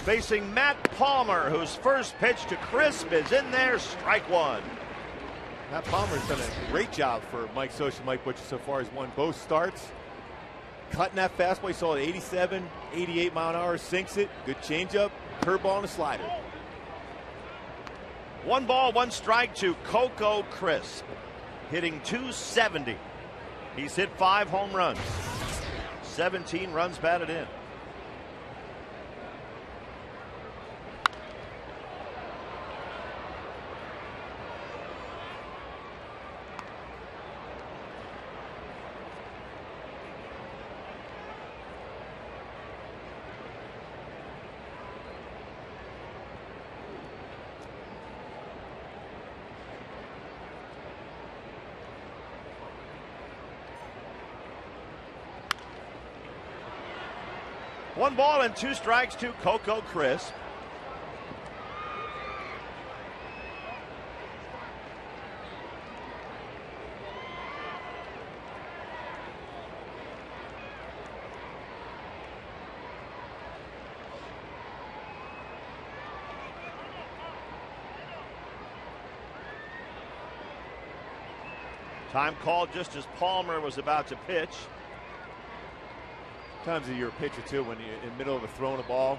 facing Matt Palmer, whose first pitch to Crisp is in there, strike one. Matt Palmer's done a great job for Mike Scioscia and Mike Butcher so far. He's won both starts. Cutting that fastball, he saw it 87, 88 mile an hour, sinks it. Good changeup, curveball, and a slider. 1 ball, 1 strike to Coco Crisp, hitting .270. He's hit 5 home runs, 17 runs batted in. One ball and 2 strikes to Coco Crisp. Time called just as Palmer was about to pitch. Times you're a pitcher too, when you're in the middle of a throwing a ball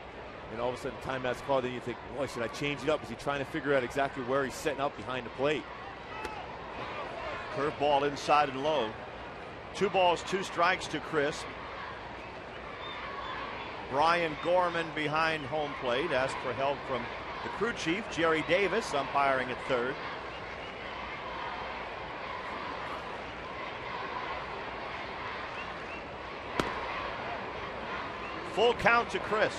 and all of a sudden timeout's called, then you think, boy, should I change it up? Is he trying to figure out exactly where he's setting up behind the plate? Curveball inside and low. 2 balls, 2 strikes to Crisp. Brian Gorman behind home plate, asked for help from the crew chief, Jerry Davis, umpiring at third. Full count to Crisp.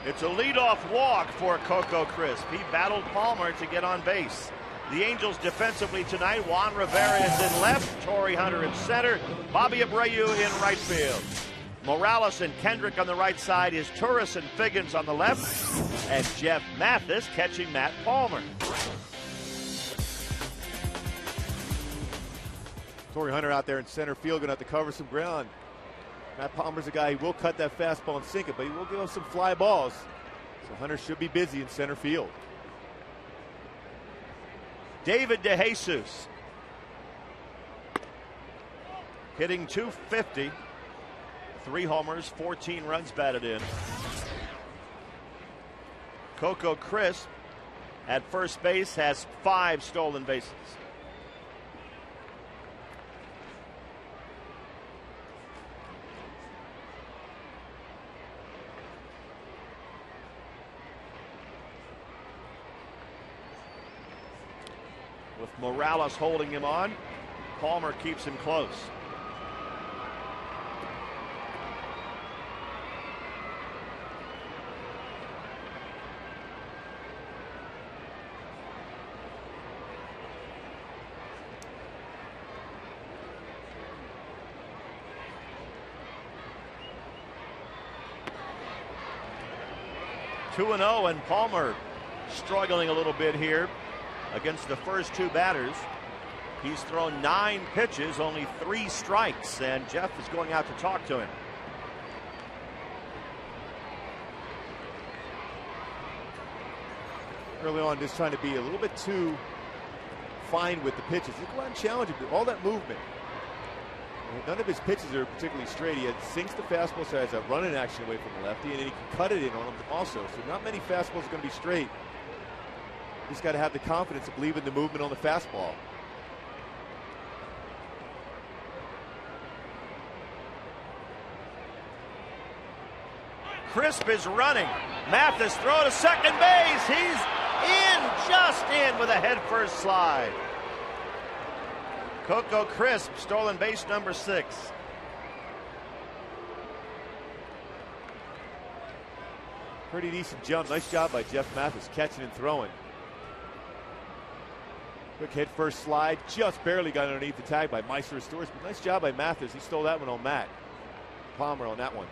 It's a leadoff walk for Coco Crisp. He battled Palmer to get on base. The Angels defensively tonight, Juan Rivera is in left, Torrey Hunter in center, Bobby Abreu in right field. Morales and Kendrick on the right side is Turris and Figgins on the left, and Jeff Mathis catching Matt Palmer. Torrey Hunter out there in center field, going to have to cover some ground. Matt Palmer's a guy who will cut that fastball and sink it, but he will give us some fly balls. So Hunter should be busy in center field. David DeJesus hitting .250. 3 homers, 14 runs batted in. Coco Crisp at first base has 5 stolen bases. With Morales holding him on, Palmer keeps him close. (2-0) and Palmer struggling a little bit here against the first 2 batters. He's thrown 9 pitches, only 3 strikes, and Jeff is going out to talk to him. Early on, just trying to be a little bit too fine with the pitches. He go out and challenge him. All that movement. None of his pitches are particularly straight. He sinks the fastball, so he has a running action away from the lefty, and then he can cut it in on him also. So not many fastballs are going to be straight. He's got to have the confidence to believe in the movement on the fastball. Crisp is running. Mathis throw to second base. He's in, just in with a head-first slide. Coco Crisp, stolen base number 6. Pretty decent jump. Nice job by Jeff Mathis catching and throwing. Quick head first slide. Just barely got underneath the tag by Meister Stores. But nice job by Mathis. He stole that one on Matt Palmer on that one.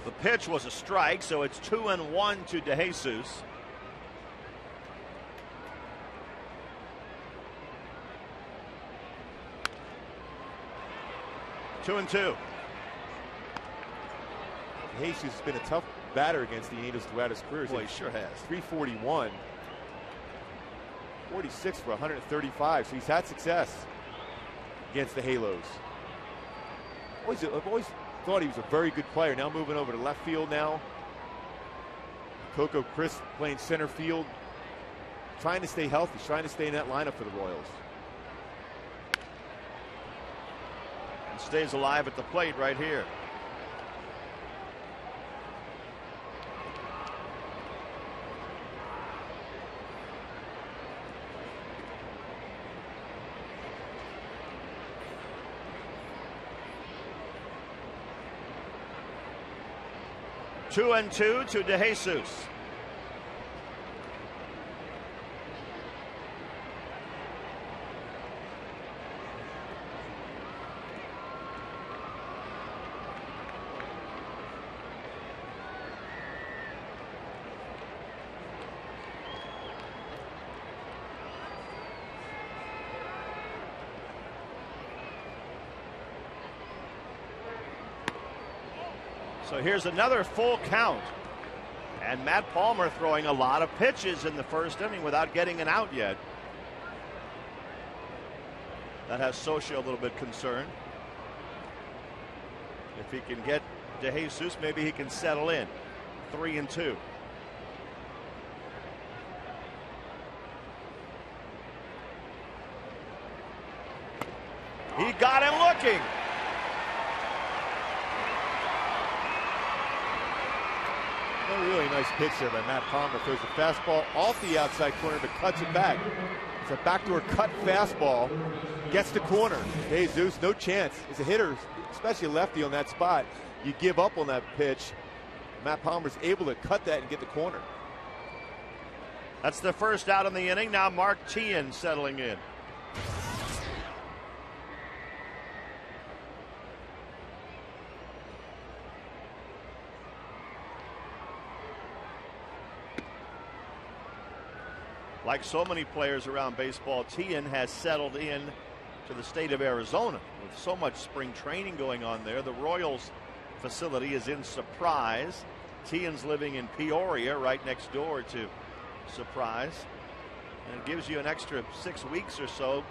The pitch was a strike, so it's 2-1 to DeJesus. Two and two. DeJesus has been a tough batter against the Angels throughout his career. Boy, he sure has. 341, 46 for 135. So he's had success against the Halos. I've always thought he was a very good player. Now moving over to left field now. Coco Chris playing center field, trying to stay healthy, trying to stay in that lineup for the Royals. And stays alive at the plate right here. Two and two to DeJesus. So here's another full count. And Matt Palmer throwing a lot of pitches in the first inning without getting an out yet. That has Socia a little bit concerned. If he can get DeJesus, maybe he can settle in. 3 and 2. He got him looking. A really nice pitch there by Matt Palmer. Throws the fastball off the outside corner but cuts it back. It's a backdoor cut fastball. Gets the corner. DeJesus, no chance. As a hitter, especially a lefty on that spot, you give up on that pitch. Matt Palmer's able to cut that and get the corner. That's the first out in the inning. Now Mark Teahan settling in. Like so many players around baseball, Teahan has settled in to the state of Arizona with so much spring training going on there. The Royals facility is in Surprise. Teahan's living in Peoria, right next door to Surprise. And it gives you an extra 6 weeks or so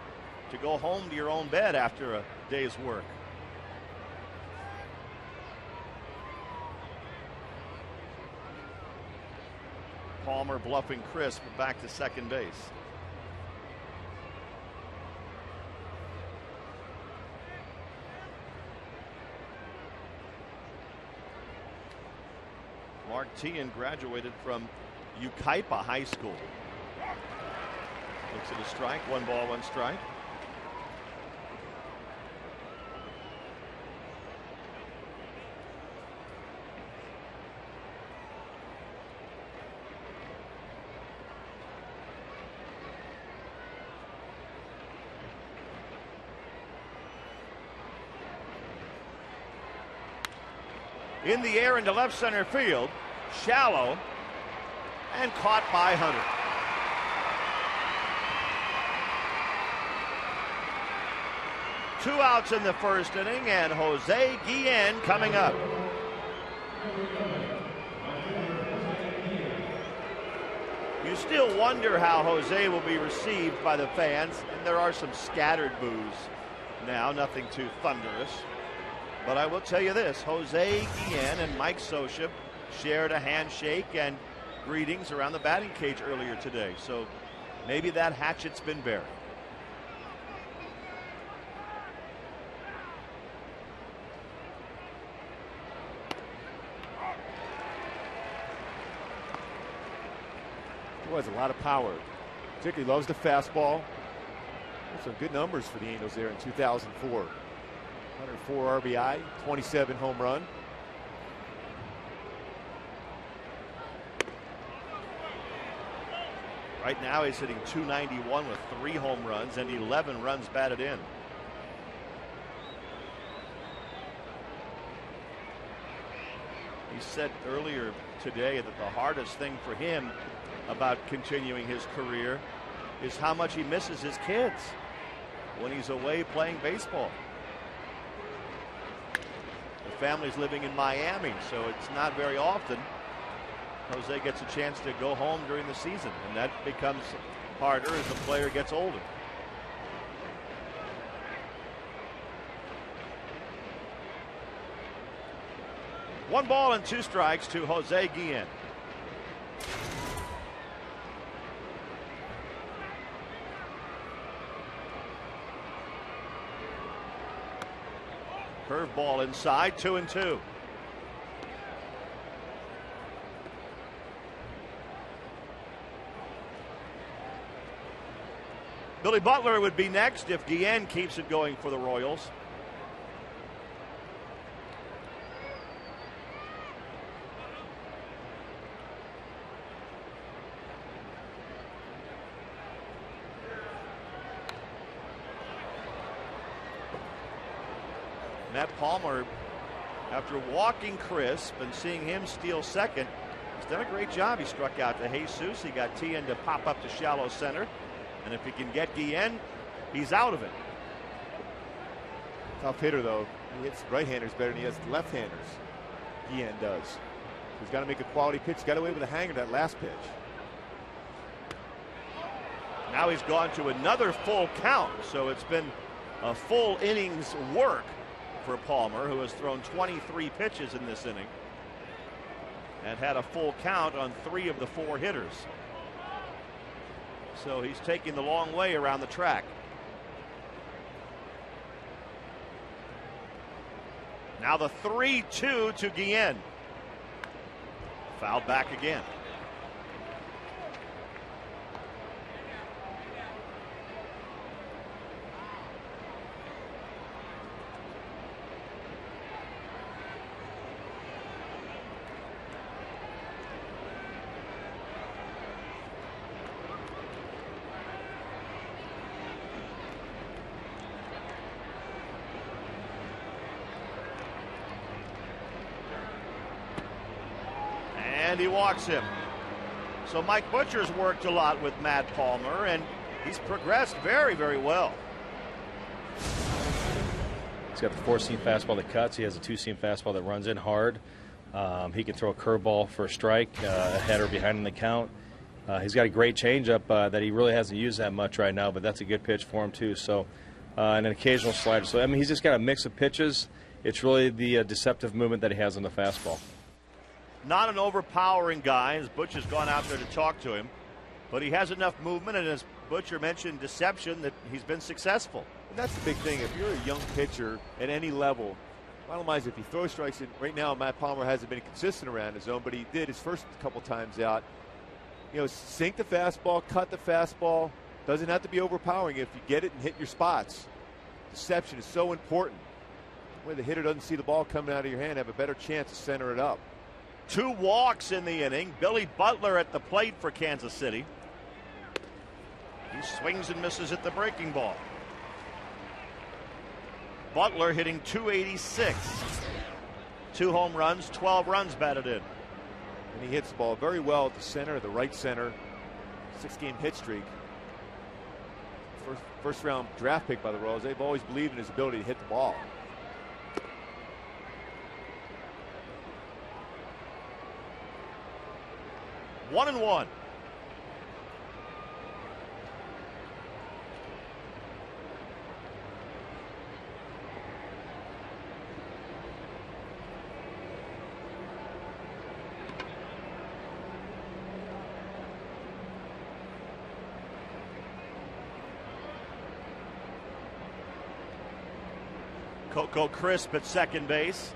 to go home to your own bed after a day's work. Palmer bluffing Crisp back to second base. Mark Teahan graduated from Yucaipa High School. Looks at a strike, 1 ball, 1 strike. In the air into left center field, shallow, and caught by Hunter. Two outs in the first inning, and Jose Guillen coming up. You still wonder how Jose will be received by the fans, and there are some scattered boos now, nothing too thunderous. But I will tell you this, Jose Guillen and Mike Socia shared a handshake and greetings around the batting cage earlier today. So maybe that hatchet's been buried. He has a lot of power. Particularly loves the fastball. Some good numbers for the Angels there in 2004. 104 RBI, 27 home run. Right now he's hitting .291 with 3 home runs and 11 runs batted in. He said earlier today that the hardest thing for him about continuing his career is how much he misses his kids when he's away playing baseball. The family's living in Miami, so it's not very often Jose gets a chance to go home during the season, and that becomes harder as the player gets older. One ball and 2 strikes to Jose Guillen. Curveball inside, 2-2. Billy Butler would be next if Guillen keeps it going for the Royals. Matt Palmer, after walking Crisp and seeing him steal second, he's done a great job. He struck out to Jesus. He got Tien to pop up to shallow center. And if he can get Guillen, he's out of it. Tough hitter, though. He hits right-handers better than he has left-handers. Guillen does. He's got to make a quality pitch. Got away with a hanger that last pitch. Now he's gone to another full count. So it's been a full innings work for Palmer, who has thrown 23 pitches in this inning and had a full count on 3 of the 4 hitters. So he's taking the long way around the track. Now the 3-2 to Guillen. Fouled back again. And he walks him. So Mike Butcher's worked a lot with Matt Palmer, and he's progressed very, very well. He's got the 4-seam fastball that cuts. He has a 2-seam fastball that runs in hard. He can throw a curveball for a strike, a header behind in the count. He's got a great changeup that he really hasn't used that much right now, but that's a good pitch for him too. So, and an occasional slider. So I mean, he's just got a mix of pitches. It's really the deceptive movement that he has on the fastball. Not an overpowering guy, as Butch has gone out there to talk to him, but he has enough movement, and as Butcher mentioned, deception, that he's been successful. And that's the big thing. If you're a young pitcher at any level, bottom line is if he throws strikes in, right now Matt Palmer hasn't been consistent around his zone, but he did his first couple times out. You know, sink the fastball, cut the fastball. Doesn't have to be overpowering if you get it and hit your spots. Deception is so important. Where the hitter doesn't see the ball coming out of your hand, have a better chance to center it up. 2 walks in the inning. Billy Butler at the plate for Kansas City. He swings and misses at the breaking ball. Butler hitting .286. 2 home runs, 12 runs batted in. And he hits the ball very well at the center, the right center. 6-game hit streak. First round draft pick by the Royals. They've always believed in his ability to hit the ball. One and one. Coco Crisp at second base.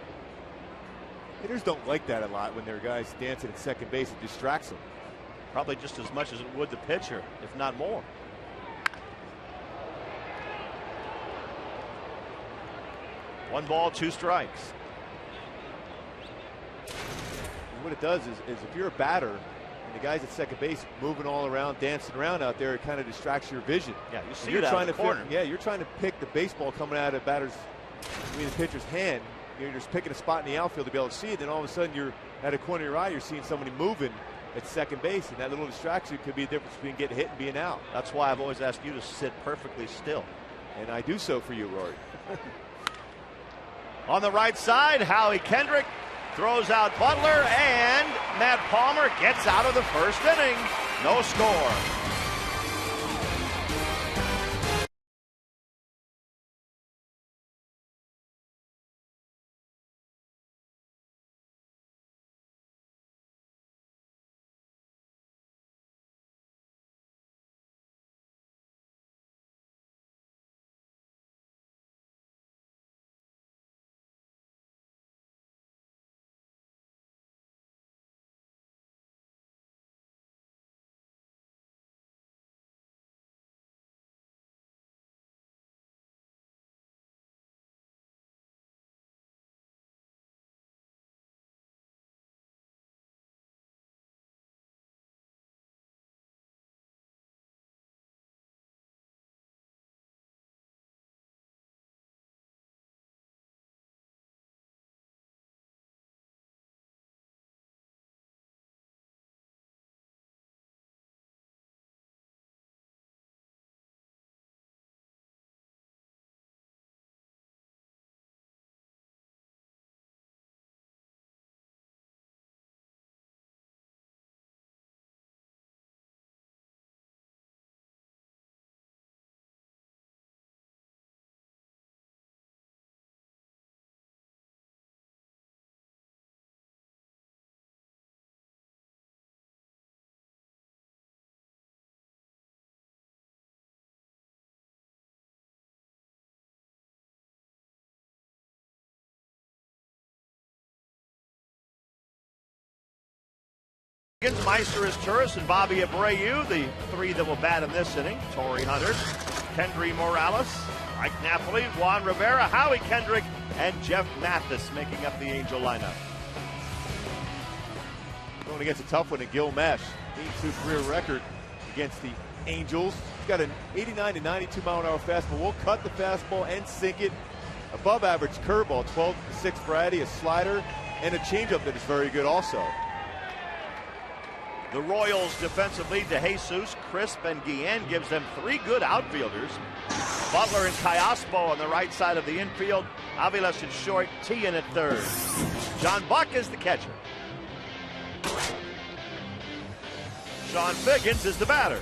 Hitters don't like that a lot when their guys dancing at second base. It distracts them. Probably just as much as it would the pitcher, if not more. One ball, 2 strikes. And what it does is if you're a batter and the guys at second base moving all around, dancing around out there, it kind of distracts your vision. Yeah, you see you're it out trying of the to corner. Yeah, you're trying to pick the baseball coming out of the pitcher's hand. You're just picking a spot in the outfield to be able to see it. Then all of a sudden you're at a corner of your eye, you're seeing somebody moving at second base, and that little distraction could be the difference between getting hit and being out. That's why I've always asked you to sit perfectly still. And I do so for you, Rory. On the right side, Howie Kendrick throws out Butler, and Matt Palmer gets out of the first inning. No score. Meister is Turris and Bobby Abreu, the three that will bat in this inning. Torrey Hunter, Kendry Morales, Mike Napoli, Juan Rivera, Howie Kendrick, and Jeff Mathis making up the Angel lineup. Going against a tough one in Gil Mesh. 8-2 career record against the Angels. He's got an 89 to 92 mile-an-hour fastball. We'll cut the fastball and sink it. Above average curveball, 12-6 variety, a slider, and a changeup that is very good also. The Royals defensive lead to Jesus, Crisp, and Guillen gives them three good outfielders. Butler and Callaspo on the right side of the infield. Aviles at short, Tian at third. John Buck is the catcher. Sean Figgins is the batter.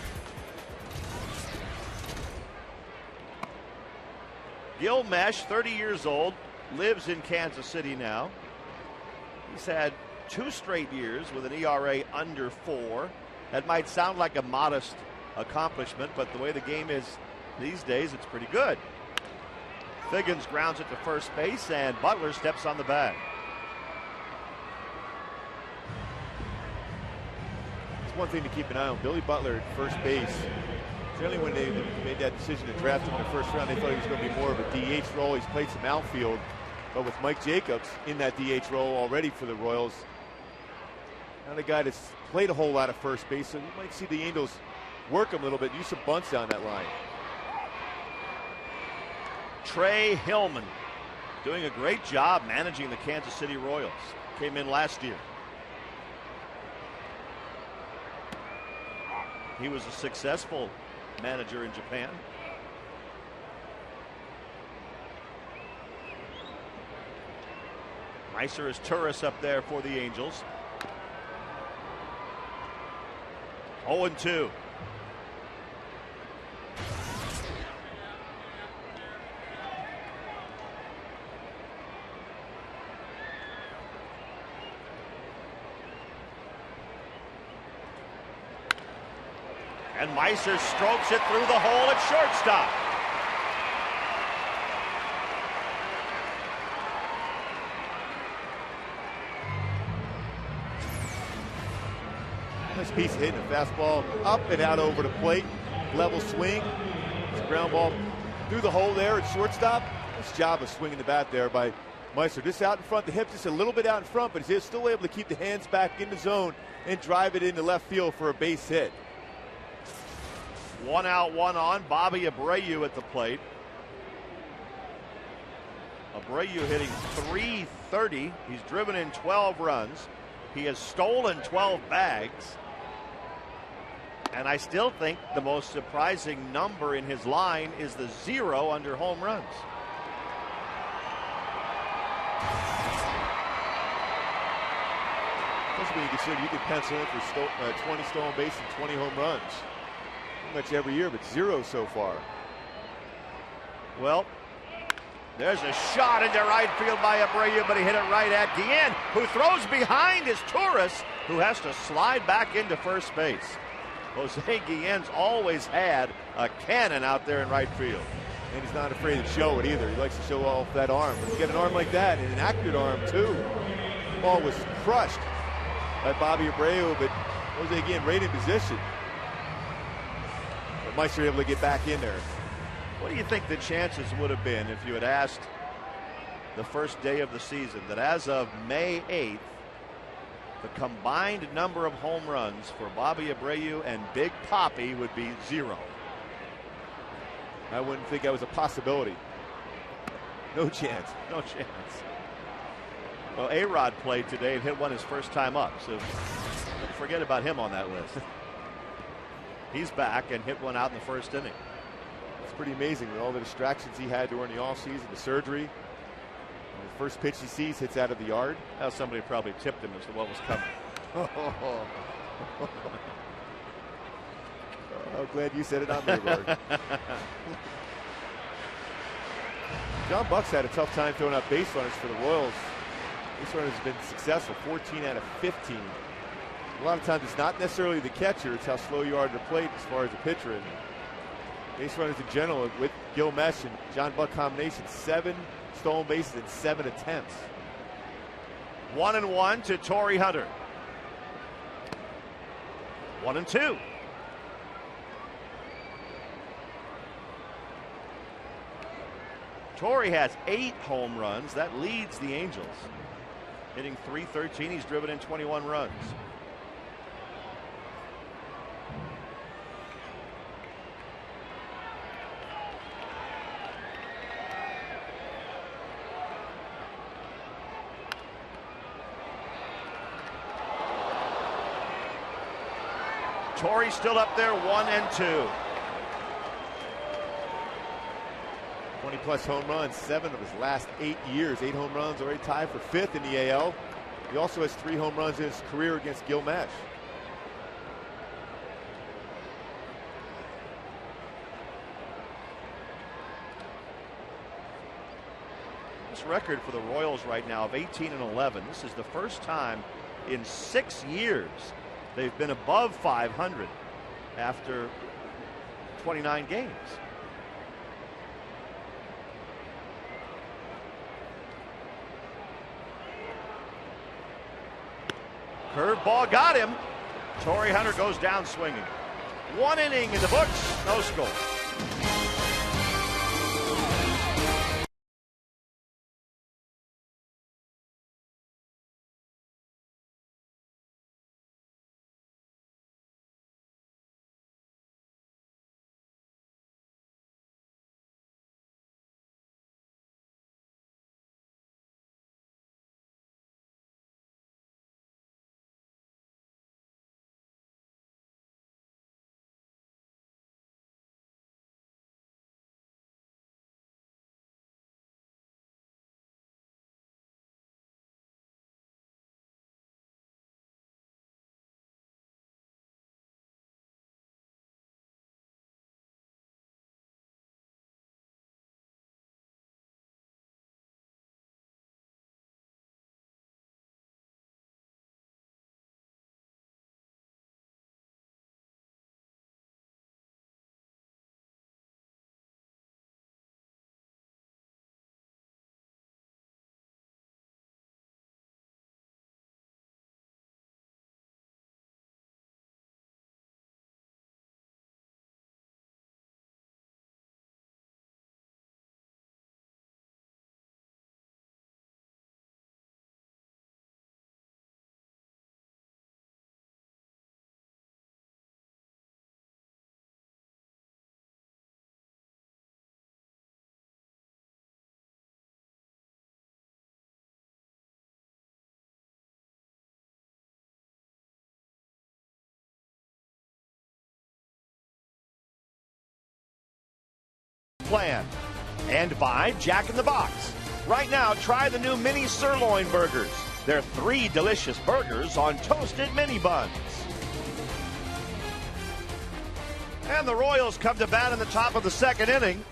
Gil Mesh, 30 years old, lives in Kansas City now. He's had 2 straight years with an ERA under 4. That might sound like a modest accomplishment, but the way the game is these days, it's pretty good. Figgins grounds it to first base, and Butler steps on the bag. It's one thing to keep an eye on. Billy Butler at first base. Certainly when they made that decision to draft him in the first round, they thought he was going to be more of a DH role. He's played some outfield, but with Mike Jacobs in that DH role already for the Royals, not a guy that's played a whole lot of first base, so you might see the Angels work him a little bit, use some bunts down that line. Trey Hillman doing a great job managing the Kansas City Royals. Came in last year. He was a successful manager in Japan. Meister is Turris up there for the Angels. 0-2. And Meister strokes it through the hole at shortstop. Nice piece of hitting a fastball up and out over the plate. Level swing. It's a ground ball through the hole there at shortstop. Nice job of swinging the bat there by Meister. Just out in front, the hips just a little bit out in front, but he's still able to keep the hands back in the zone and drive it into left field for a base hit. 1 out, 1 on. Bobby Abreu at the plate. Abreu hitting .330. He's driven in 12 runs. He has stolen 12 bags. And I still think the most surprising number in his line is the 0 under home runs. Especially when you consider you could pencil in for 20 stolen bases and 20 home runs. Pretty much every year, but 0 so far. Well, there's a shot into right field by Abreu, but he hit it right at Guillen, who throws behind his Torres, who has to slide back into first base. Jose Guillen's always had a cannon out there in right field. And he's not afraid to show it either. He likes to show off that arm. When you get an arm like that, and an accurate arm too. The ball was crushed by Bobby Abreu, but Jose Guillen right in position. But Meister able to get back in there. What do you think the chances would have been if you had asked the first day of the season that as of May 8th, the combined number of home runs for Bobby Abreu and Big Papi would be 0? I wouldn't think that was a possibility. No chance. No chance. Well, A-Rod played today and hit one his first time up, so forget about him on that list. He's back and hit one out in the first inning. It's pretty amazing with all the distractions he had during the offseason, the surgery. The first pitch he sees hits out of the yard. Now somebody probably tipped him as to what was coming. Oh, glad you said it, not me, Lord. John Buck's had a tough time throwing out base runners for the Royals. Base runners have been successful, 14 out of 15. A lot of times it's not necessarily the catcher, it's how slow you are to the plate as far as the pitcher. And base runners in general, with Gil Mesh and John Buck combination, 7 stolen bases in 7 attempts. 1-1 to Torrey Hunter. 1-2. Torrey has 8 home runs. That leads the Angels. Hitting .313. He's driven in 21 runs. Torrey still up there, 1-2. 20-plus home runs, 7 of his last 8 years. 8 home runs, already tied for 5th in the AL. He also has 3 home runs in his career against Gil Mesh. This record for the Royals right now of 18-11. This is the first time in 6 years they've been above 500 after 29 games. Curveball got him. Torrey Hunter goes down swinging. 1 inning in the books, no score. plan. And by Jack in the Box. Right now, try the new mini sirloin burgers. They're 3 delicious burgers on toasted mini buns. And the Royals come to bat in the top of the 2nd inning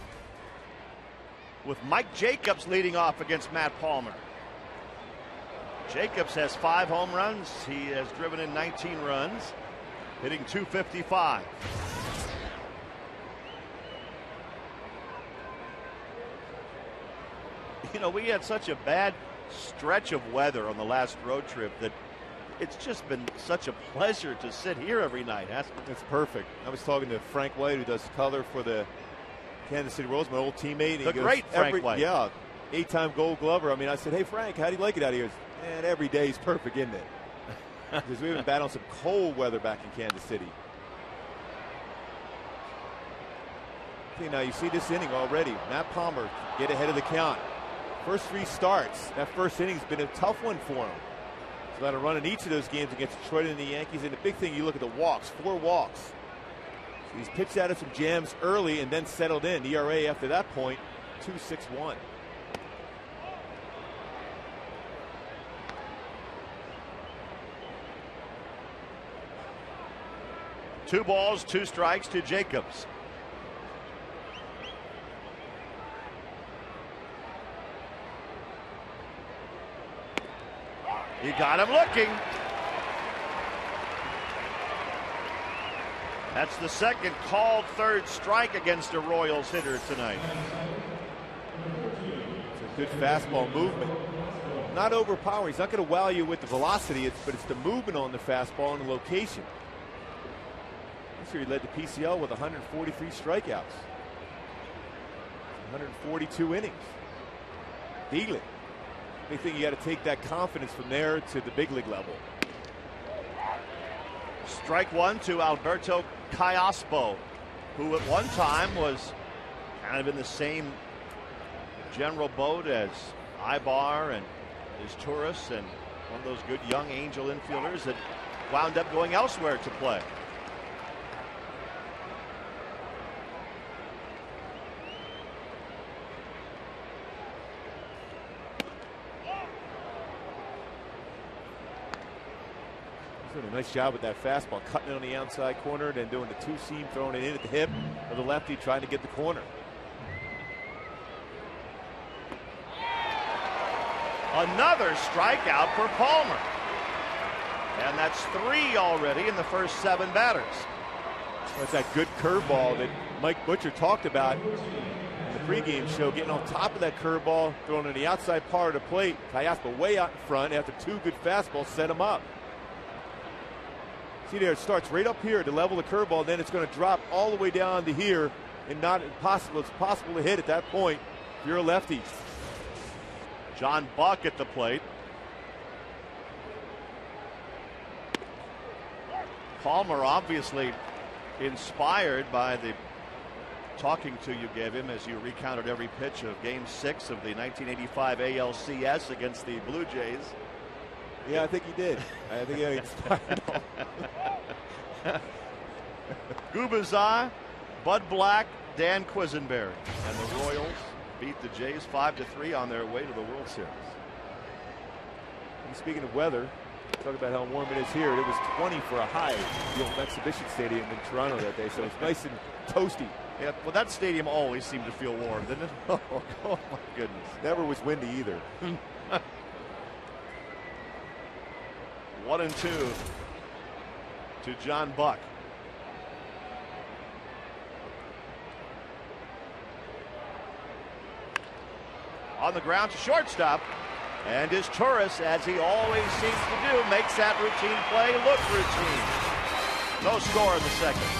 with Mike Jacobs leading off against Matt Palmer. Jacobs has 5 home runs. He has driven in 19 runs, hitting .255. You know, we had such a bad stretch of weather on the last road trip that it's just been such a pleasure to sit here every night. It's perfect. I was talking to Frank White, who does color for the Kansas City Royals, my old teammate. The great Frank White. Yeah, 8-time Gold Glover. I mean, I said, hey, Frank, how do you like it out here? Man, every day is perfect, isn't it? Because we've been battling some cold weather back in Kansas City. See, now you see this inning already. Matt Palmer get ahead of the count. First 3 starts. That first inning's been a tough one for him. He's got a run in each of those games against Detroit and the Yankees. And the big thing, you look at the walks, 4 walks. So he's pitched out of some jams early and then settled in. ERA after that point, 2.61. Two balls, 2 strikes to Jacobs. You got him looking. That's the 2nd called 3rd strike against a Royals hitter tonight. It's a good fastball movement. Not overpowering. He's not going to wow you with the velocity, but it's the movement on the fastball and the location. This year he led the PCL with 143 strikeouts. 142 innings. Dealing. Big thing, you got to take that confidence from there to the big league level. Strike 1 to Alberto Callaspo, who at one time was kind of in the same general boat as Ibar and his Turris, and one of those good young Angel infielders that wound up going elsewhere to play. Doing a nice job with that fastball, cutting it on the outside corner, then doing the 2-seam, throwing it in at the hip of the lefty, trying to get the corner. Another strikeout for Palmer. And that's 3 already in the first 7 batters. That's that good curveball that Mike Butcher talked about in the pregame show, getting on top of that curveball, throwing on the outside part of the plate. Callaspo way out in front after 2 good fastballs set him up. See there, it starts right up here to level the curveball, then it's going to drop all the way down to here, and it's possible to hit at that point if you're a lefty. John Buck at the plate. Palmer obviously inspired by the talking to you gave him as you recounted every pitch of Game 6 of the 1985 ALCS against the Blue Jays. Yeah, I think he did. I think he inspired Gubazar, Bud Black, Dan Quisenberry. And the Royals beat the Jays 5-3 on their way to the World Series. And speaking of weather, talk about how warm it is here. It was 20 for a high at the old exhibition stadium in Toronto that day, so it's nice and toasty. Yeah, well, that stadium always seemed to feel warm, didn't it? Oh, my goodness. Never was windy either. 1-2 to John Buck. On the ground to shortstop, and his Turris, as he always seems to do, makes that routine play look routine. No score in the 2nd.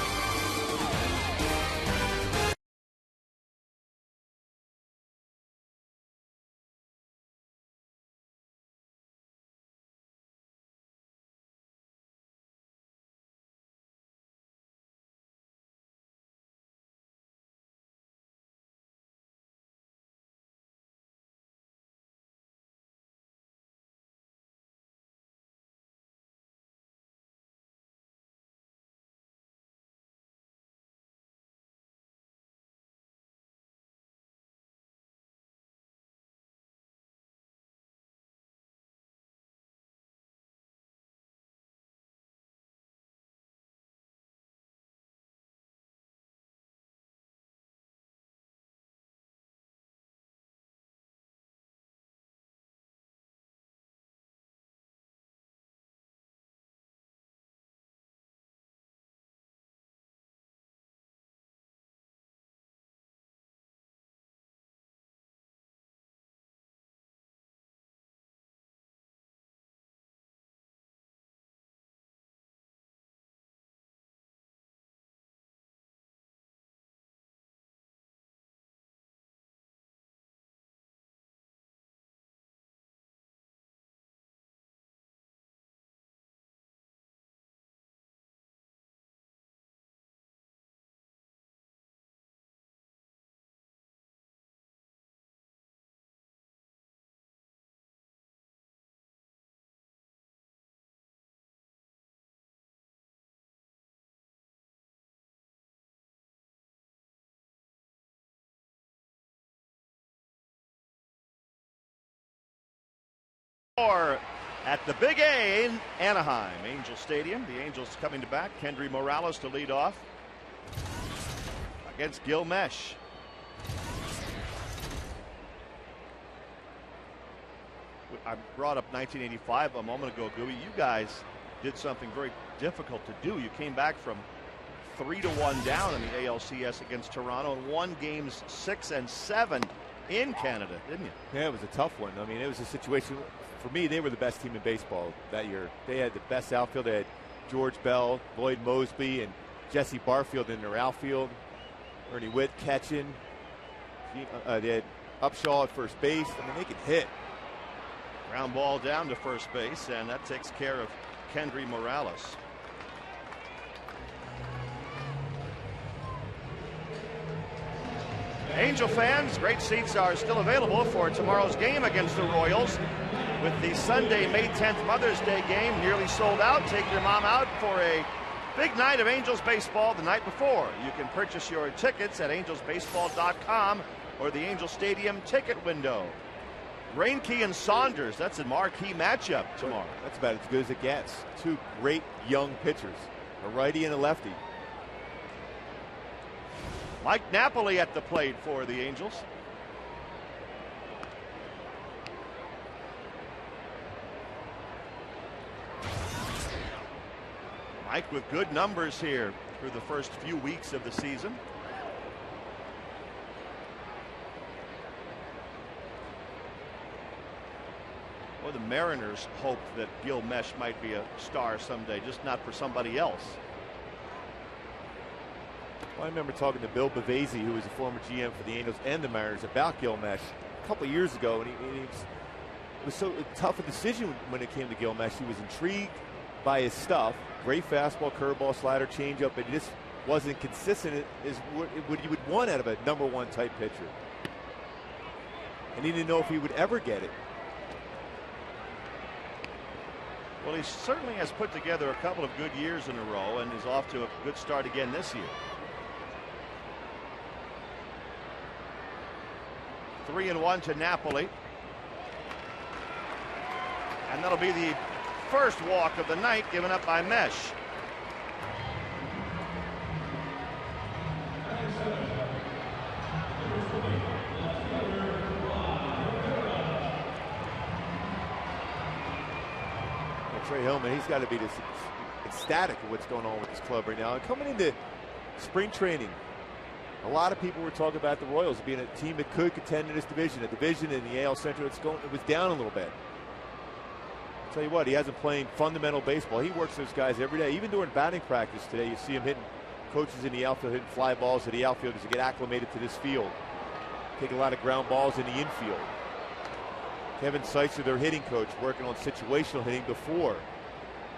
Or at the Big A in Anaheim, Angel Stadium. The Angels coming to bat. Kendry Morales to lead off against Gil Mesh. I brought up 1985 a moment ago, Gooey. You guys did something very difficult to do. You came back from 3-1 down in the ALCS against Toronto and won games 6 and 7 in Canada, didn't you? Yeah, it was a tough one. I mean, it was a situation. For me, they were the best team in baseball that year. They had the best outfield. They had George Bell, Lloyd Mosby, and Jesse Barfield in their outfield. Ernie Witt catching. They had Upshaw at first base. I mean, they could hit. Ground ball down to first base, and that takes care of Kendry Morales. Angel fans, great seats are still available for tomorrow's game against the Royals. With the Sunday, May 10th Mother's Day game nearly sold out, take your mom out for a big night of Angels baseball the night before. You can purchase your tickets at angelsbaseball.com or the Angel Stadium ticket window. Greinke and Saunders, that's a marquee matchup tomorrow. That's about as good as it gets. Two great young pitchers, a righty and a lefty. Mike Napoli at the plate for the Angels. Mike with good numbers here through the first few weeks of the season. Well, the Mariners hope that Gil Mesh might be a star someday, just not for somebody else. Well, I remember talking to Bill Bavasi, who was a former GM for the Angels and the Mariners, about Gil Mesh a couple of years ago, and it was so tough a decision when it came to Gil Mesh. He was intrigued by his stuff, great fastball, curveball, slider, changeup, but it just wasn't consistent as what you would want out of a #1 type pitcher. And he didn't know if he would ever get it. Well, he certainly has put together a couple of good years in a row and is off to a good start again this year. 3-1 to Napoli. And that'll be the first walk of the night given up by Mesh. Trey Hillman, he's got to be just ecstatic of what's going on with this club right now. And coming into spring training, a lot of people were talking about the Royals being a team that could contend in this division. A division in the AL Central, it was down a little bit. I'll tell you what, he hasn't played fundamental baseball. He works those guys every day. Even during batting practice today, you see him hitting coaches in the outfield, hitting fly balls to the outfielders to get acclimated to this field. Take a lot of ground balls in the infield. Kevin Seitzer, their hitting coach, working on situational hitting before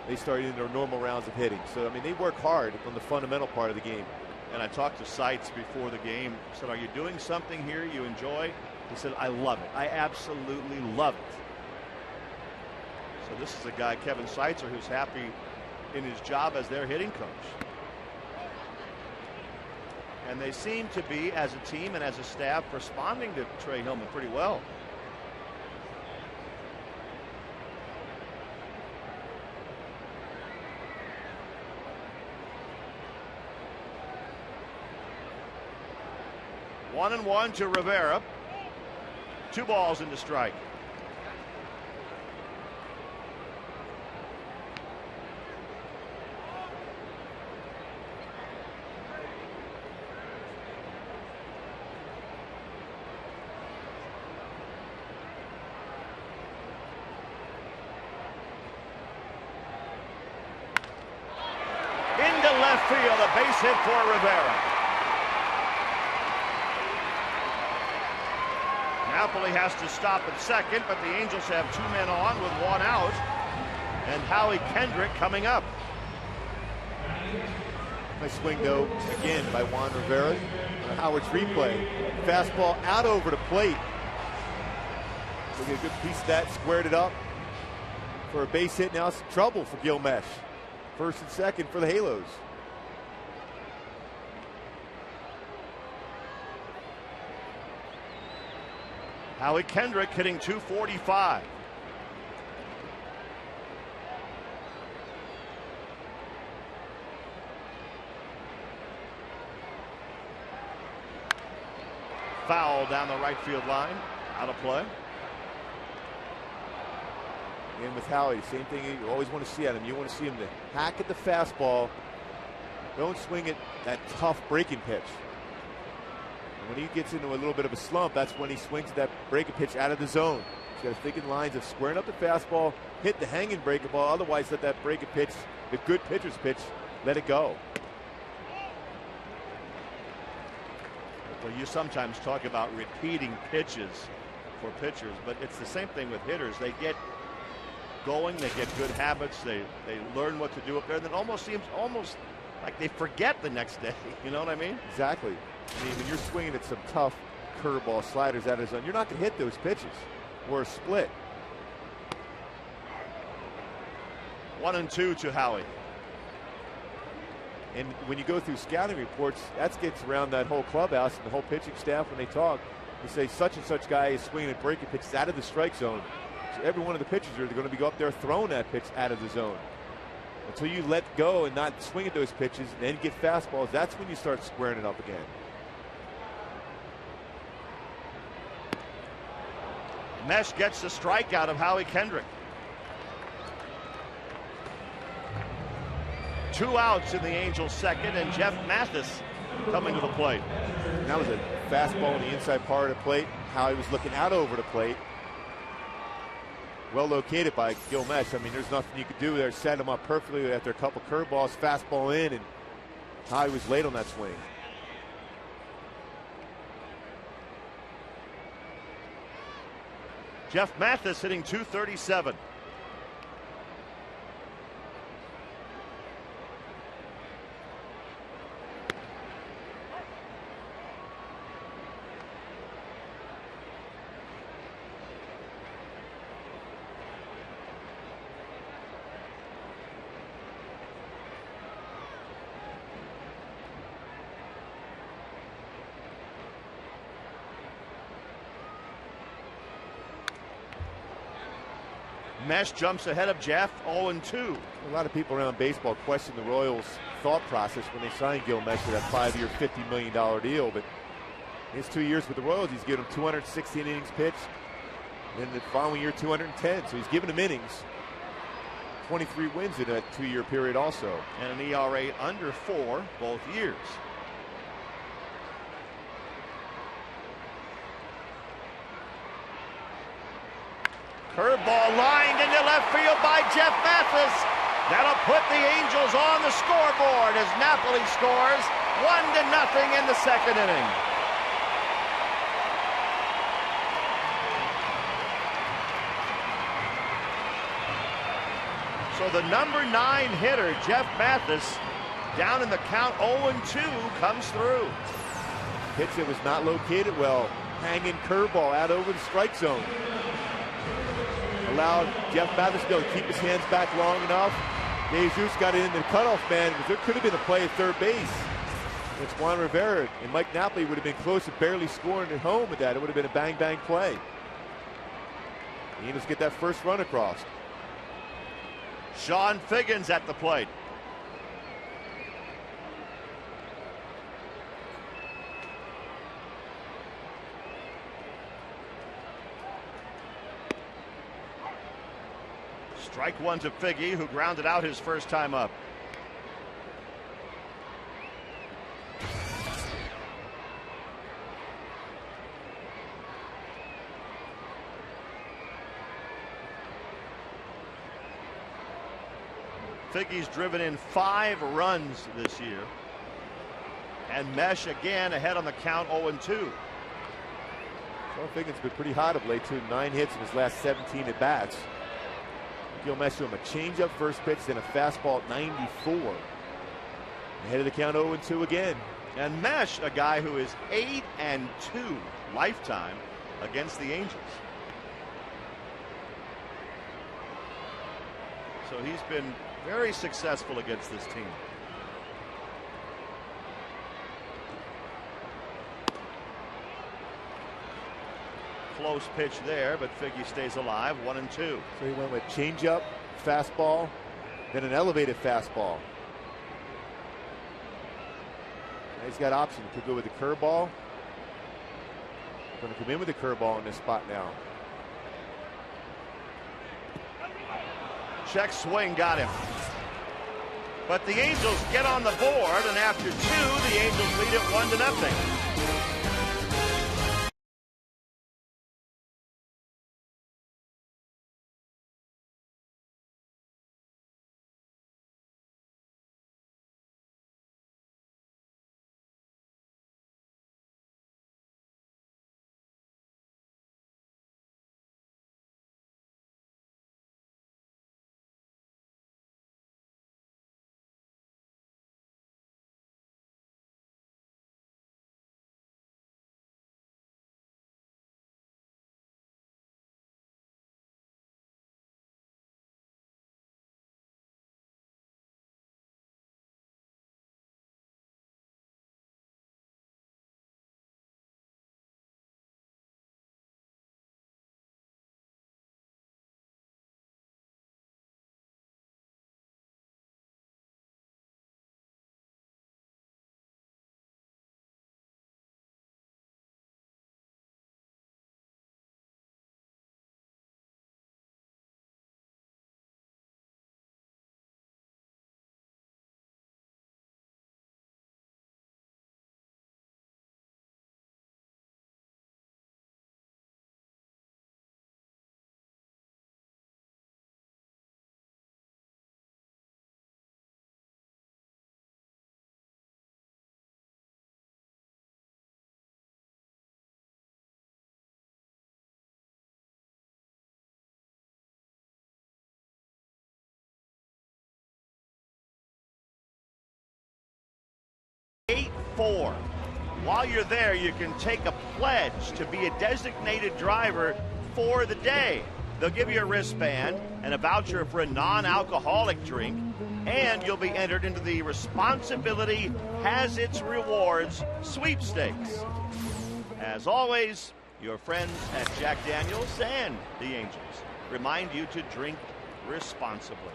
they started in their normal rounds of hitting. So, I mean, they work hard on the fundamental part of the game. And I talked to Seitz before the game. I said, are you doing something here you enjoy? He said, I love it. I absolutely love it. So this is a guy, Kevin Seitzer, who's happy in his job as their hitting coach. And they seem to be, as a team and as a staff, responding to Trey Hillman pretty well. One and one to Rivera. 2 balls into strike. Into left field, a base hit for Rivera. Napoli has to stop at second, but the Angels have 2 men on with 1 out. And Howie Kendrick coming up. Nice swing, though, again by Juan Rivera. Howard's replay. Fastball out over the plate. Look at a good piece of that, squared it up for a base hit. Now it's trouble for Gil Mesh. First and second for the Halos. Howie Kendrick hitting .245. foul down the right field line. Out of play. And with Howie, same thing you always want to see at him. You want to see him to hack at the fastball. Don't swing at that tough breaking pitch. And when he gets into a little bit of a slump, that's when he swings that breaking pitch out of the zone. He's got to think in lines of squaring up the fastball, hit the hanging breaking ball, otherwise let that breaking pitch, the good pitcher's pitch, let it go. Well, you sometimes talk about repeating pitches for pitchers, but it's the same thing with hitters. They get going, they get good habits, they learn what to do up there, and it almost seems like they forget the next day. You know what I mean? Exactly. I mean, when you're swinging at some tough curveball sliders out of zone, you're not going to hit those pitches or a split. 1-2 to Howie. And when you go through scouting reports, that gets around that whole clubhouse and the whole pitching staff when they talk. They say such and such guy is swinging at breaking pitches out of the strike zone. So every one of the pitchers are going to be up there throwing that pitch out of the zone. Until you let go and not swing at those pitches and then get fastballs, that's when you start squaring it up again. Mesh gets the strikeout of Howie Kendrick. 2 outs in the Angels' second, and Jeff Mathis coming to the plate. And that was a fastball in the inside part of the plate. Howie was looking out over the plate. Well located by Gil Mesh. I mean, there's nothing you could do there. Set him up perfectly after a couple curveballs, fastball in, and Howie was late on that swing. Jeff Mathis hitting .237. Mesh jumps ahead of Jeff, 0-2. A lot of people around baseball question the Royals' thought process when they signed Gil Mesh for that 5-year, $50 million deal. But his 2 years with the Royals, he's given him 216 innings pitched. And the following year, 210. So he's given him innings. 23 wins in that 2-year period also. And an ERA under 4 both years. Curveball lined into left field by Jeff Mathis. That'll put the Angels on the scoreboard as Napoli scores 1-0 in the second inning. So the number 9 hitter, Jeff Mathis, down in the count 0-2, comes through. Pitch that was not located well. Hanging curveball out over the strike zone. Allowed Jeff Mathis to be able to keep his hands back long enough. Jesus got it into the cutoff man because there could have been a play at third base. It's Juan Rivera, and Mike Napoli would have been close to barely scoring at home with that. It would have been a bang-bang play. The Angels get that first run across. Sean Figgins at the plate. Strike one to Figgy, who grounded out his first time up. Figgy's driven in 5 runs this year. And Mesh again ahead on the count, 0-2. Sean Figgins been pretty hot of late too. 9 hits in his last 17 at bats. Gil Mesh to him a changeup first pitch, then a fastball at 94. Ahead of the count, 0-2 again. And Mesh, a guy who is 8-2 lifetime against the Angels. So he's been very successful against this team. Close pitch there, but Figgy stays alive, 1-2. So he went with changeup, fastball, then an elevated fastball. Now he's got options. He could go with the curveball. Going to come in with a curveball in this spot now. Check swing got him. But the Angels get on the board, and after 2, the Angels lead it 1-0. While you're there, you can take a pledge to be a designated driver for the day. They'll give you a wristband and a voucher for a non-alcoholic drink, and you'll be entered into the Responsibility Has Its Rewards sweepstakes. As always, your friends at Jack Daniels and the Angels remind you to drink responsibly.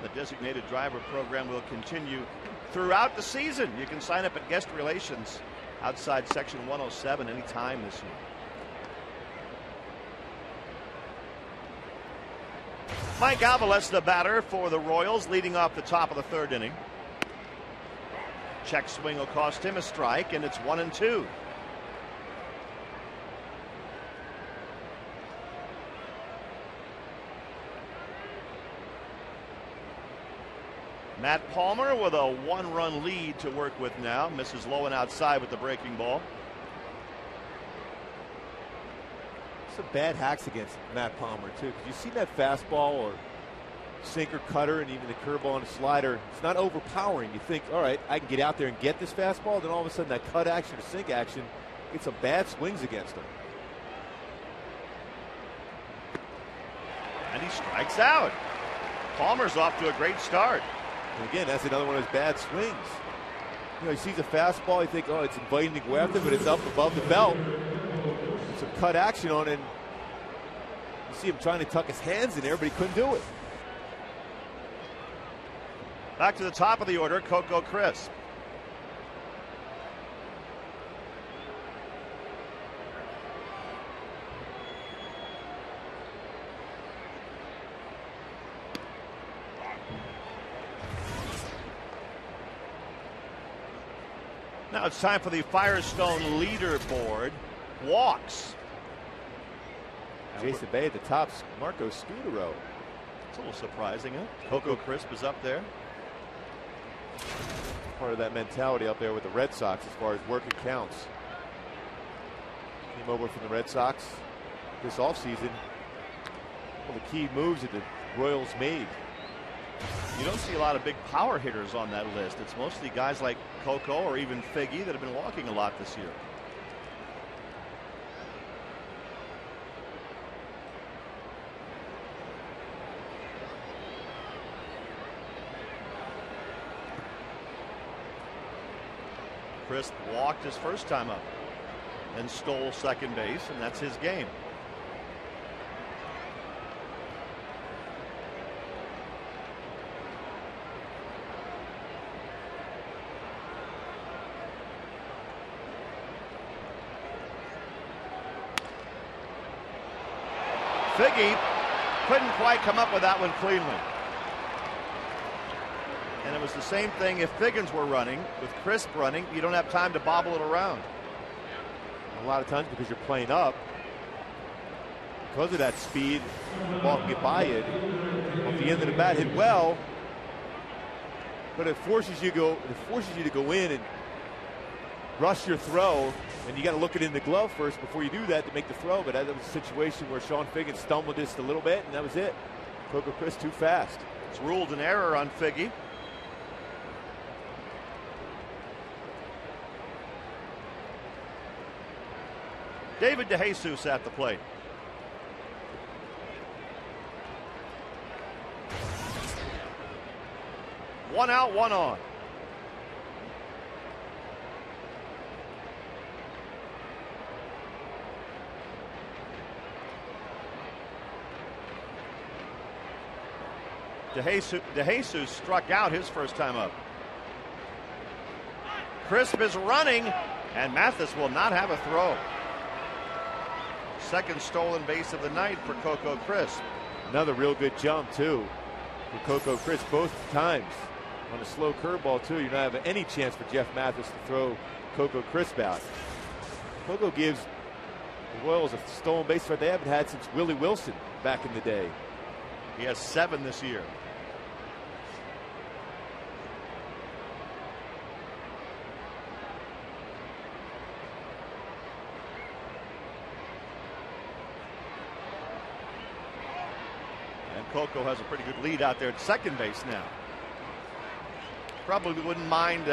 The designated driver program will continue throughout the season. You can sign up at guest relations outside section 107 anytime this year. Mike Aviles, the batter for the Royals, leading off the top of the 3rd inning. Check swing will cost him a strike, and it's 1-2. Matt Palmer with a 1-run lead to work with now. Misses low and outside with the breaking ball. Some bad hacks against Matt Palmer, too. Because you see that fastball or sinker, cutter, and even the curveball and the slider. It's not overpowering. You think, all right, I can get out there and get this fastball. Then all of a sudden that cut action or sink action gets some bad swings against him. And he strikes out. Palmer's off to a great start. And again, that's another one of his bad swings. You know, he sees a fastball, you think, oh, it's inviting to go after, but it's up above the belt. Some cut action on it. You see him trying to tuck his hands in there, but he couldn't do it. Back to the top of the order, Coco Crisp. Now it's time for the Firestone leaderboard. Walks. Jason Bay at the top, Marco Scudero. It's a little surprising, huh? Coco Crisp is up there. Part of that mentality up there with the Red Sox as far as working counts. Came over from the Red Sox this offseason. One of the key moves that the Royals made. You don't see a lot of big power hitters on that list. It's mostly guys like Coco or even Figgy that have been walking a lot this year. Crisp walked his first time up and stole second base, and that's his game. Figge couldn't quite come up with that one cleanly. And it was the same thing if Figgins were running. With Crisp running, you don't have time to bobble it around. A lot of times because you're playing up, because of that speed, the ball can get by you. Off the end of the bat, hit well, but it forces you to go in and rush your throw, and you got to look it in the glove first before you do that to make the throw. But that was a situation where Sean Figgins stumbled just a little bit, and that was it. Coco Crisp too fast. It's ruled an error on Figge. David DeJesus at the plate. One out, one on. DeJesus struck out his first time up. Crisp is running, and Mathis will not have a throw. Second stolen base of the night for Coco Crisp. Another real good jump, too, for Coco Crisp both times. On a slow curveball, too, you're not having any chance for Jeff Mathis to throw Coco Crisp out. Coco gives the Royals a stolen base threat they haven't had since Willie Wilson back in the day. He has 7 this year. And Coco has a pretty good lead out there at second base now. Probably wouldn't mind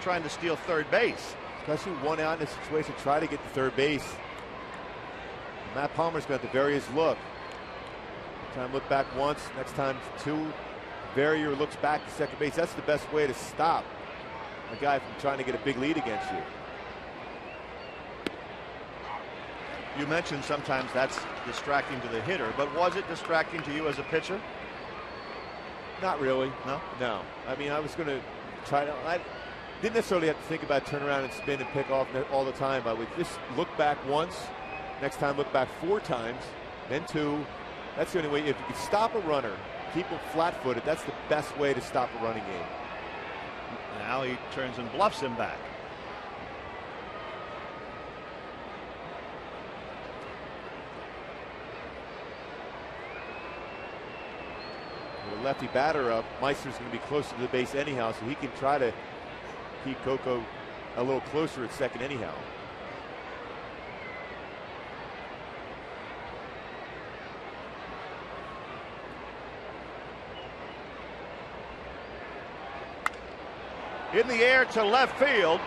trying to steal third base. Especially one out in this situation, try to get to third base. Matt Palmer's got the various look. Time look back once, next time 2. Verrier looks back to second base. That's the best way to stop a guy from trying to get a big lead against you. You mentioned sometimes that's distracting to the hitter, but was it distracting to you as a pitcher? Not really. No? No. I mean, I was going to try to. I didn't necessarily have to think about turn around and spin and pick off all the time. I would just look back once, next time look back 4 times, then 2. That's the only way. If you can stop a runner, keep him flat-footed, that's the best way to stop a running game. Now he turns and bluffs him back. With a lefty batter up, Meister's going to be closer to the base anyhow, so he can try to keep Coco a little closer at second anyhow. In the air to left field.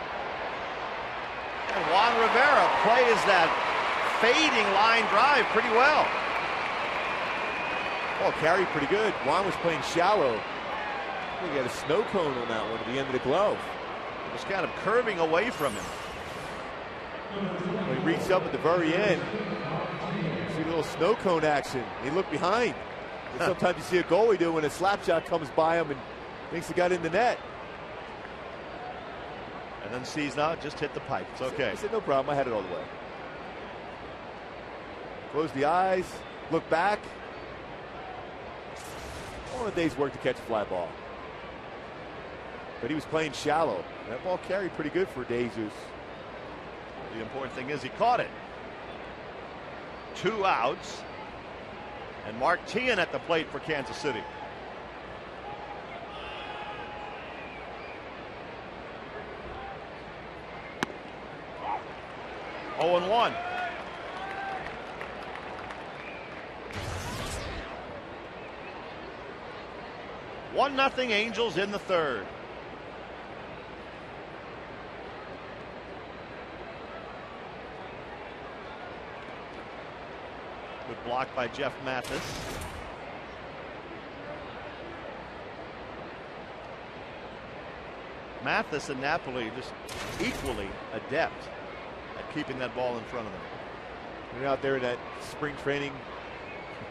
And Juan Rivera plays that fading line drive pretty well. Oh, carried pretty good. Juan was playing shallow. He got a snow cone on that one at the end of the glove. It was kind of curving away from him. When he reached up at the very end, see a little snow cone action. He looked behind. And sometimes you see a goalie do when a slap shot comes by him and thinks he got in the net. And then sees now, just hit the pipe. It's okay. I said, no problem. I had it all the way. Close the eyes. Look back. All a day's work to catch a fly ball. But he was playing shallow. That ball carried pretty good for DeJesus. The important thing is he caught it. 2 outs. And Mark Teahan at the plate for Kansas City. Oh, and 1. One nothing Angels in the third. Good block by Jeff Mathis. Mathis and Napoli just equally adept at keeping that ball in front of them. They're out there in that spring training,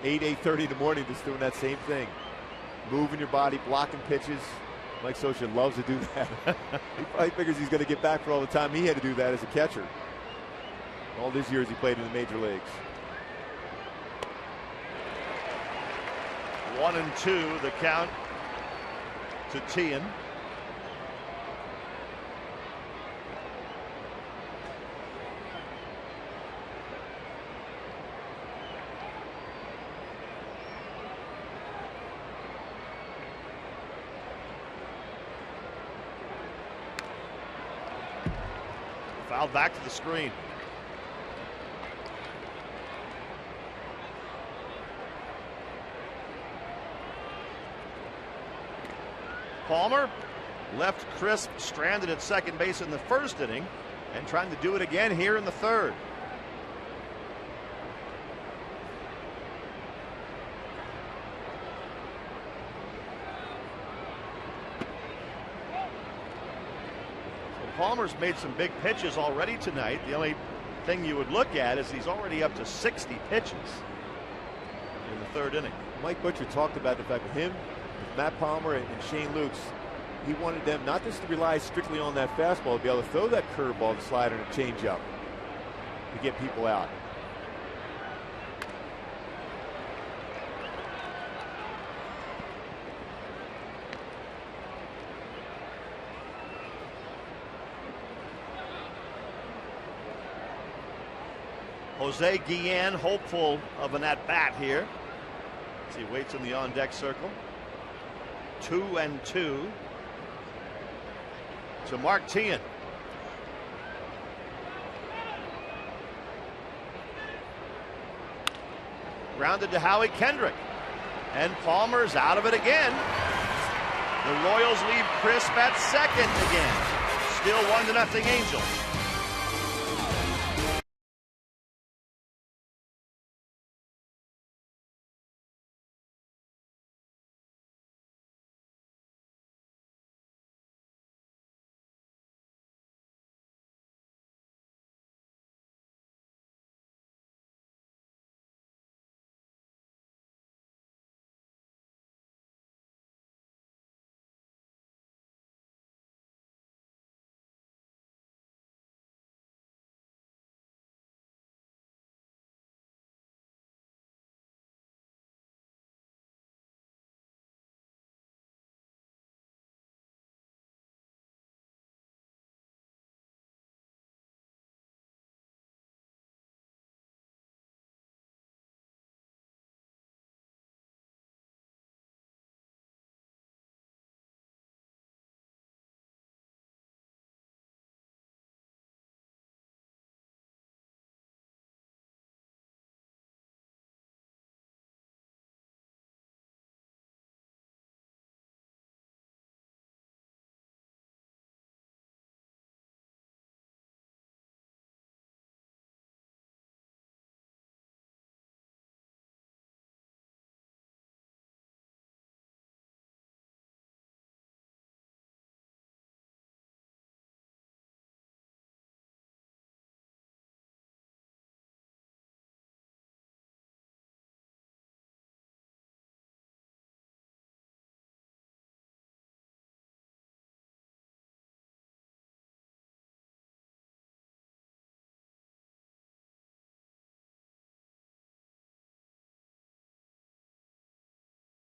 8:30 in the morning, just doing that same thing. Moving your body, blocking pitches. Mike Scioscia loves to do that. He probably figures he's going to get back for all the time he had to do that as a catcher. All these years he played in the major leagues. 1-2 the count to Tian. Foul back to the screen. Palmer left Crisp stranded at second base in the first inning and trying to do it again here in the third. Palmer's made some big pitches already tonight. The only thing you would look at is he's already up to 60 pitches in the third inning. Mike Butcher talked about the fact that him, Matt Palmer, and Shane Lukes, he wanted them not just to rely strictly on that fastball, to be able to throw that curveball, the slider, and a changeup to get people out. Jose Guillen hopeful of an at-bat here as he waits in the on-deck circle. 2-2 to Mark Tian. Grounded to Howie Kendrick. And Palmer's out of it again. The Royals leave Crisp at second again. Still 1-0 Angels.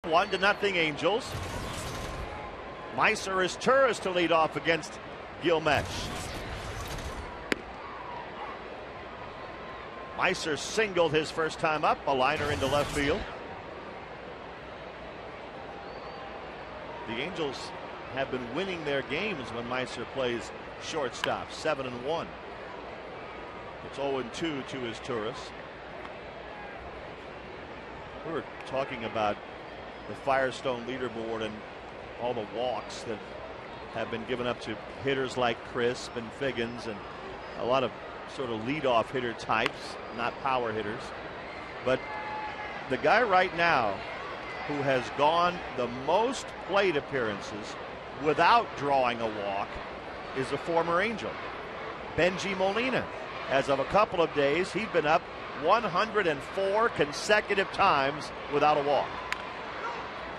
One to nothing Angels. Meiser is Turris to lead off against Gilmesh. Meiser singled his first time up, a liner into left field. The Angels have been winning their games when Meiser plays shortstop, 7-1. It's 0-2 to his Turris. We were talking about the Firestone leaderboard and all the walks that have been given up to hitters like Crisp and Figgins and a lot of sort of leadoff hitter types, not power hitters. But the guy right now who has gone the most plate appearances without drawing a walk is a former Angel, Benji Molina. As of a couple of days, he'd been up 104 consecutive times without a walk.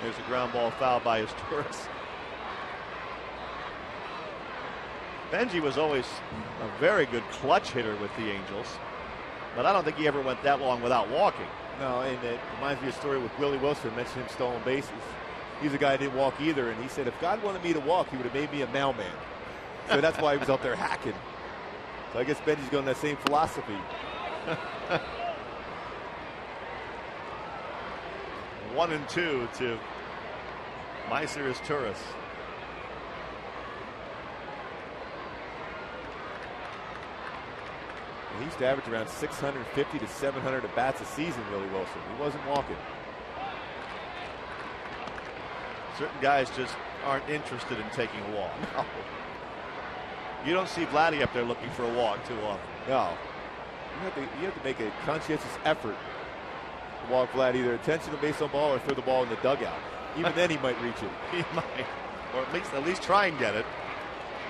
There's a ground ball foul by his Turris. Benji was always a very good clutch hitter with the Angels. But I don't think he ever went that long without walking. No, and it reminds me of a story with Willie Wilson. I mentioned him stolen bases. He's a guy who didn't walk either, and he said if God wanted me to walk, he would have made me a mailman. So that's why he was up there hacking. So I guess Benji's going that same philosophy. 1-2 to Meiser's Turris. He used to average around 650 to 700 at bats a season, Willie Wilson. He wasn't walking. Certain guys just aren't interested in taking a walk. No. You don't see Vladdy up there looking for a walk too often. No. You have to make a conscientious effort to walk Vlad, either attention to baseball ball or throw the ball in the dugout. Even then he might reach it. He might. Or at least try and get it.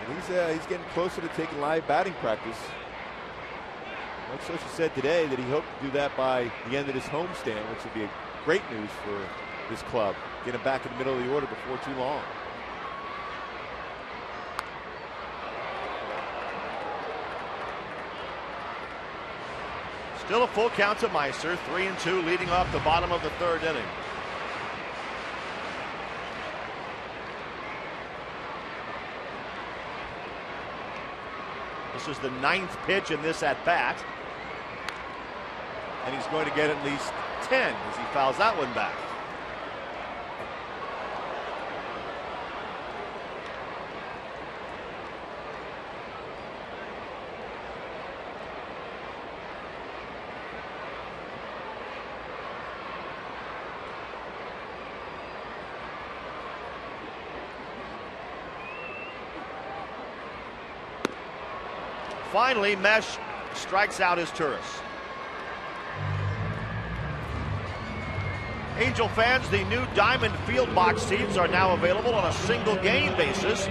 And he's getting closer to taking live batting practice. Like Socha said today that he hoped to do that by the end of this homestand, which would be great news for this club. Get him back in the middle of the order before too long. Still a full count to Meiser, 3-2, leading off the bottom of the third inning. This is the 9th pitch in this at bat. And he's going to get at least 10 as he fouls that one back. Finally, Mesh strikes out his Turris. Angel fans, the new Diamond Field box seats are now available on a single game basis.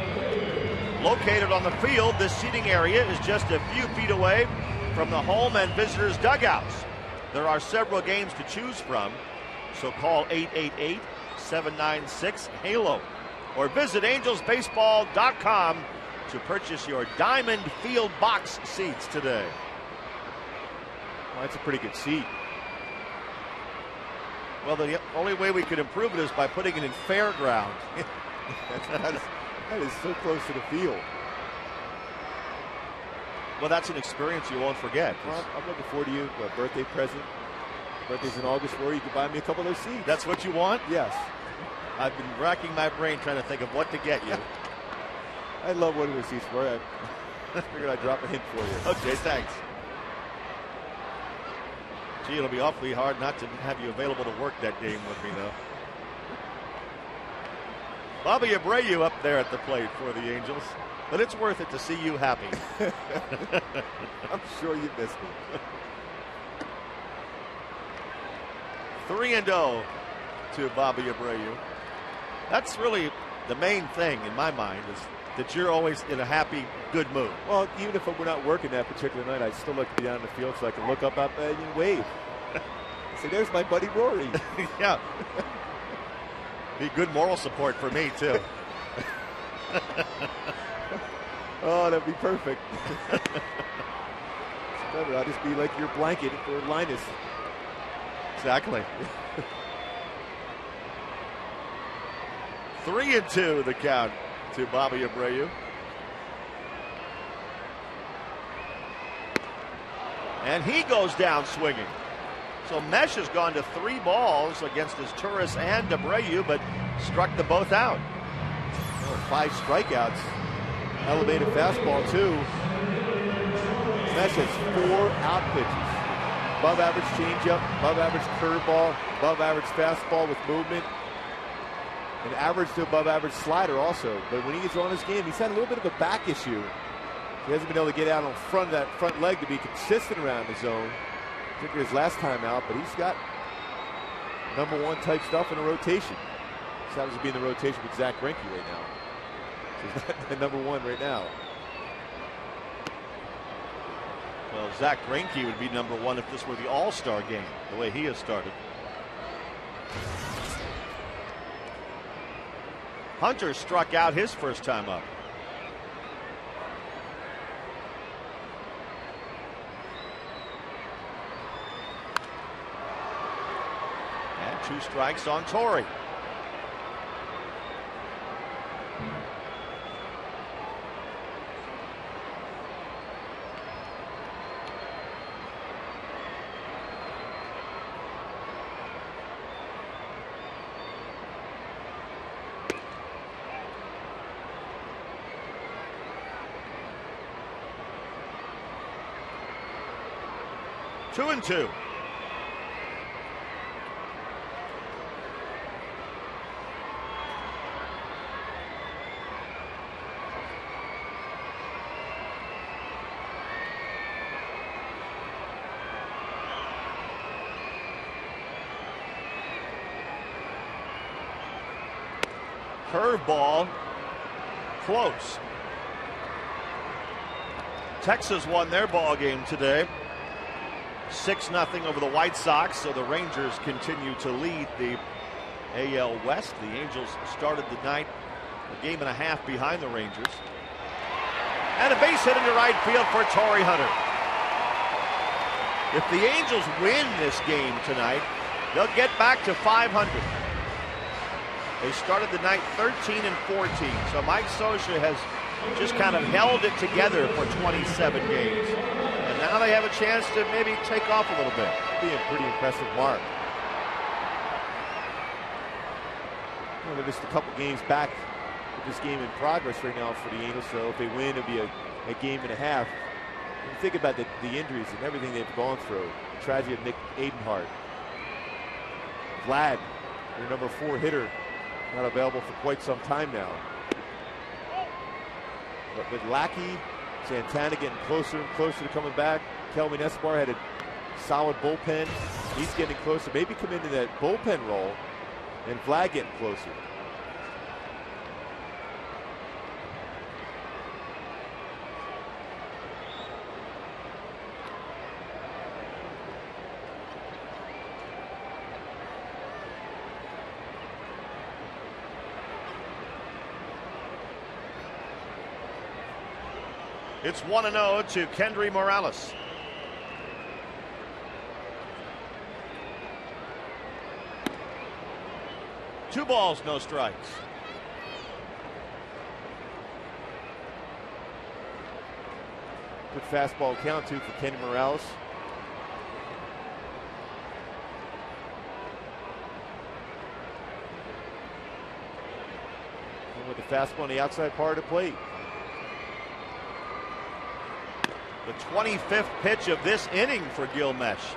Located on the field, this seating area is just a few feet away from the home and visitors' dugouts. There are several games to choose from, so call 888-796-HALO or visit angelsbaseball.com to purchase your Diamond Field box seats today. Well, that's a pretty good seat. Well, the only way we could improve it is by putting it in fairground. that is so close to the field. Well, that's an experience you won't forget. Well, I'm looking forward to you. A birthday present. Birthday's in August where you can buy me a couple of those seats. That's what you want? Yes. I've been racking my brain trying to think of what to get you. I love one of those seats, Roy. I figured I'd drop a hint for you. Okay, thanks. Gee, it'll be awfully hard not to have you available to work that game with me, though. Bobby Abreu up there at the plate for the Angels. But it's worth it to see you happy. I'm sure you missed me. 3-0 to Bobby Abreu. That's really the main thing in my mind, is that you're always in a happy, good mood. Well, even if we're not working that particular night, I'd still like to be down in the field so I can look up and wave. Say, there's my buddy Rory. Yeah. Be good moral support for me, too. Oh, that'd be perfect. I'll just be like your blanket for Linus. Exactly. 3-2 the count to Bobby Abreu. And he goes down swinging. So Mesh has gone to 3 balls against his Turris and Abreu, but struck them both out. 5 strikeouts. Elevated fastball, too. Mesh has 4 out pitches. Above average changeup, above average curveball, above average fastball with movement. An average to above average slider also. But when he gets on his game, he's had a little bit of a back issue. He hasn't been able to get out on front of that front leg to be consistent around the zone. Particularly his last time out, but he's got #1 type stuff in the rotation. This happens to be in the rotation with Zach Greinke right now. So he's not the #1 right now. Well, Zach Greinke would be #1 if this were the All-Star game, the way he has started. Hunter struck out his first time up. 2 strikes on Torrey. Two and two. Curveball, close. Texas won their ball game today, 6-0 over the White Sox, so the Rangers continue to lead the AL West. The Angels started the night a game and a half behind the Rangers. And a base hit into right field for Torrey Hunter. If the Angels win this game tonight, they'll get back to 500. They started the night 13 and 14, so Mike Scioscia has just kind of held it together for 27 games. And now they have a chance to maybe take off a little bit. Be a pretty impressive mark. Well, they're just a couple games back with this game in progress right now for the Angels, so if they win, it'll be a game and a half. When you think about the injuries and everything they've gone through, the tragedy of Nick Adenhart, Vlad, their number 4 hitter, not available for quite some time now. But with Lackey, Santana getting closer and closer to coming back. Kelvin Escobar had a solid bullpen. He's getting closer. Maybe come into that bullpen role, and Vlad getting closer. It's 1-0 to Kendry Morales. Two balls, no strikes. Good fastball count too for Kendry Morales. And with the fastball on the outside part of the plate. The 25th pitch of this inning for Gilmesh.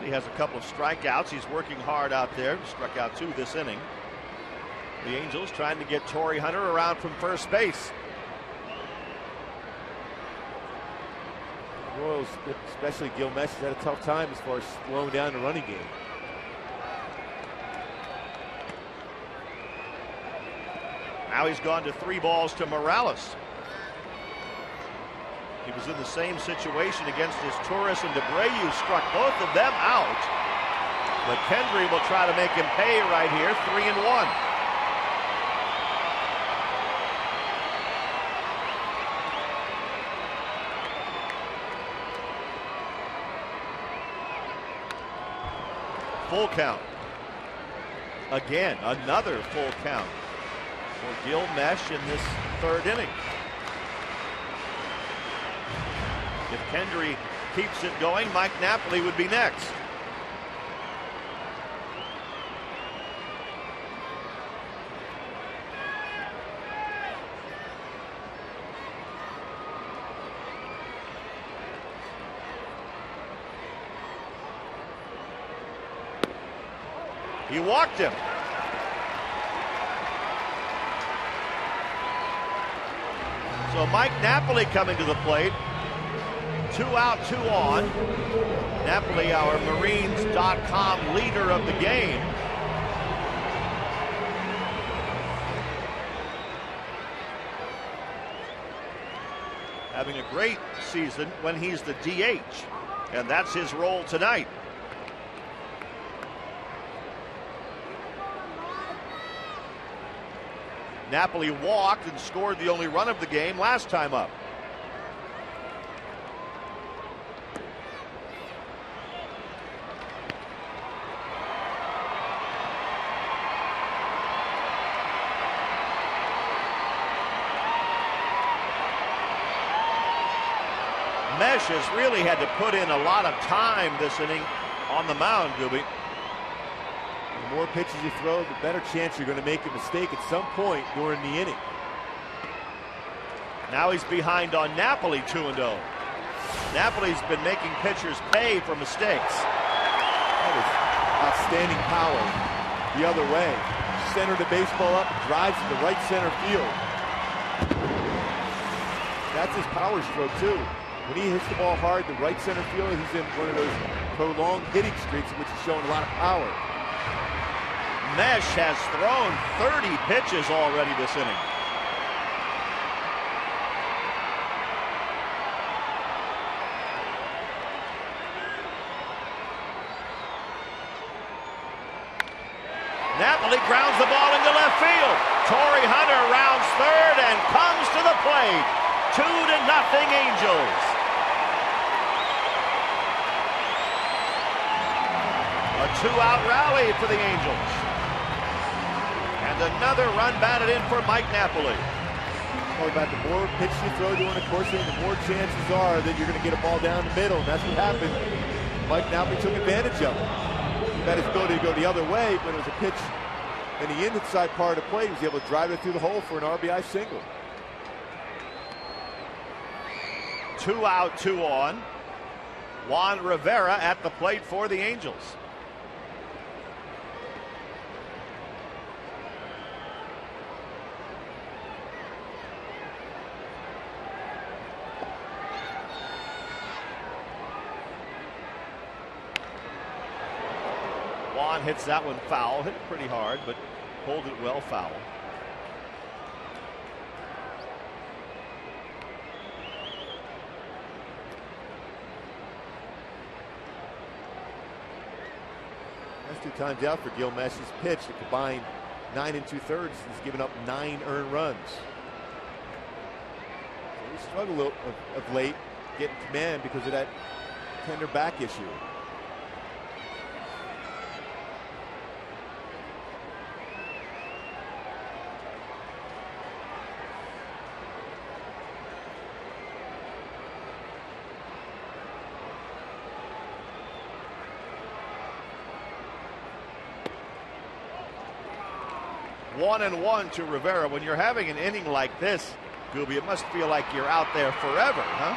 He has a couple of strikeouts. He's working hard out there. Struck out 2 this inning. The Angels trying to get Torrey Hunter around from first base. Royals, especially Gilmesh, has had a tough time as far as slowing down the running game. Now he's gone to 3 balls to Morales. He was in the same situation against his Torres, and DeBrayu struck both of them out. But Kendry will try to make him pay right here, 3-1. Full count. Again, another full count for Gilmesh in this 3rd inning. If Kendry keeps it going, Mike Napoli would be next. He walked him. So Mike Napoli coming to the plate. 2 out, 2 on. Napoli, our Marines.com leader of the game. Having a great season when he's the DH, and that's his role tonight. Napoli walked and scored the only run of the game last time up. Mesh has really had to put in a lot of time this inning on the mound, Gooby. The more pitches you throw, the better chance you're going to make a mistake at some point during the inning. Now he's behind on Napoli, 2-0. Napoli's been making pitchers pay for mistakes. That is outstanding power the other way. Centered the baseball up, drives to the right center field. That's his power stroke, too. When he hits the ball hard, the right center field, he's in one of those prolonged hitting streaks, which is showing a lot of power. Mesh has thrown 30 pitches already this inning. Napoli grounds the ball into left field. Torrey Hunter rounds third and comes to the plate. 2-0 Angels. A 2-out rally for the Angels. And another run batted in for Mike Napoli. Well, about the more pitches you throw during the course of it, the more chances are that you're going to get a ball down the middle. And that's what happened. Mike Napoli took advantage of it. He had his ability to go the other way, but it was a pitch in the inside part of the plate. He was able to drive it through the hole for an RBI single. 2 out, 2 on. Juan Rivera at the plate for the Angels. Juan hits that one foul. Hit it pretty hard, but pulled it well foul. That's 2 times out for Gil Mesh's pitch. The combined 9 2/3. He's given up 9 earned runs. So he struggled a little of late getting command because of that tender back issue. One and one to Rivera. When you're having an inning like this, Gooby, it must feel like you're out there forever, huh?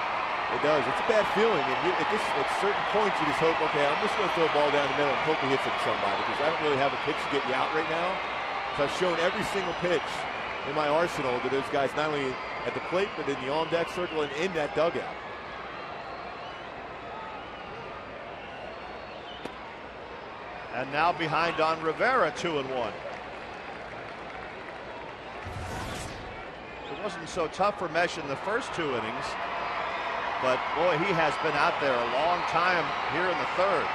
It does. It's a bad feeling. And at certain points, you just hope, okay, I'm just going to throw a ball down the middle and hope he hits it to somebody, because I don't really have a pitch to get you out right now. So I've shown every single pitch in my arsenal to those guys, not only at the plate, but in the on-deck circle and in that dugout. And now behind on Rivera, 2 and 1. It wasn't so tough for Mesh in the first 2 innings, but boy, he has been out there a long time here in the third.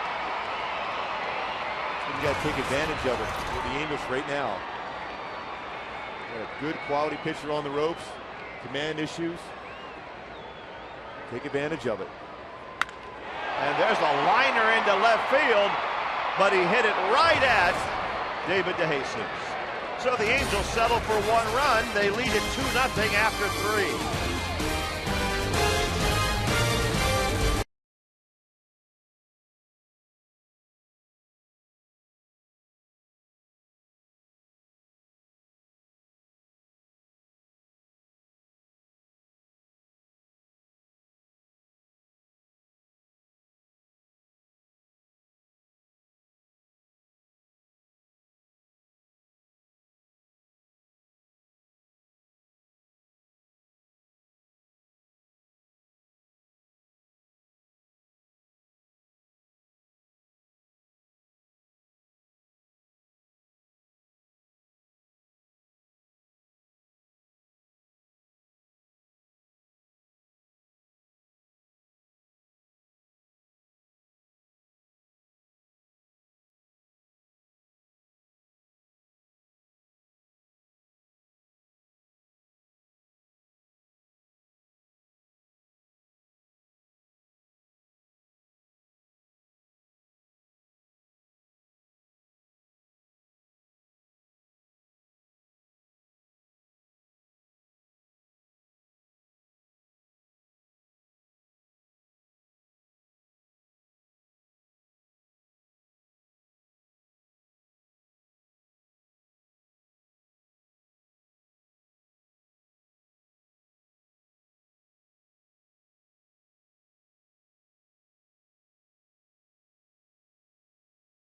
You got to take advantage of it with the Angels right now. Got a good quality pitcher on the ropes, command issues. Take advantage of it. And there's a liner into left field, but he hit it right at David DeJesus. So the Angels settle for 1 run. They lead it 2-0 after 3.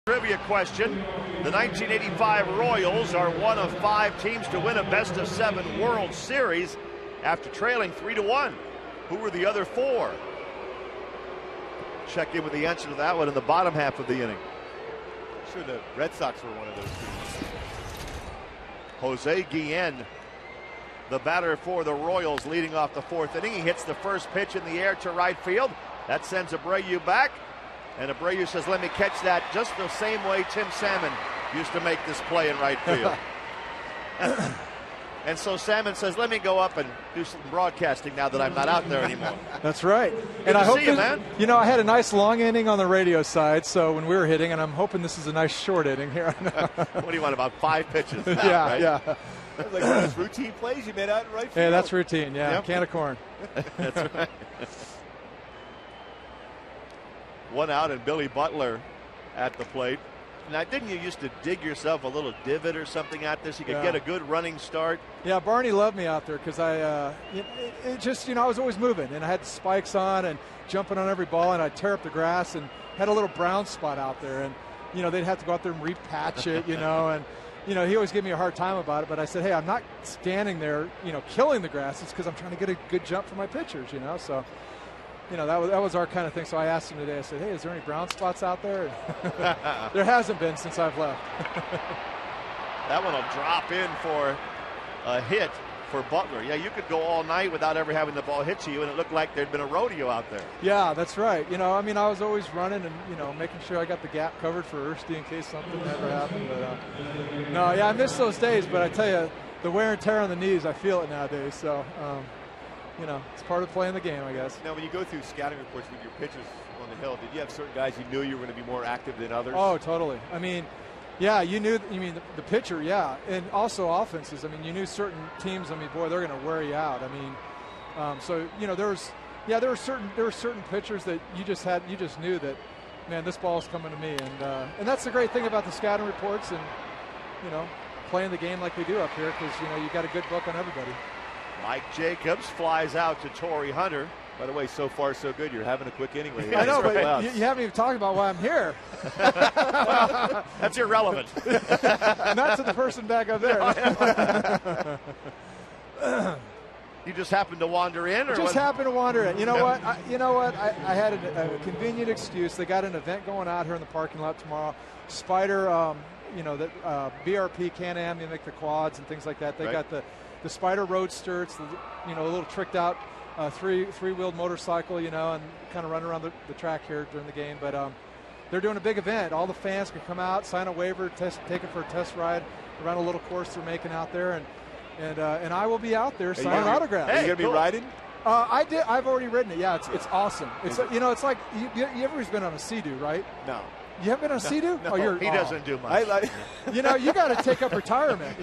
Trivia question. The 1985 Royals are one of 5 teams to win a best-of-7 World Series after trailing 3-1. Who were the other 4? Check in with the answer to that one in the bottom half of the inning. I'm sure the Red Sox were one of those teams. Jose Guillen, the batter for the Royals, leading off the 4th inning. He hits the first pitch in the air to right field. That sends Abreu back. And Abreu says, let me catch that just the same way Tim Salmon used to make this play in right field. And so Salmon says, let me go up and do some broadcasting now that I'm not out there anymore. That's right. Good and to I hope see you, man. You know, I had a nice long inning on the radio side, so when we were hitting, and I'm hoping this is a nice short inning here. What do you want, about 5 pitches now, yeah, right? yeah. That's like one of those routine plays you made out in right field. Yeah, that's routine, yeah. Yep. Can of corn. That's right. 1 out and Billy Butler at the plate. Now, didn't you used to dig yourself a little divot or something at this? You could get a good running start. Yeah, Barney loved me out there because it just, I was always moving, and I had the spikes on and jumping on every ball, and I'd tear up the grass and had a little brown spot out there. And, they'd have to go out there and repatch it, and, he always gave me a hard time about it. But I said, hey, I'm not standing there, killing the grass. It's because I'm trying to get a good jump for my pitchers, So, that was our kind of thing. So I asked him today, I said, hey, is there any brown spots out there? There hasn't been since I've left. That one will drop in for a hit for Butler. Yeah, you could go all night without ever having the ball hit to you, and it looked like there'd been a rodeo out there. Yeah, that's right. I was always running and, making sure I got the gap covered for Ersty in case something ever happened. But, no, yeah, I miss those days. But I tell you, the wear and tear on the knees, I feel it nowadays. So, it's part of playing the game, I guess. Now, when you go through scouting reports with your pitchers on the hill, did you have certain guys you knew you were going to be more active than others? Oh, totally. I mean, yeah, you knew. The pitcher, yeah, and also offenses. I mean, you knew certain teams. I mean, boy, they're going to wear you out. I mean, so there were certain pitchers that you just knew that, man, this ball is coming to me, and that's the great thing about the scouting reports and playing the game like we do up here because you got a good book on everybody. Mike Jacobs flies out to Torrey Hunter. By the way, so far so good. You're having a quick inning right here. I know, but you haven't even talked about why I'm here. That's irrelevant. Not to the person back up there. You just happened to wander in, or just happened to wander in. You know what? I had a convenient excuse. They got an event going out here in the parking lot tomorrow. Spider, BRP Can-Am, they make the quads and things like that. They got the Spider Roadster. It's a little tricked out three-wheeled motorcycle, and kind of run around the track here during the game. But they're doing a big event. All the fans can come out, sign a waiver, take it for a test ride around a little course they're making out there, and I will be out there signing autographs. Are you going to be riding? I've already ridden it. Yeah, it's awesome. It's it's like you ever been on a Sea-Doo, right? No. You haven't been on a Sea-Doo? No, he doesn't do much. You got to take up retirement.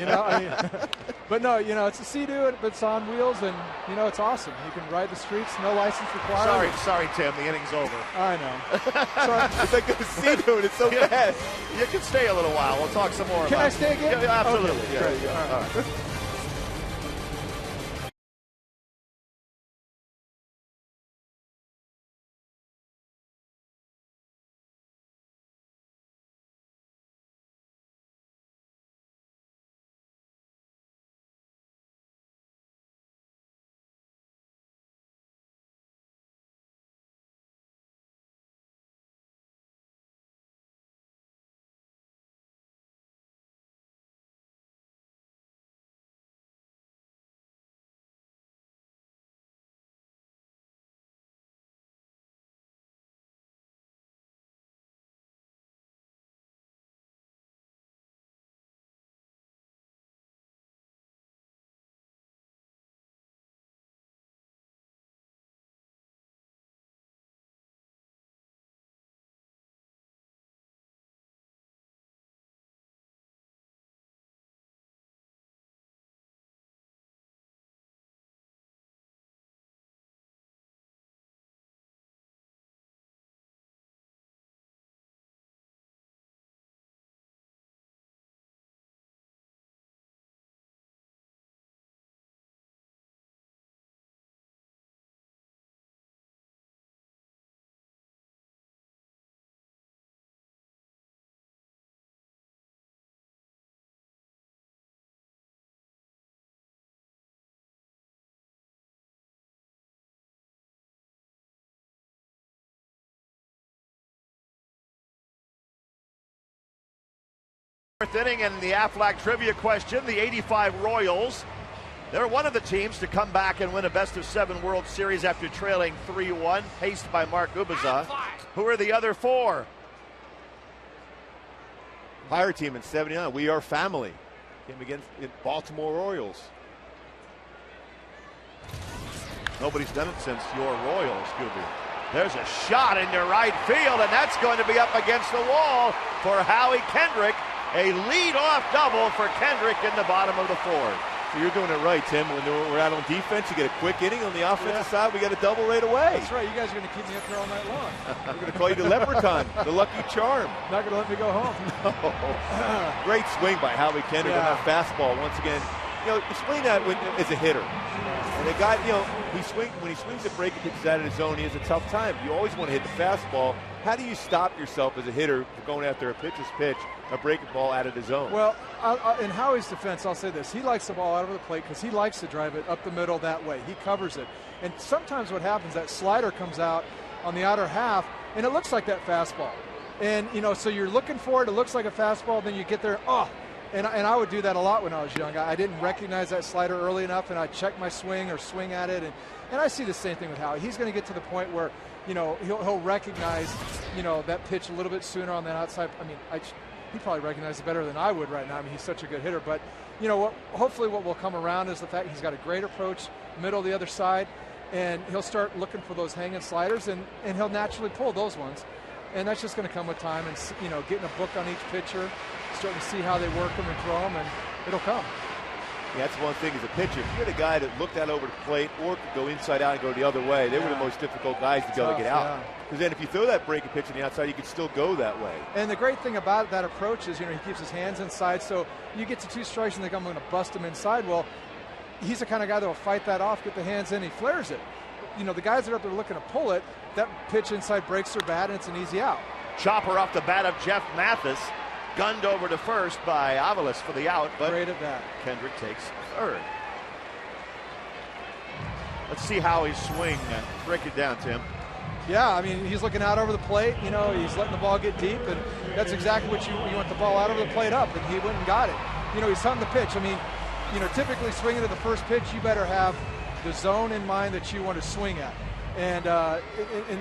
But no, it's a Sea-Doo, but it's on wheels, and it's awesome. You can ride the streets, no license required. Sorry, Tim, the inning's over. I know. It's like a Sea-Doo, and it's so fast. You can stay a little while. We'll talk some more. Can I stay again? Yeah, absolutely. Okay, Yeah. All right. Fourth inning and the Aflac trivia question, the 85 Royals. They're one of the teams to come back and win a best-of-7 World Series after trailing 3-1, paced by Mark Ubiza. Who are the other four? Pirate team in 79. We Are Family. Came against the Baltimore Orioles. Nobody's done it since your Royals, Scooby. There's a shot into right field, and that's going to be up against the wall for Howie Kendrick. A lead-off double for Kendrick in the bottom of the fourth. So you're doing it right, Tim. When we're out on defense, you get a quick inning. On the offensive side, we got a double right away. That's right. You guys are going to keep me up here all night long. We're going to call you the Leprechaun, the Lucky Charm. Not going to let me go home. No. Great swing by Howie Kendrick on that fastball. Once again, explain that as a hitter. And the guy, when he swings the breaking pitches out of the zone, he has a tough time. You always want to hit the fastball. How do you stop yourself as a hitter for going after a pitcher's pitch, a breaking ball out of the zone? Well, in Howie's defense, I'll say this. He likes the ball out of the plate because he likes to drive it up the middle that way. He covers it. And sometimes what happens, that slider comes out on the outer half, and it looks like that fastball. And, so you're looking for it. It looks like a fastball. Then you get there, And I would do that a lot when I was young. I didn't recognize that slider early enough, and I'd check my swing or swing at it. And I see the same thing with Howie. He's going to get to the point where, he'll recognize, that pitch a little bit sooner on that outside. I mean, he probably recognizes it better than I would right now. I mean, he's such a good hitter. But, hopefully what will come around is the fact he's got a great approach, middle of the other side, and he'll start looking for those hanging sliders, and he'll naturally pull those ones. And that's just going to come with time and, getting a book on each pitcher, starting to see how they work them and throw them, and it'll come. Yeah, that's one thing as a pitcher. If you had a guy that looked out over the plate or could go inside out and go the other way, they were the most difficult guys to be able to get out. Because then if you throw that breaking pitch on the outside, you can still go that way. And the great thing about that approach is, he keeps his hands inside. So you get to 2 strikes and they come, I'm going to bust him inside. Well, he's the kind of guy that will fight that off, get the hands in, he flares it. The guys that are up there looking to pull it, that pitch inside breaks their bat, and it's an easy out. Chopper off the bat of Jeff Mathis. Gunned over to first by Avalos for the out, but great at that. Kendrick takes third. Let's see how he swing. Break it down, Tim. Yeah, I mean, he's looking out over the plate. He's letting the ball get deep, and that's exactly what you want the ball out over the plate up, and he went and got it. He's hunting the pitch. I mean, typically swinging to the first pitch, you better have the zone in mind that you want to swing at. And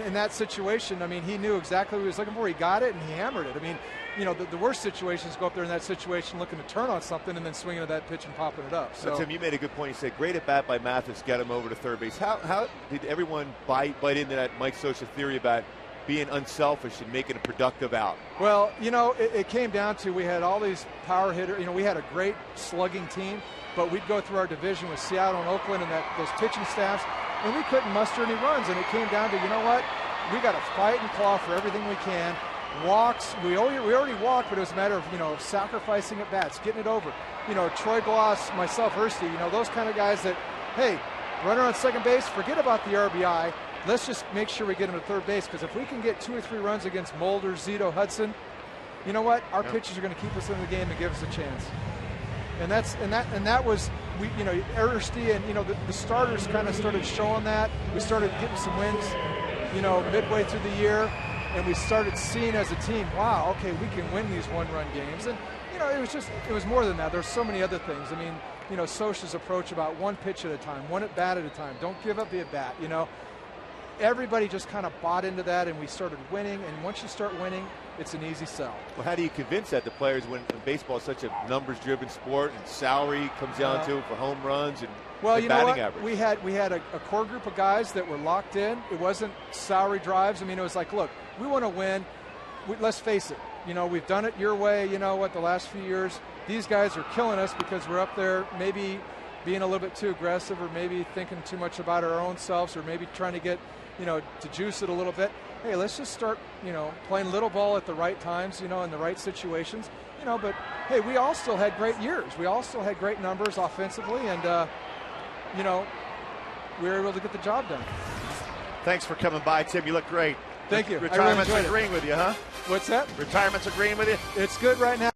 in that situation, I mean, he knew exactly what he was looking for. He got it, and he hammered it. I mean, the worst situations go up there in that situation looking to turn on something and then swinging at that pitch and popping it up. So, Tim, you made a good point. You said great at bat by Mathis, get him over to third base. How did everyone bite into that Mike Scioscia theory about being unselfish and making a productive out? Well, it came down to we had all these power hitters. We had a great slugging team, but we'd go through our division with Seattle and Oakland and those pitching staffs, and we couldn't muster any runs. And it came down to, we got to fight and claw for everything we can. Walks, we already walked, but it was a matter of, sacrificing at bats, getting it over. Troy Gloss, myself, Hursty, those kind of guys that, hey, runner on second base, forget about the RBI. Let's just make sure we get him to third base, because if we can get 2 or 3 runs against Mulder, Zito, Hudson, you know what? Our pitchers are going to keep us in the game and give us a chance. And that was Hursty and the starters kind of started showing that. We started getting some wins, midway through the year. And we started seeing as a team, wow, okay, we can win these one-run games. And, it was more than that. There's so many other things. I mean, Scioscia's approach about one pitch at a time, one at bat at a time. Don't give up the at bat, Everybody just kind of bought into that, and we started winning. And once you start winning, it's an easy sell. Well, how do you convince that to players when baseball is such a numbers-driven sport and salary comes down to it for home runs and batting average? We had a core group of guys that were locked in. It wasn't salary drives. I mean, it was like, look, we want to win. Let's face it. We've done it your way. The last few years, these guys are killing us because we're up there maybe being a little bit too aggressive, or maybe thinking too much about our own selves, or maybe trying to get, to juice it a little bit. Hey, let's just start, playing little ball at the right times, in the right situations, but hey, we all still had great years. We all still had great numbers offensively, and, we were able to get the job done. Thanks for coming by, Tim. You look great. Thank you. Retirement's really agreeing with you, huh? What's that? Retirement's agreeing with you? It's good right now.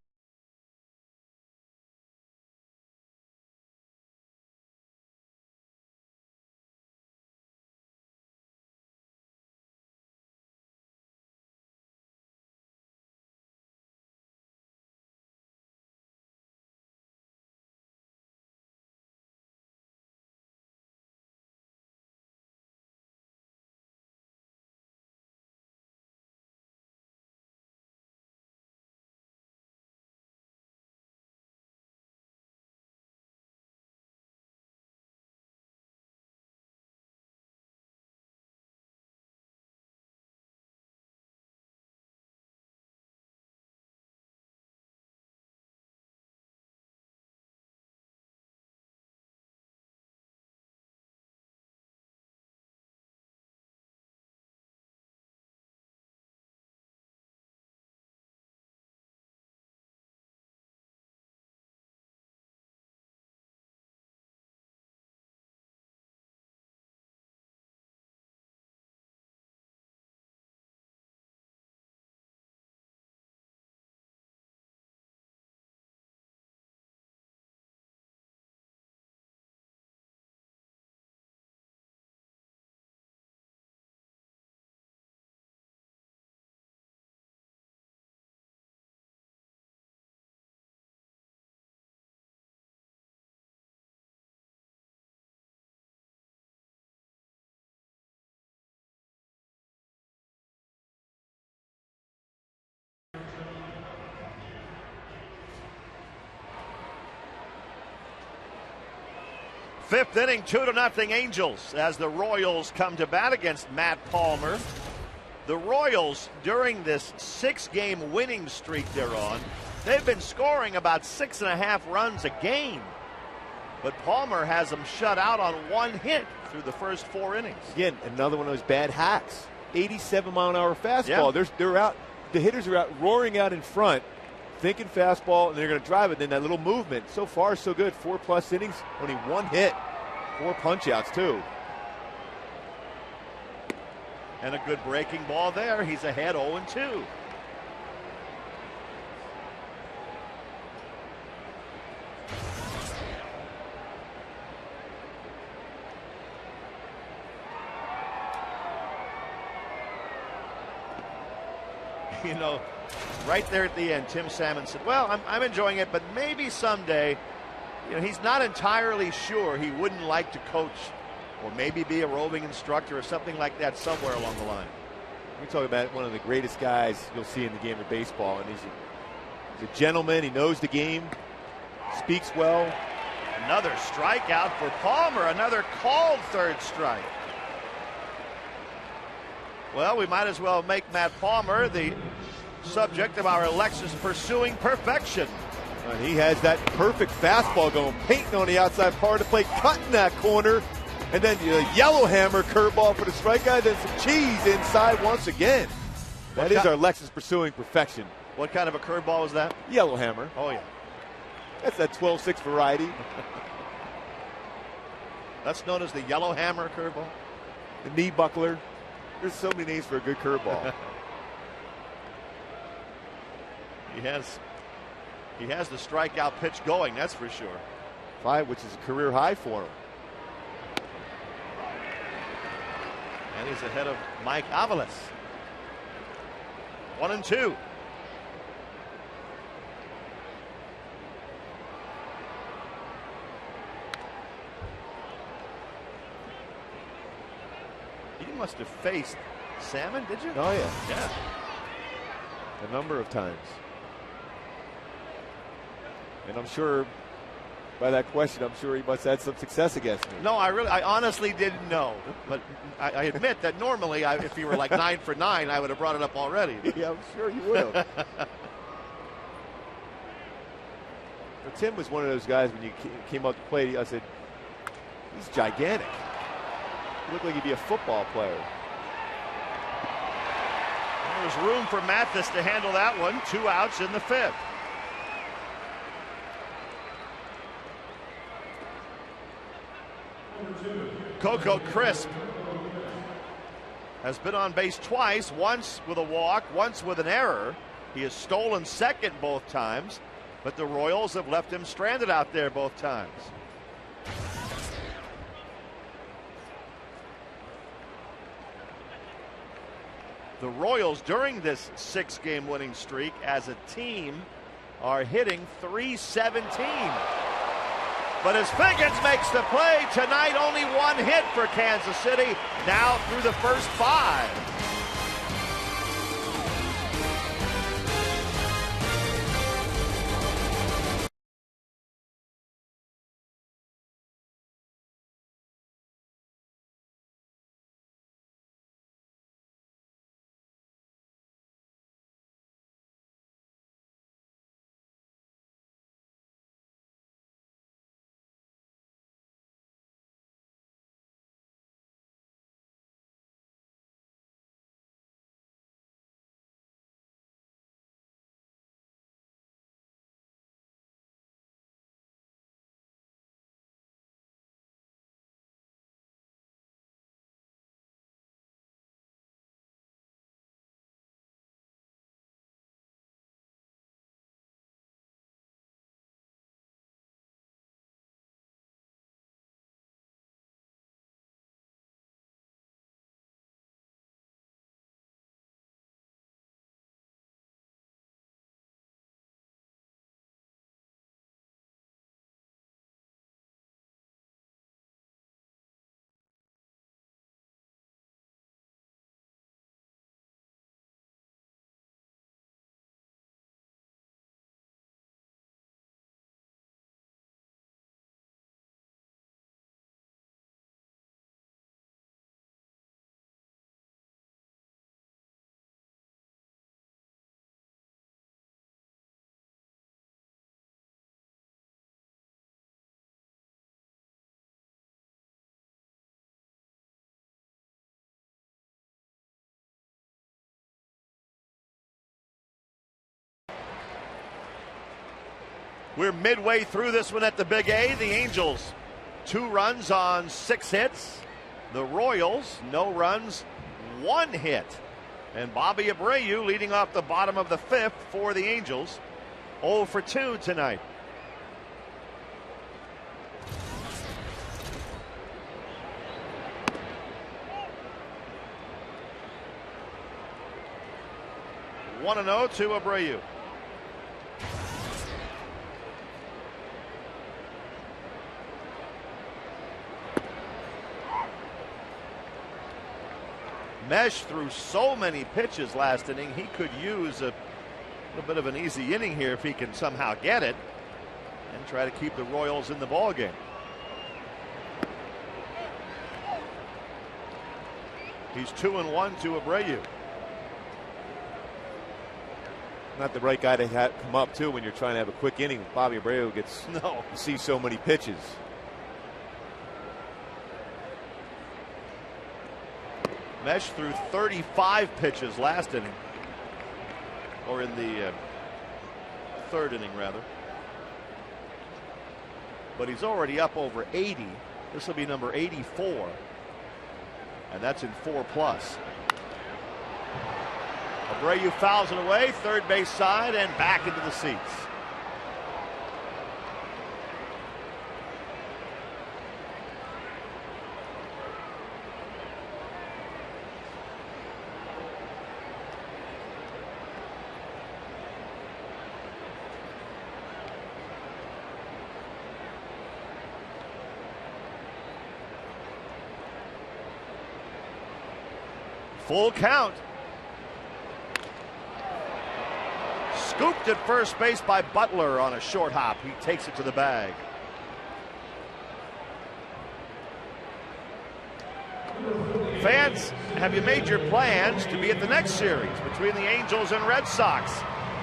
Fifth inning, 2-0 Angels as the Royals come to bat against Matt Palmer. The Royals, during this 6-game winning streak they're on, they've been scoring about 6.5 runs a game. But Palmer has them shut out on 1 hit through the first 4 innings. Again, another one of those bad hacks. 87-mile-an-hour fastball. Yeah. They're out. The hitters are out roaring out in front, thinking fastball, and they're going to drive it. Then that little movement. So far, so good. 4+ innings, only 1 hit, 4 punch-outs too. And a good breaking ball there. He's ahead 0-2. You know, right there at the end, Tim Salmon said, well, I'm enjoying it, but maybe someday, you know, he's not entirely sure he wouldn't like to coach or maybe be a roving instructor or something like that somewhere along the line. We're talking about one of the greatest guys you'll see in the game of baseball, and he's a gentleman. He knows the game, speaks well. Another strikeout for Palmer, another called third strike. Well, we might as well make Matt Palmer the subject of our Alexis Pursuing Perfection. And he has that perfect fastball going, painting on the outside part of the plate, cutting that corner, and then the yellow hammer curveball for the strikeout, then some cheese inside once again. That is our Alexis Pursuing Perfection. What kind of a curveball was that? Yellow hammer. Oh, yeah. That's that 12-6 variety. That's known as the yellow hammer curveball. The knee buckler. There's so many names for a good curveball. He has the strikeout pitch going, that's for sure. 5, which is a career high for him. And he's ahead of Mike Avalos. 1-2. You must have faced Salmon, did you? Oh, yeah. Yeah. A number of times. And I'm sure, by that question, I'm sure he must have had some success against me. No, I honestly didn't know. But I admit that normally, if you were like 9 for 9, I would have brought it up already. Yeah, I'm sure you would have. Tim was one of those guys when you came up to play, I said, he's gigantic. He looked like he'd be a football player. There's room for Mathis to handle that one. 2 outs in the 5th. Coco Crisp has been on base twice, once with a walk, once with an error. He has stolen second both times, but the Royals have left him stranded out there both times. The Royals, during this 6-game winning streak as a team, are hitting .317. But as Figgins makes the play tonight, only 1 hit for Kansas City, now through the first 5. We're midway through this one at the Big A. The Angels, 2 runs on 6 hits. The Royals, no runs, 1 hit. And Bobby Abreu leading off the bottom of the 5th for the Angels. 0 for 2 tonight. One and 0 to Abreu. Mesh threw so many pitches last inning, he could use a little bit of an easy inning here if he can somehow get it and try to keep the Royals in the ballgame. He's 2-1 to Abreu. Not the right guy to come up to when you're trying to have a quick inning. Bobby Abreu gets to see so many pitches. Mesh threw 35 pitches last inning, or in the 3rd inning rather. But he's already up over 80. This will be number 84, and that's in 4+. Abreu fouls it away, third base side, and back into the seats. Full count. Scooped at first base by Butler on a short hop. He takes it to the bag. Fans, have you made your plans to be at the next series between the Angels and Red Sox?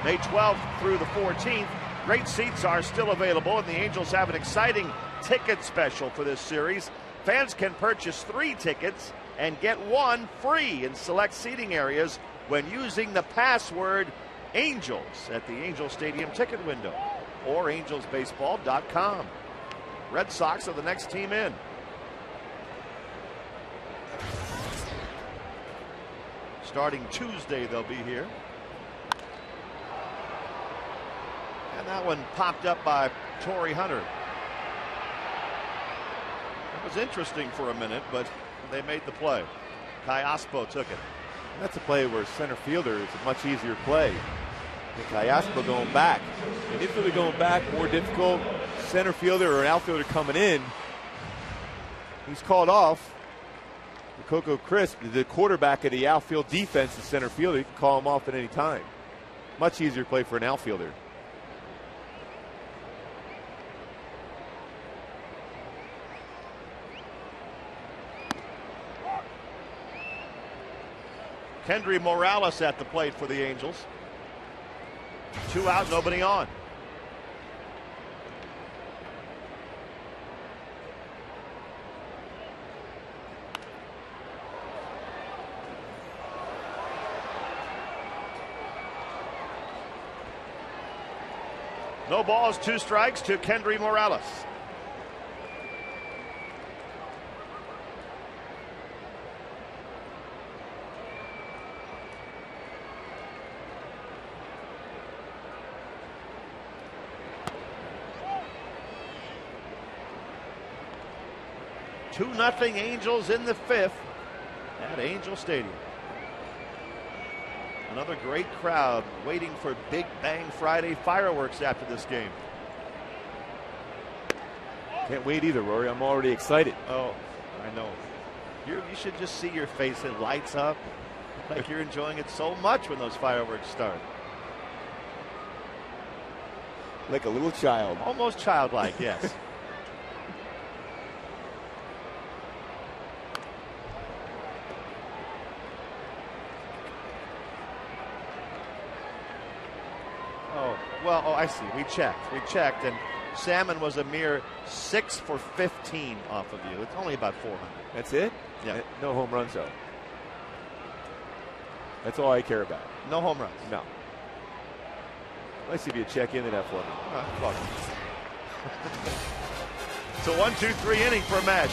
May 12th through the 14th. Great seats are still available, and the Angels have an exciting ticket special for this series. Fans can purchase 3 tickets and get 1 free in select seating areas when using the password Angels at the Angel Stadium ticket window or angelsbaseball.com. Red Sox are the next team in. Starting Tuesday, they'll be here. And that one popped up by Torrey Hunter. It was interesting for a minute, but they made the play. Kai Aspo took it. That's a play where center fielder is a much easier play. And Kai Aspo going back. And infielder going back, more difficult. Center fielder or an outfielder coming in. He's called off. Coco Crisp, the quarterback of the outfield defense, the center fielder, you can call him off at any time. Much easier play for an outfielder. Kendry Morales at the plate for the Angels. 2 out, nobody on. No balls, 2 strikes to Kendry Morales. Nothing Angels in the 5th at Angel Stadium. Another great crowd waiting for Big Bang Friday fireworks after this game. Can't wait either, Rory. I'm already excited. Oh, I know. You should just see your face. It lights up like you're enjoying it so much when those fireworks start. Like a little child. Almost childlike, yes. Oh, I see. We checked, and Salmon was a mere 6 for 15 off of you. It's only about 400. That's it? Yeah. No home runs, though. That's all I care about. No home runs. No. Let's see if you check into that for me. Fuck. It's a 1-2-3 inning for Mesh.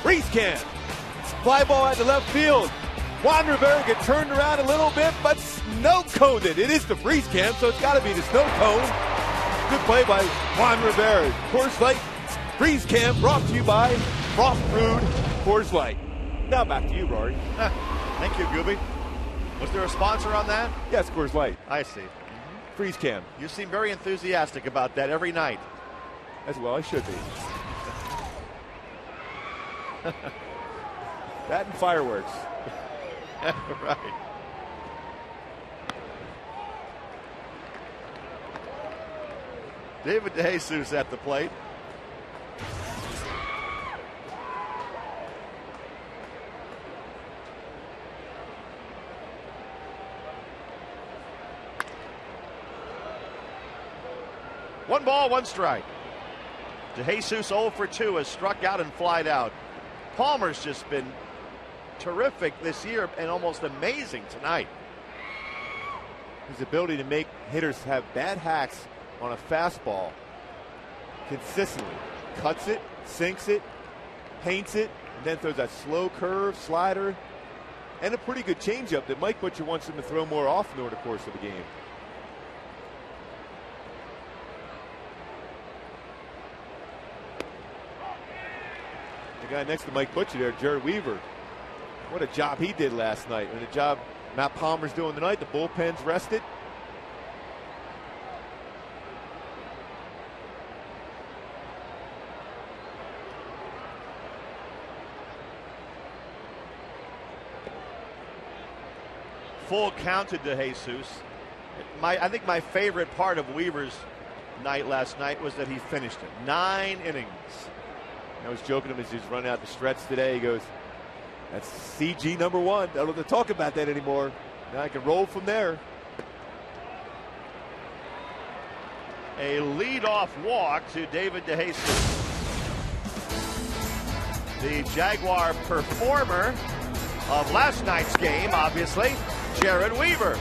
Breeze can. Fly ball at the left field. Juan Rivera get turned around a little bit, but snow-coned it. It is the breeze can, so it's got to be the snow cone. Good play by Juan Rivera. Coors Light breeze can brought to you by Frost Brewed Coors Light. Now back to you, Rory. Thank you, Gooby. Was there a sponsor on that? Yes, Coors Light. I see. Freeze can. You seem very enthusiastic about that every night. As well, I should be. That and fireworks. Right. David DeJesus at the plate. One ball, one strike. DeJesus 0 for 2 has struck out and flied out. Palmer's just been terrific this year and almost amazing tonight. His ability to make hitters have bad hacks on a fastball consistently. Cuts it, sinks it, paints it, and then throws that slow curve, slider, and a pretty good changeup that Mike Butcher wants him to throw more often over the course of the game. The guy next to Mike Butcher there, Jared Weaver. What a job he did last night. And the job Matt Palmer's doing tonight. The bullpen's rested. Full counted to Jesus. I think my favorite part of Weaver's night last night was that he finished it. 9 innings. I was joking to him as he's running out the stretch today. He goes, that's CG number 1. I don't have to talk about that anymore. Now I can roll from there. A leadoff walk to David DeJesus. The Jaguar performer of last night's game, obviously, Jared Weaver.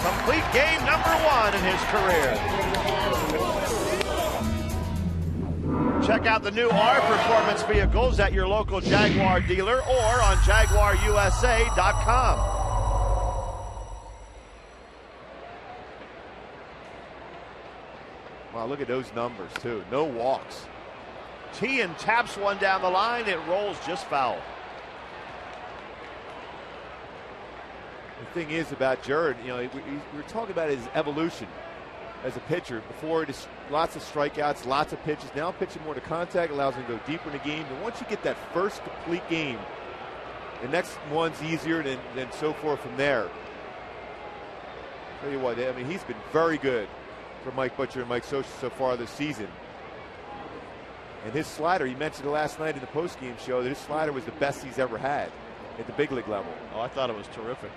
Complete game number 1 in his career. Check out the new R Performance vehicles at your local Jaguar dealer or on JaguarUSA.com. Wow, look at those numbers, too. No walks. Tian taps one down the line. It rolls just foul. The thing is about Jared, you know, we were talking about his evolution as a pitcher. Before, just lots of strikeouts, lots of pitches. Now pitching more to contact allows him to go deeper in the game. And once you get that first complete game, the next one's easier than so forth from there. Tell you what, I mean, he's been very good for Mike Butcher and Mike Socha so far this season. And his slider, he mentioned it last night in the postgame show, that his slider was the best he's ever had at the big league level. Oh, I thought it was terrific.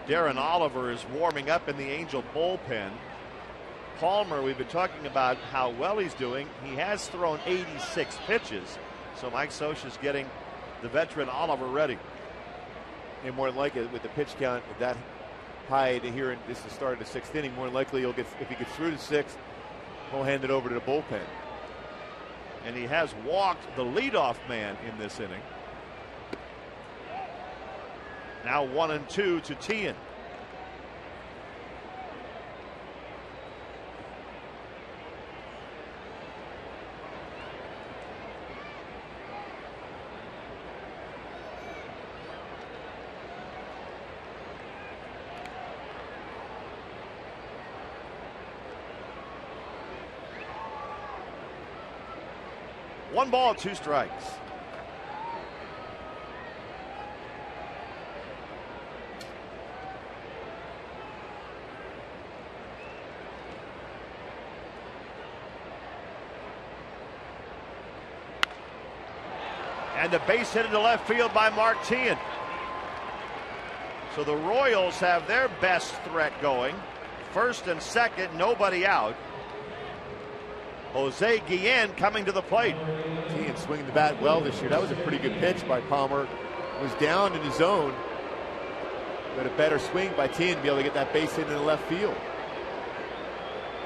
Darren Oliver is warming up in the Angel bullpen. Palmer, we've been talking about how well he's doing. He has thrown 86 pitches. So Mike Scioscia's getting the veteran Oliver ready. And more than likely, with the pitch count that high to here, and this is the start of the sixth inning, more than likely he'll get, if he gets through the sixth, he'll hand it over to the bullpen. And he has walked the leadoff man in this inning. Now 1-2 to Tian. One ball, two strikes. And a base hit into left field by Mark Tian. So the Royals have their best threat going. First and second, nobody out. Jose Guillen coming to the plate. Tian swinging the bat well this year. That was a pretty good pitch by Palmer. It was down in his zone. But a better swing by Tian to be able to get that base hit in the left field.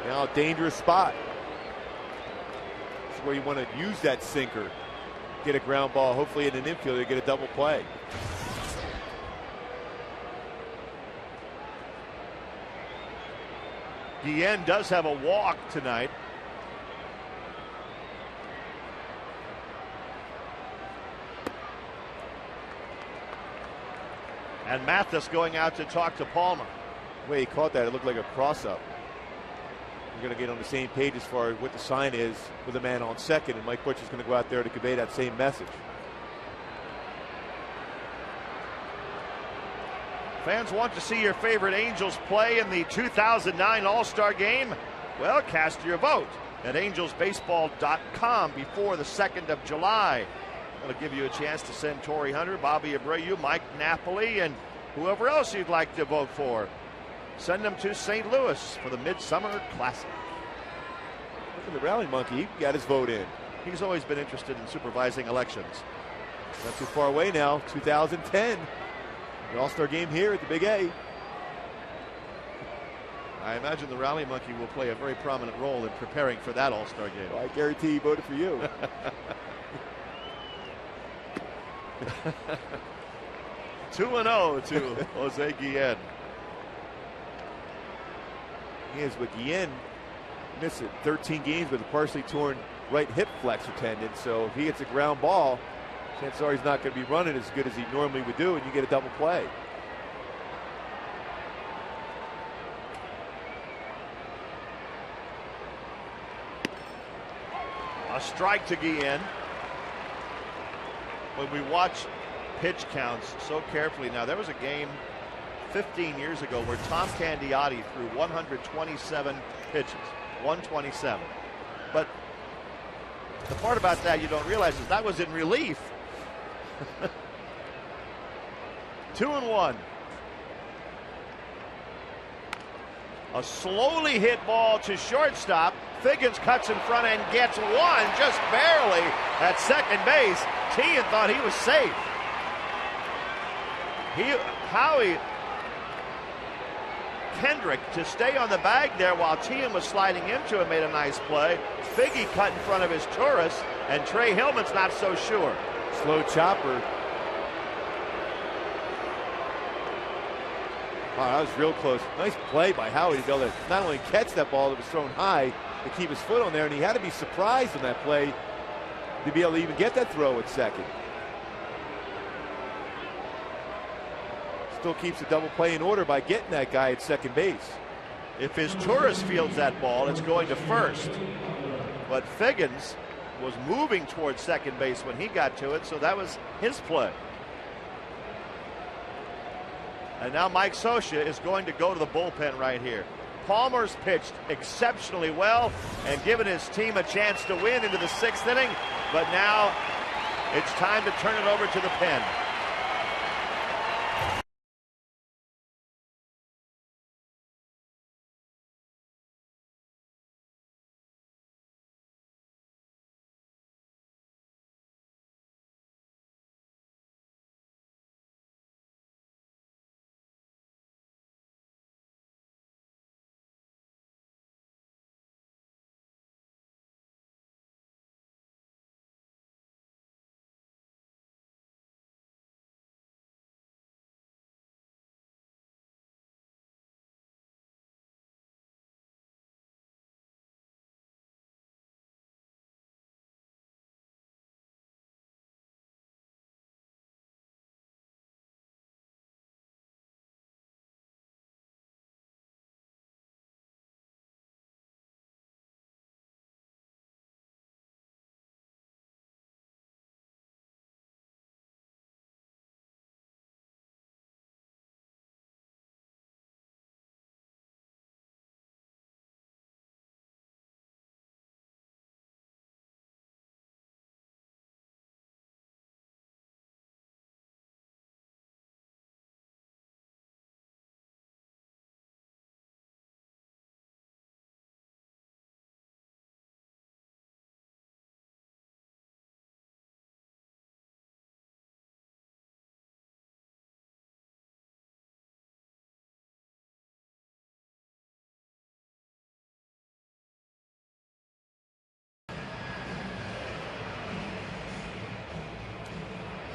Now a dangerous spot. This is where you want to use that sinker. Get a ground ball, hopefully in an infield, you get a double play. Guillen does have a walk tonight. And Mathis going out to talk to Palmer. The way he caught that, it looked like a cross-up. We're going to get on the same page as far as what the sign is with a man on second, and Mike Butcher's going to go out there to convey that same message. Fans want to see your favorite Angels play in the 2009 All-Star Game? Well, cast your vote at angelsbaseball.com before the 2nd of July. That'll give you a chance to send Torrey Hunter, Bobby Abreu, Mike Napoli, and whoever else you'd like to vote for. Send them to St. Louis for the Midsummer Classic. Look at the rally monkey. He got his vote in. He's always been interested in supervising elections. Not too far away now. 2010. The All-Star Game here at the Big A. I imagine the rally monkey will play a very prominent role in preparing for that All-Star Game. Well, I guarantee he voted for you. 2-0 to Jose Guillen. He is with Guillen. Missed 13 games with a partially torn right hip flexor tendon. So if he gets a ground ball, chances are he's not going to be running as good as he normally would do, and you get a double play. A strike to Guillen. When we watch pitch counts so carefully, now there was a game 15 years ago where Tom Candiotti threw 127 pitches, 127. But the part about that you don't realize is that was in relief. 2-1. A slowly hit ball to shortstop. Figgins cuts in front and gets one just barely at second base. Tian thought he was safe. Howie Kendrick to stay on the bag there while Tian was sliding into him, made a nice play. Figgy cut in front of his tourist, and Trey Hillman's not so sure. Slow chopper. Wow, that was real close. Nice play by Howie to be able to not only catch that ball that was thrown high, to keep his foot on there, and he had to be surprised on that play to be able to even get that throw at second. Still keeps the double play in order by getting that guy at second base. If his tourist fields that ball, it's going to first. But Figgins was moving towards second base when he got to it, so that was his play. And now Mike Scioscia is going to go to the bullpen right here. Palmer's pitched exceptionally well and given his team a chance to win into the 6th inning, but now it's time to turn it over to the pen.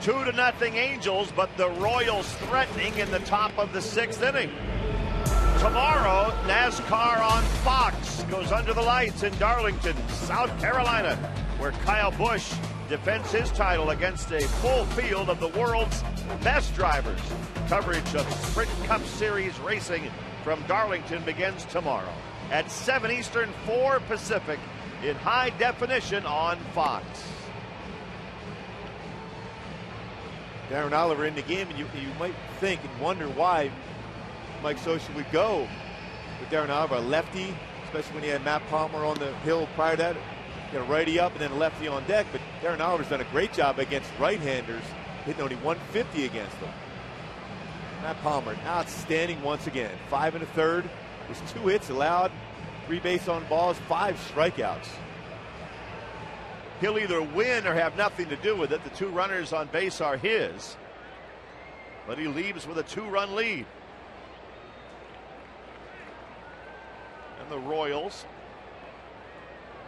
Two to nothing Angels, but the Royals threatening in the top of the 6th inning. Tomorrow, NASCAR on Fox goes under the lights in Darlington, South Carolina, where Kyle Busch defends his title against a full field of the world's best drivers. Coverage of Sprint Cup Series racing from Darlington begins tomorrow at 7 Eastern, 4 Pacific in high definition on Fox. Darren Oliver in the game, and you might think and wonder why Mike Scioscia would go with Darren Oliver, a lefty, especially when he had Matt Palmer on the hill prior to that. Got a righty up and then a lefty on deck, but Darren Oliver's done a great job against right-handers, hitting only 150 against them. Matt Palmer, outstanding once again. 5 1/3. There's 2 hits allowed, 3 base on balls, 5 strikeouts. He'll either win or have nothing to do with it. The 2 runners on base are his, but he leaves with a 2-run lead. And the Royals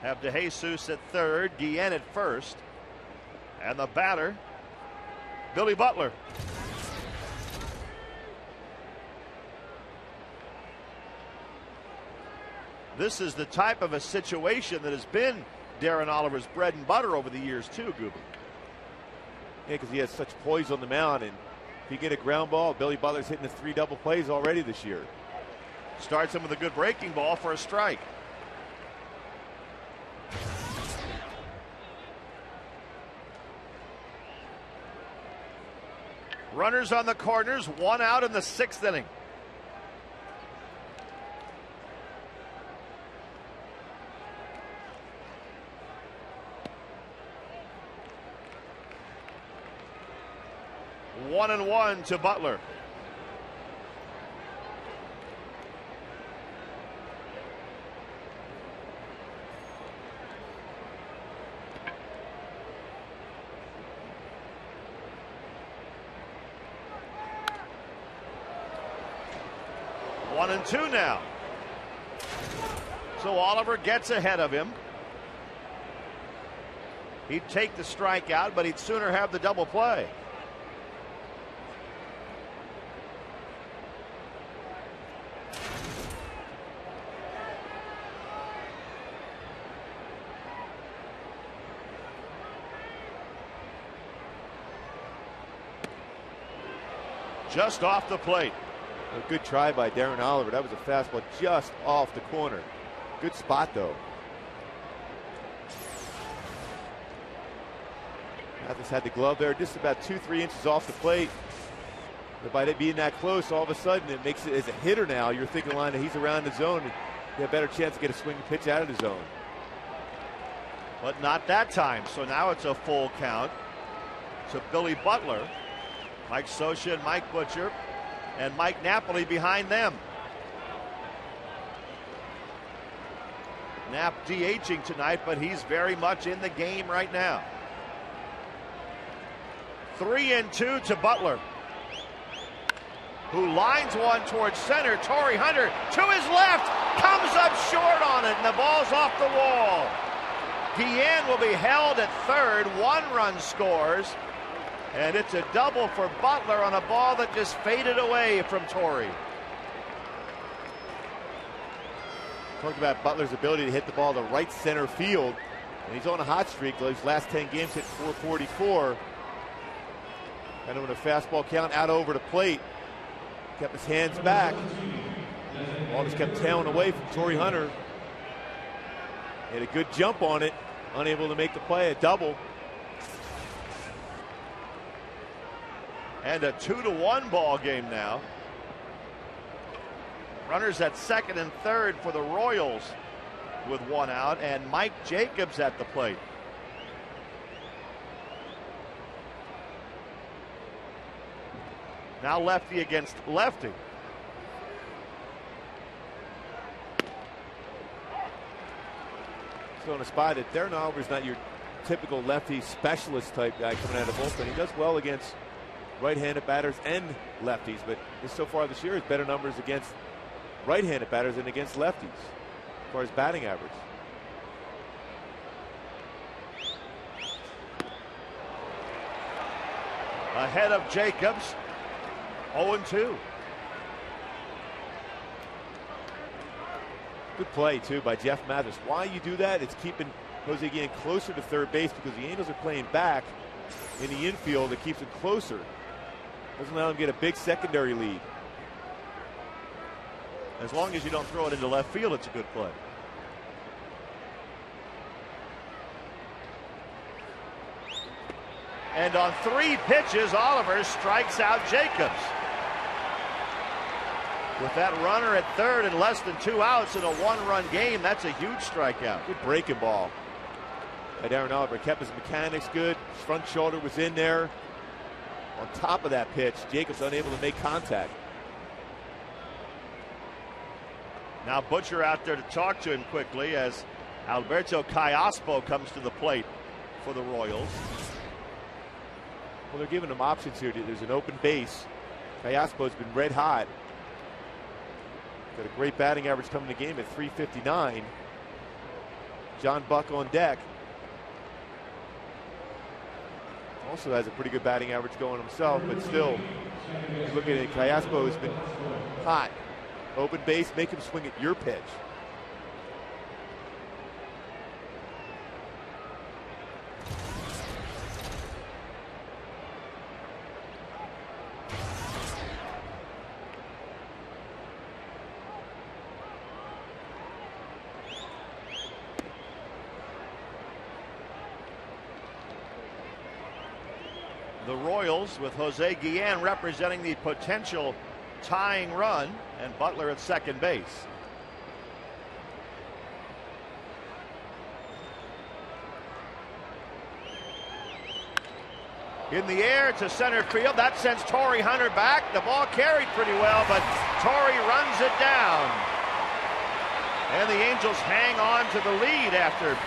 have DeJesus at third, Guillen at first, and the batter, Billy Butler. This is the type of a situation that has been Darren Oliver's bread and butter over the years too, Gooby. Yeah, because he has such poise on the mound, and if you get a ground ball, Billy Butler's hitting the 3 double plays already this year. Starts him with a good breaking ball for a strike. Runners on the corners, 1 out in the 6th inning. One and 1 to Butler. One and 2 now. So Oliver gets ahead of him. He'd take the strikeout, but he'd sooner have the double play. Just off the plate. A good try by Darren Oliver. That was a fastball just off the corner. Good spot, though. Mathis had the glove there, just about 2-3 inches off the plate. But by it being that close, all of a sudden it makes it, as a hitter now, you're thinking line that he's around the zone, and you have a better chance to get a swinging pitch out of the zone. But not that time. So now it's a full count to Billy Butler, Mike Scioscia and Mike Butcher, and Mike Napoli behind them. Knapp DHing tonight, but he's very much in the game right now. 3-2 to Butler, who lines one towards center. Torrey Hunter to his left, comes up short on it, and the ball's off the wall. Guillen will be held at third. 1 run scores, and it's a double for Butler on a ball that just faded away from Torrey. Talked about Butler's ability to hit the ball to right center field, and he's on a hot streak. Those last 10 games hit .444. And with a fastball count out over the plate, kept his hands back. Ball just kept tailing away from Torrey Hunter. He had a good jump on it, unable to make the play, a double. And a 2-1 ball game now. Runners at second and third for the Royals with 1 out, and Mike Jacobs at the plate. Now lefty against lefty. So in a spot that Darren Oliver's not your typical lefty specialist type guy coming out of the bullpen. He does well against right-handed batters and lefties, but so far this year has better numbers against right-handed batters than against lefties as far as batting average. Ahead of Jacobs, 0-2. Good play, too, by Jeff Mathis. Why you do that? It's keeping Jose Guillen closer to third base, because the Angels are playing back in the infield. It keeps him closer. Doesn't allow him to get a big secondary lead. As long as you don't throw it into left field, it's a good play. And on 3 pitches, Oliver strikes out Jacobs. With that runner at third and less than 2 outs in a 1-run game, that's a huge strikeout. Good breaking ball by Darren Oliver. Kept his mechanics good. His front shoulder was in there. On top of that pitch, Jacobs unable to make contact. Now Butcher out there to talk to him quickly as Alberto Callaspo comes to the plate for the Royals. Well, they're giving him options here. There's an open base. Callaspo's been red hot. Got a great batting average coming to the game at .359. John Buck on deck. Also has a pretty good batting average going himself, but still, looking at Callaspo has been hot. Open base, make him swing at your pitch. The Royals with Jose Guillen representing the potential tying run, and Butler at second base. In the air to center field. That sends Torrey Hunter back. The ball carried pretty well, but Torrey runs it down. And the Angels hang on to the lead after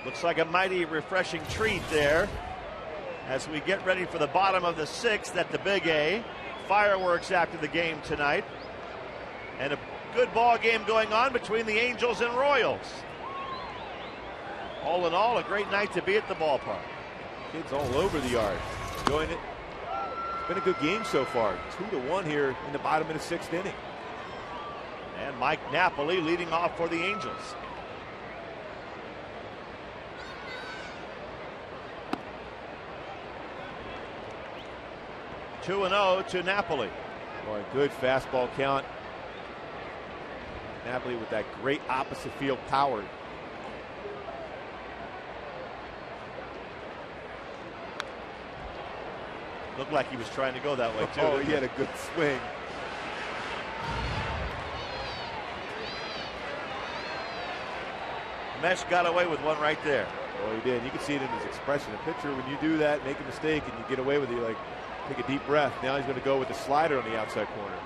Looks like a mighty refreshing treat there as we get ready for the bottom of the 6th at the Big A. Fireworks after the game tonight. And a good ball game going on between the Angels and Royals. All in all, a great night to be at the ballpark. Kids all over the yard, enjoying it. It's been a good game so far. 2-1 here in the bottom of the 6th inning. And Mike Napoli leading off for the Angels. Two and 0 to Napoli. Boy, good fastball count. Napoli with that great opposite field power. Looked like he was trying to go that way too. Oh, he had a good swing. Mesh got away with one right there. Oh, he did. You can see it in his expression. A pitcher, when you do that, make a mistake, and you get away with it, you're like, take a deep breath. Now he's going to go with the slider on the outside corner.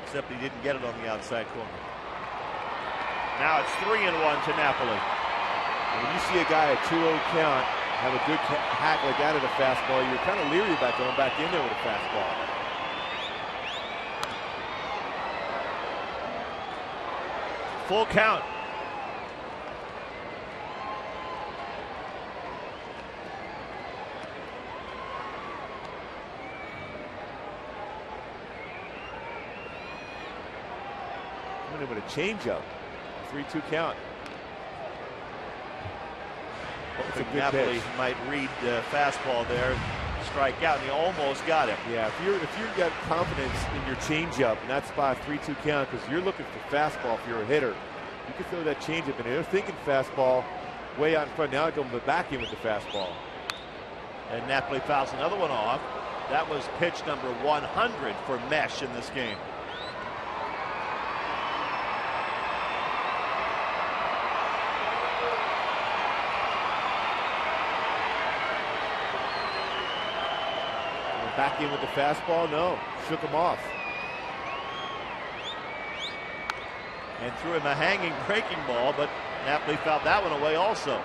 Except he didn't get it on the outside corner. Now it's 3-1 to Napoli. And when you see a guy at 2-0 count have a good hack like that at a fastball, you're kind of leery about going back in there with a fastball. Full count. With a changeup, 3-2 count. I think Napoli might read the fastball there, strike out, and he almost got him. Yeah, if you've got confidence in your changeup in that spot, 3-2 count, because you're looking for fastball if you're a hitter, you can throw that changeup in there. They're thinking fastball way out in front. Now going back in with the fastball. And Napoli fouls another one off. That was pitch number 100 for Mesh in this game. Back in with the fastball? No. Shook him off. And threw him a hanging breaking ball, but Napoli fouled that one away also.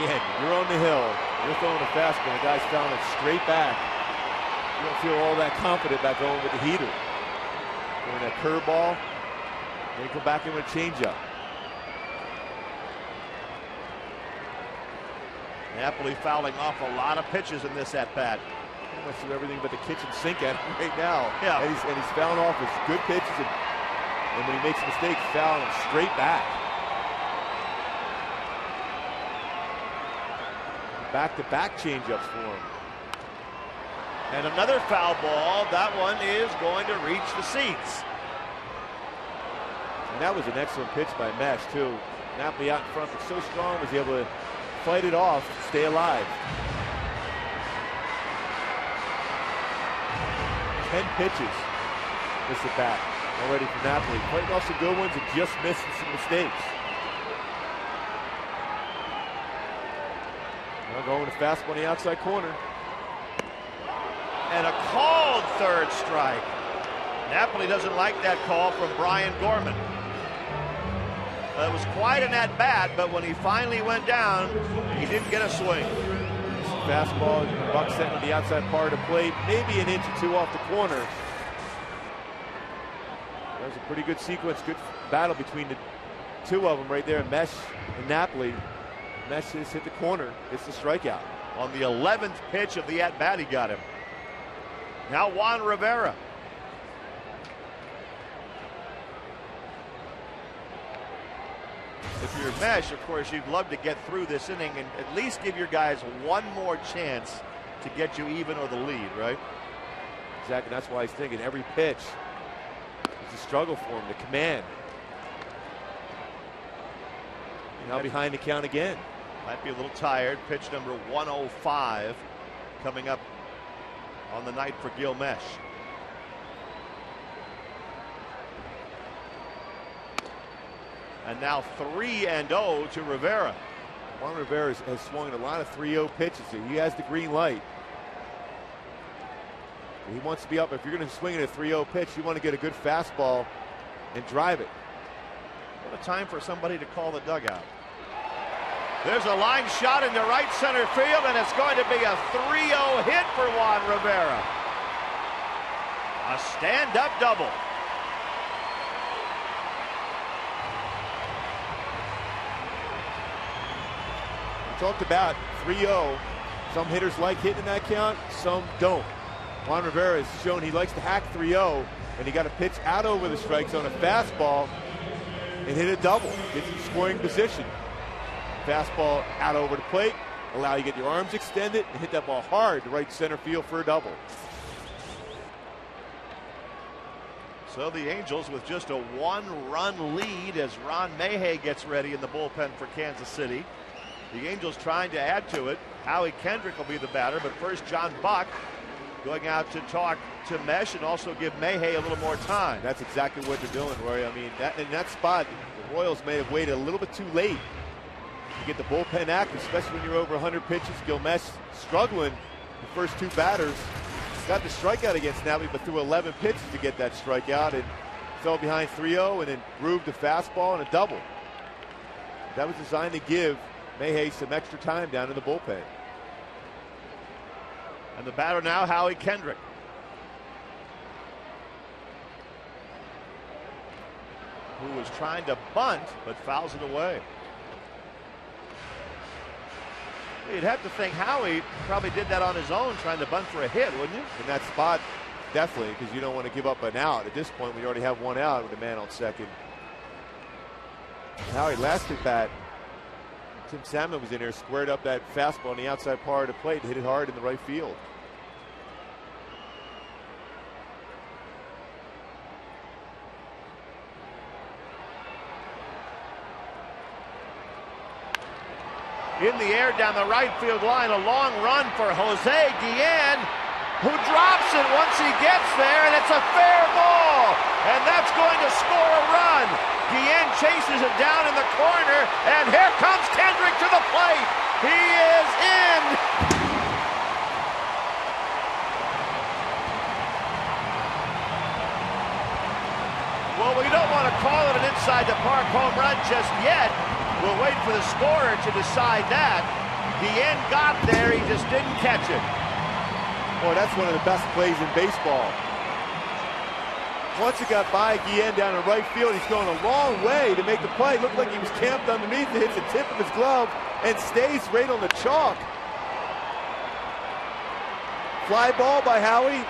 Again, you're on the hill. You're throwing a fastball. The guy's fouling it straight back. You don't feel all that confident about going with the heater. Throwing that curveball. Then you come back in with a changeup. Napoli fouling off a lot of pitches in this at-bat. He wants to do everything but the kitchen sink at him right now. Yeah. And he's fouling off his good pitches, and when he makes a mistake, fouling him straight back. Back-to-back changeups for him. And another foul ball. That one is going to reach the seats. And that was an excellent pitch by Mesh, too. Napoli out in front, but so strong, was able to fight it off, stay alive. 10 pitches this at bat already for Napoli. Fighting off some good ones and just missing some mistakes. Now going with a fastball on the outside corner. And a called third strike. Napoli doesn't like that call from Brian Gorman. It was quite an at-bat, but when he finally went down, he didn't get a swing. Fastball, buck set on the outside part of the plate, maybe an inch or two off the corner. That was a pretty good sequence, good battle between the two of them right there, Mesh and Napoli. Mesh just hit the corner, gets the strikeout. On the 11th pitch of the at-bat, he got him. Now Juan Rivera. If you're Mesh, of course, you'd love to get through this inning and at least give your guys one more chance to get you even or the lead, right? Exactly, that's why he's thinking every pitch is a struggle for him, the command. Now behind the count again. Might be a little tired. Pitch number 105 coming up on the night for Gil Mesh. And now 3-0 to Rivera. Juan Rivera has swung a lot of 3-0 pitches. He has the green light. He wants to be up. If you're going to swing at a 3-0 pitch, you want to get a good fastball and drive it. What a time for somebody to call the dugout. There's a line shot into right center field, and it's going to be a 3-0 hit for Juan Rivera. A stand-up double. We talked about 3-0. Some hitters like hitting that count, some don't. Juan Rivera has shown he likes to hack 3-0, and he got a pitch out over the strike zone, a fastball, and hit a double. Gets in scoring position. Fastball out over the plate, allow you to get your arms extended and hit that ball hard to right center field for a double. So the Angels with just a 1-run lead as Ron Mayhay gets ready in the bullpen for Kansas City. The Angels trying to add to it. Howie Kendrick will be the batter, but first John Buck going out to talk to Mesh and also give Mayhay a little more time. That's exactly what they're doing, Roy. I mean, in that spot, the Royals may have waited a little bit too late to get the bullpen active, especially when you're over 100 pitches. Gilmesh struggling the first two batters. Got the strikeout against Natalie, but threw 11 pitches to get that strikeout and fell behind 3-0 and then grooved the fastball and a double. That was designed to give Mayhay some extra time down in the bullpen. And the batter now, Howie Kendrick. Who was trying to bunt, but fouls it away. You'd have to think Howie probably did that on his own, trying to bunt for a hit, wouldn't you? In that spot, definitely, because you don't want to give up an out. At this point, we already have one out with a man on second. Howie last at bat, Tim Salmon was in there, squared up that fastball on the outside part of the plate, hit it hard in the right field. In the air down the right field line, a long run for Jose Guillen, who drops it once he gets there, and it's a fair ball, and that's going to score a run. Guillen chases it down in the corner, and here comes Kendrick to the plate. He is in. Well, we don't want to call it an inside the park home run just yet. We'll wait for the scorer to decide that. Guillen got there, he just didn't catch it. Boy, that's one of the best plays in baseball. Once it got by Guillen down in right field, he's going a long way to make the play. Looked like he was camped underneath it, hits the tip of his glove, and stays right on the chalk. Fly ball by Howie.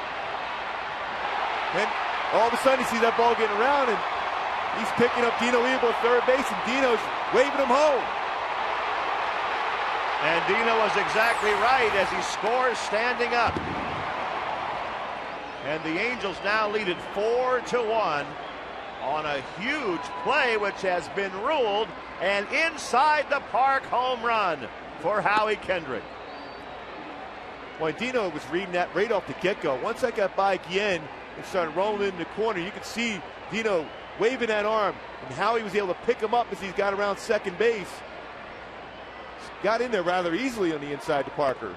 And all of a sudden, he sees that ball getting around, and he's picking up Dino Evo at third base, and Dino's waving him home. And Dino was exactly right as he scores standing up. And the Angels now lead it 4-1 on a huge play which has been ruled an inside the park home run for Howie Kendrick. Boy, Dino was reading that right off the get-go. Once I got by Guillen and started rolling in the corner, you could see Dino waving that arm, and Howie was able to pick him up as he got around second base. Got in there rather easily on the inside to Parker.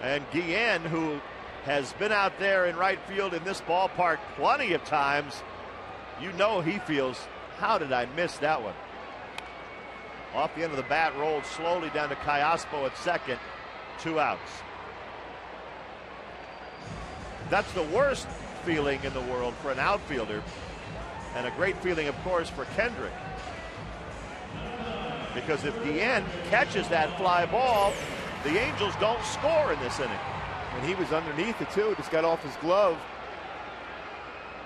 And Guillen, who has been out there in right field in this ballpark plenty of times, you know he feels, how did I miss that one? Off the end of the bat, rolled slowly down to Callaspo at second, 2 outs. That's the worst feeling in the world for an outfielder, and a great feeling, of course, for Kendrick. Because if Guillen catches that fly ball, the Angels don't score in this inning. And he was underneath it, too. Just got off his glove.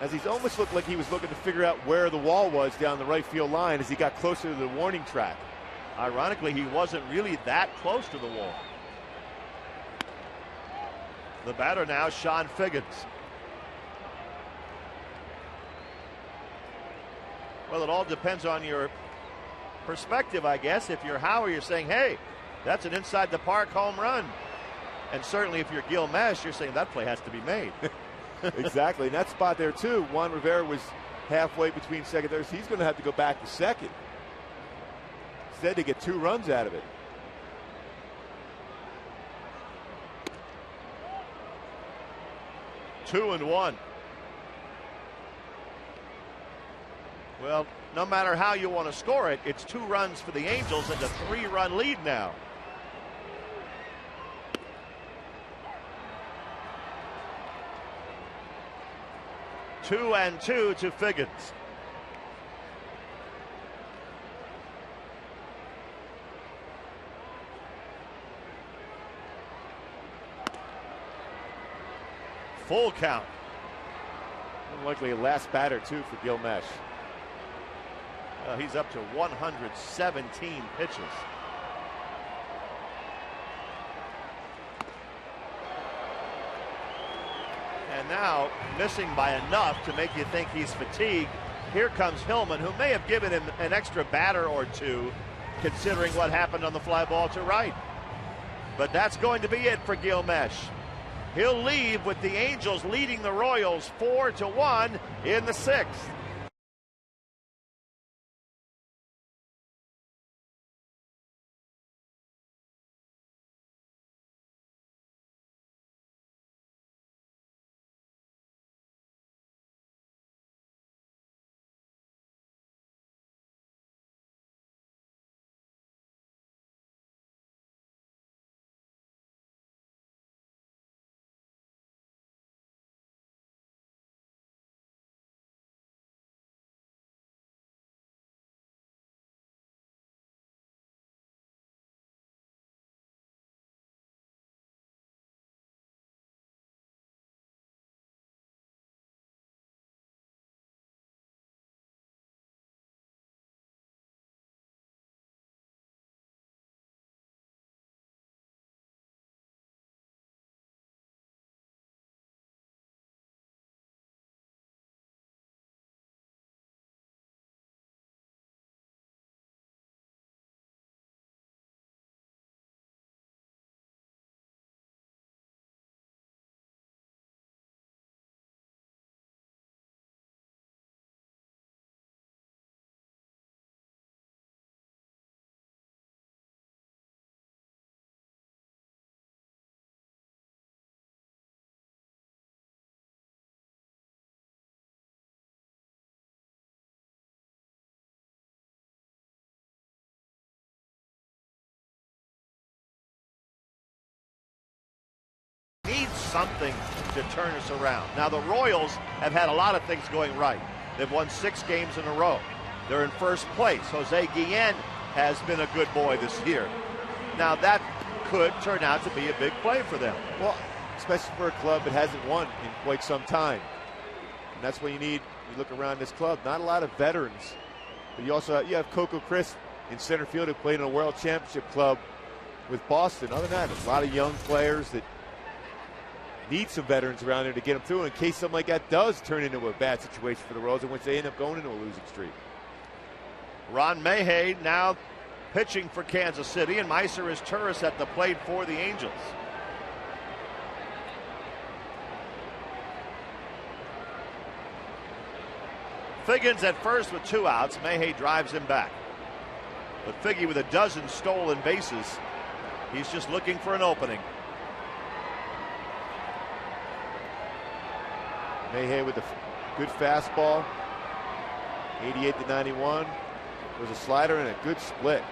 As he's almost looked like he was looking to figure out where the wall was down the right field line as he got closer to the warning track. Ironically, he wasn't really that close to the wall. The batter now, Sean Figgins. Well, it all depends on your perspective, I guess. If you're Howie, you're saying, hey, that's an inside the park home run. And certainly if you're Gil Mesh, you're saying that play has to be made. Exactly. And that spot there, too, Juan Rivera was halfway between second and third. He's going to have to go back to second. Instead, to get 2 runs out of it. 2-1. Well, no matter how you want to score it, it's 2 runs for the Angels and a 3-run lead now. Two and 2 to Figgins. Full count. Likely a last batter, too, for Gil Mesh. He's up to 117 pitches. And now missing by enough to make you think he's fatigued. Here comes Hillman, who may have given him an extra batter or two, considering what happened on the fly ball to right. But that's going to be it for Gil Mesh. He'll leave with the Angels leading the Royals 4-1 in the 6th. Needs something to turn us around. Now, the Royals have had a lot of things going right. They've won 6 games in a row. They're in first place. Jose Guillen has been a good boy this year. Now, that could turn out to be a big play for them. Well, especially for a club that hasn't won in quite some time. And that's what you need. You look around this club, not a lot of veterans. But you have Coco Chris in center field, who played in a World Championship club with Boston. Other than that, there's a lot of young players that need some veterans around there to get them through in case something like that does turn into a bad situation for the Royals, in which they end up going into a losing streak. Ron Mayhay now pitching for Kansas City, and Meiser is Turris at the plate for the Angels. Figgins at first with 2 outs. Mayhay drives him back. But Figgy with a dozen stolen bases. He's just looking for an opening. Mayhay with a good fastball. 88-91. There's a slider and a good split.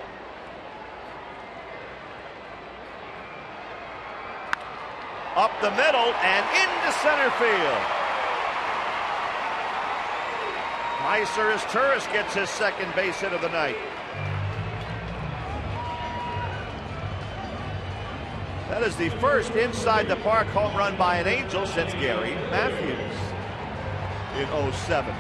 Up the middle and into center field. Meiser as Turris gets his second base hit of the night. That is the first inside the park home run by an Angel since Gary Matthews in 07.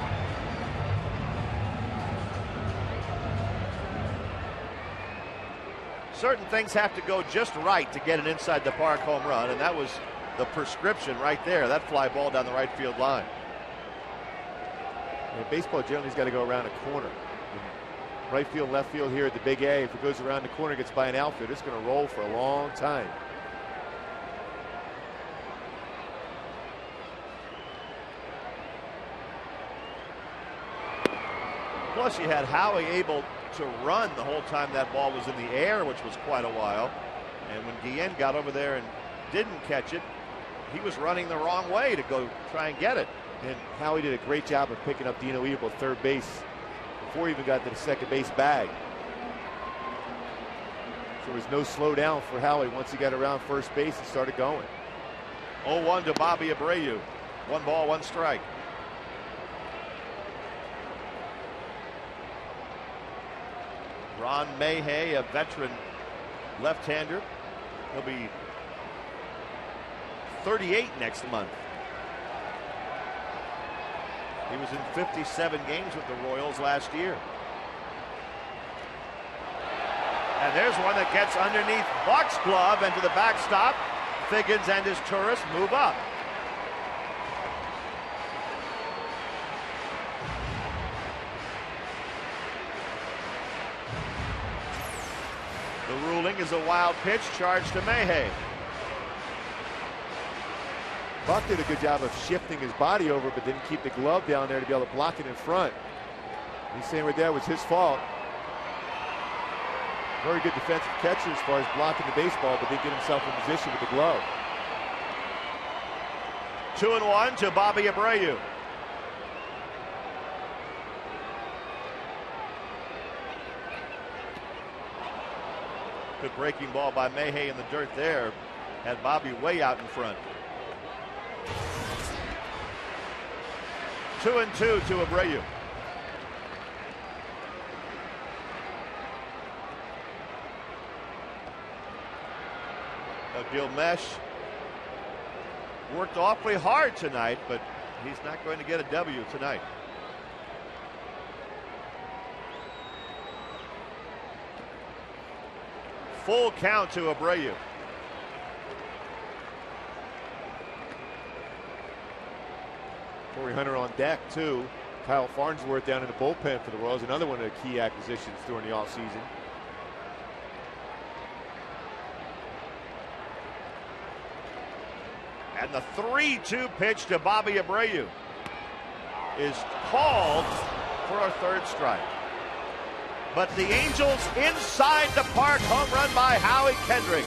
Certain things have to go just right to get an inside the park home run, and that was the prescription right there. That fly ball down the right field line. Yeah, baseball generally has got to go around a corner. Right field, left field here at the Big A. If it goes around the corner, gets by an outfield, it's going to roll for a long time. Plus, you had Howie able to run the whole time that ball was in the air, which was quite a while. And when Guillen got over there and didn't catch it, he was running the wrong way to go try and get it. And Howie did a great job of picking up Dino Evil third base before he even got to the second base bag. So there was no slowdown for Howie once he got around first base and started going. 0-1 to Bobby Abreu. 1 ball, 1 strike. Ron Mayhay, a veteran left-hander. He'll be 38 next month. He was in 57 games with the Royals last year. And there's one that gets underneath Buck's glove and to the backstop. Figgins and his tourist move up. The ruling is a wild pitch charged to Mayhay. Buck did a good job of shifting his body over, but didn't keep the glove down there to be able to block it in front. He's saying right there was his fault. Very good defensive catcher as far as blocking the baseball, but didn't get himself in position with the glove. 2-1 to Bobby Abreu. Good breaking ball by Mayhay in the dirt there. Had Bobby way out in front. 2-2 to Abreu. Gilmesh worked awfully hard tonight, but he's not going to get a W tonight. Full count to Abreu. Corey Hunter on deck too. Kyle Farnsworth down in the bullpen for the Royals, another one of the key acquisitions during the offseason. And the 3-2 pitch to Bobby Abreu is called for a third strike. But the Angels inside the park, home run by Howie Kendrick.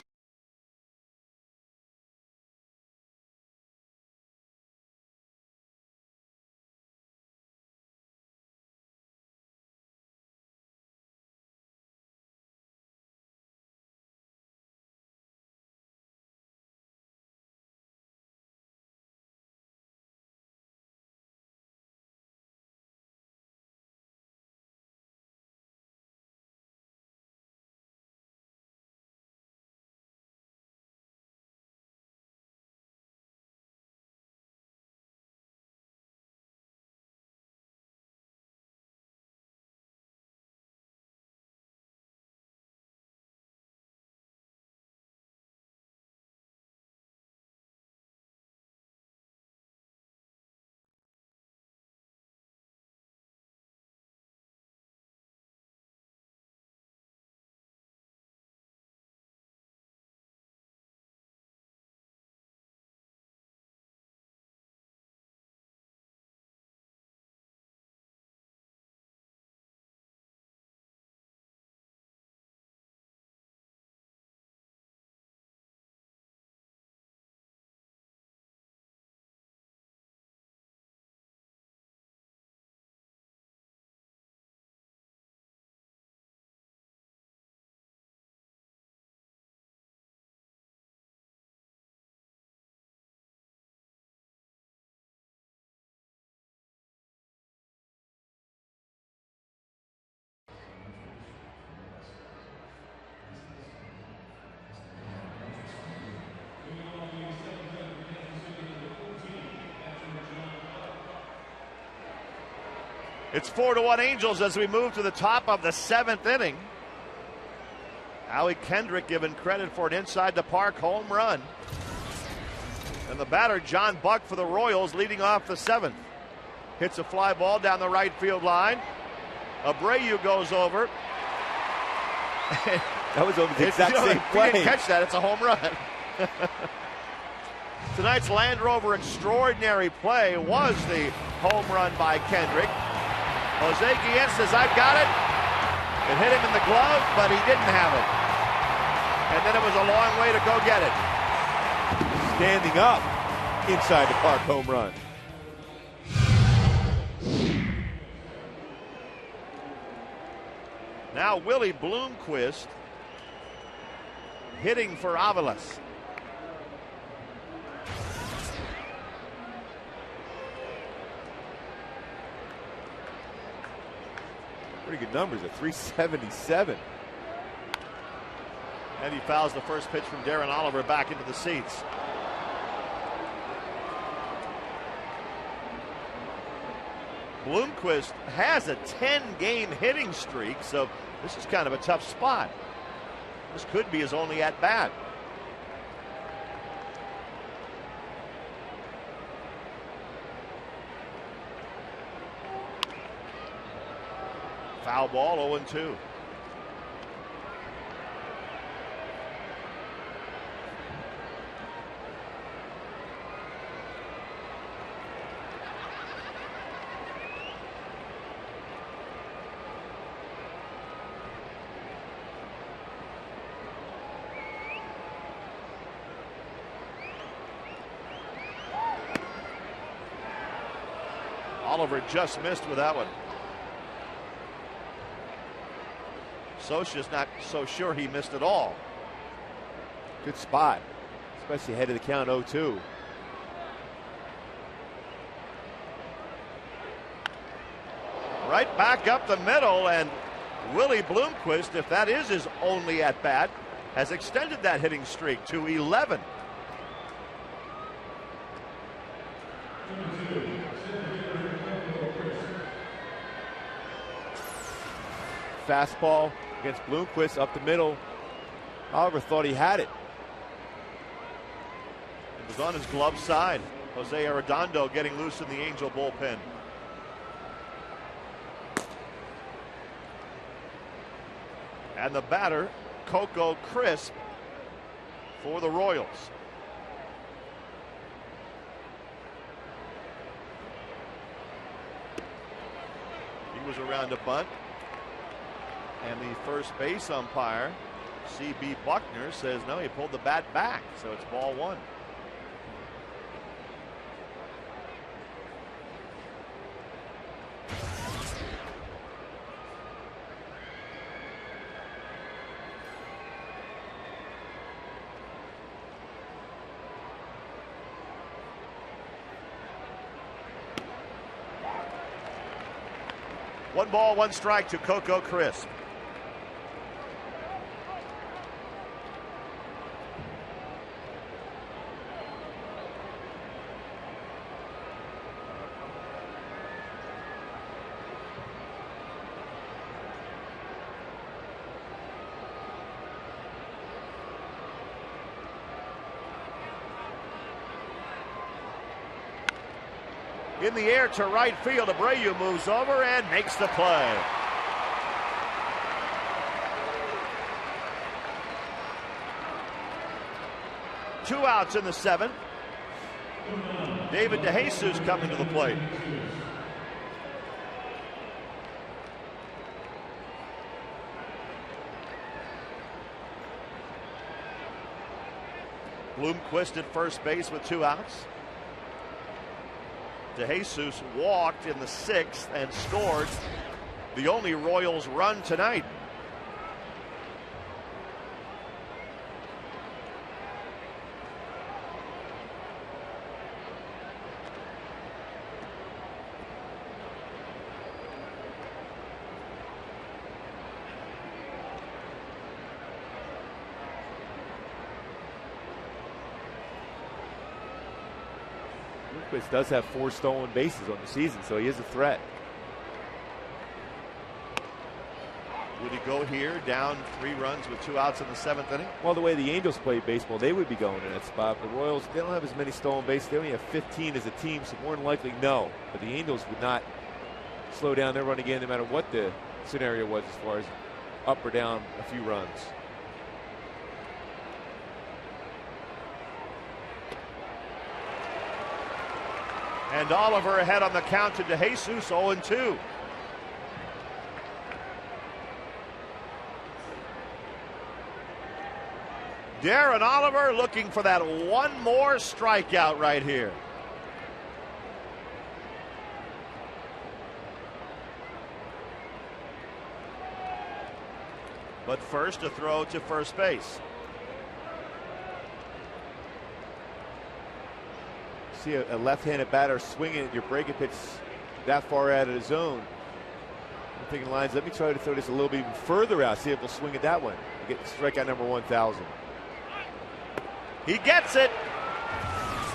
It's 4-1 Angels as we move to the top of the 7th inning. Howie Kendrick given credit for an inside the park home run. And the batter, John Buck, for the Royals, leading off the 7th. Hits a fly ball down the right field line. Abreu goes over. That was over the exact same play. If you didn't catch that, it's a home run. Tonight's Land Rover extraordinary play was the home run by Kendrick. Jose Guillen says, I've got it. It hit him in the glove, but he didn't have it. And then it was a long way to go get it. Standing up. inside the park home run. Now Willie Bloomquist hitting for Avalos. Pretty good numbers at 377. And he fouls the first pitch from Darren Oliver back into the seats. Bloomquist has a 10-game hitting streak, so this is kind of a tough spot. This could be his only at-bat. Foul ball, 0-2. Oliver just missed with that one. Scioscia's not so sure he missed at all. Good spot, especially ahead of the count 0-2. Right back up the middle, and Willie Bloomquist, if that is his only at bat, has extended that hitting streak to 11. Fastball against Bloomquist up the middle. Oliver thought he had it. It was on his glove side. Jose Arredondo getting loose in the Angel bullpen. And the batter, Coco Crisp, for the Royals. He was around a bunt. And the first base umpire, C.B. Buckner, says no, he pulled the bat back, so it's ball one. One ball, one strike to Coco Crisp. In the air to right field, Abreu moves over and makes the play. Two outs in the seventh. David DeJesus coming to the plate. Bloomquist at first base with two outs. DeJesus walked in the sixth and scored the only Royals run tonight. Bloomquist does have 4 stolen bases on the season, so he is a threat. Would he go here, down 3 runs with 2 outs in the 7th inning? Well, the way the Angels play baseball, they would be going in that spot. The Royals, they don't have as many stolen bases. They only have 15 as a team, so more than likely, no. But the Angels would not slow down their run again, no matter what the scenario was as far as up or down a few runs. And Oliver ahead on the count to DeJesus, 0-2. Darren Oliver looking for that one more strikeout right here. but first a throw to first base. See a left-handed batter swinging at your breaking pitch that far out of the zone. I'm thinking lines, let me try to throw this a little bit even further out, see if we'll swing it that way. Get strikeout number 1,000. He gets it.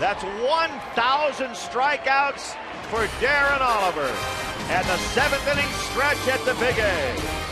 That's 1,000 strikeouts for Darren Oliver. And the 7th inning stretch at the Big A.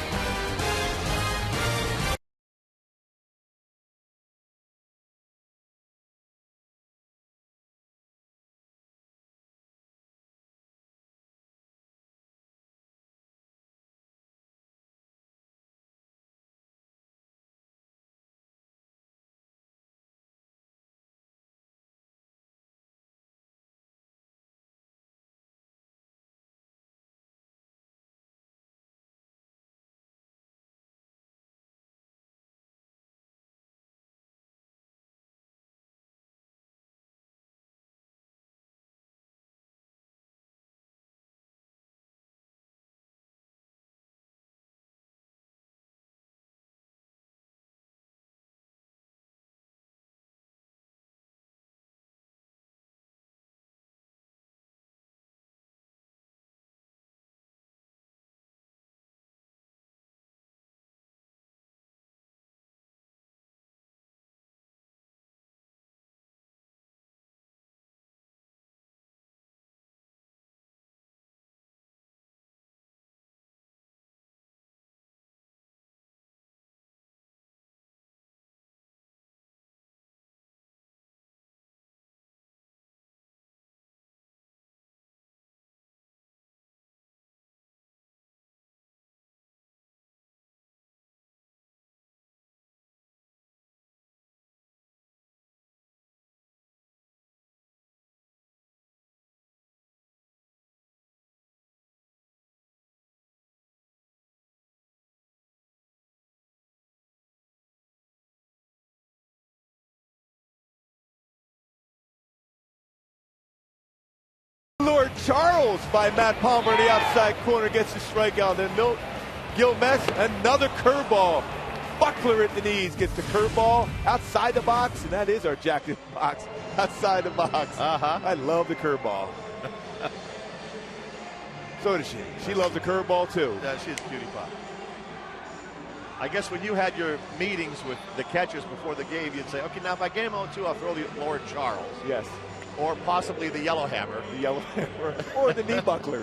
Lord Charles by Matt Palmer in the outside corner gets the strikeout. Then Milt Gilmes, another curveball. Buckler at the knees gets the curveball outside the box, and that is our Jack in the Box, outside the box. I love the curveball. So does she. She loves the curveball too. Yeah, she's a cutie pie. I guess when you had your meetings with the catchers before the game, you'd say, okay, now if I get him 0-2, I'll throw the Lord Charles. Yes. Or possibly the yellow hammer. The yellow hammer. Or the knee buckler.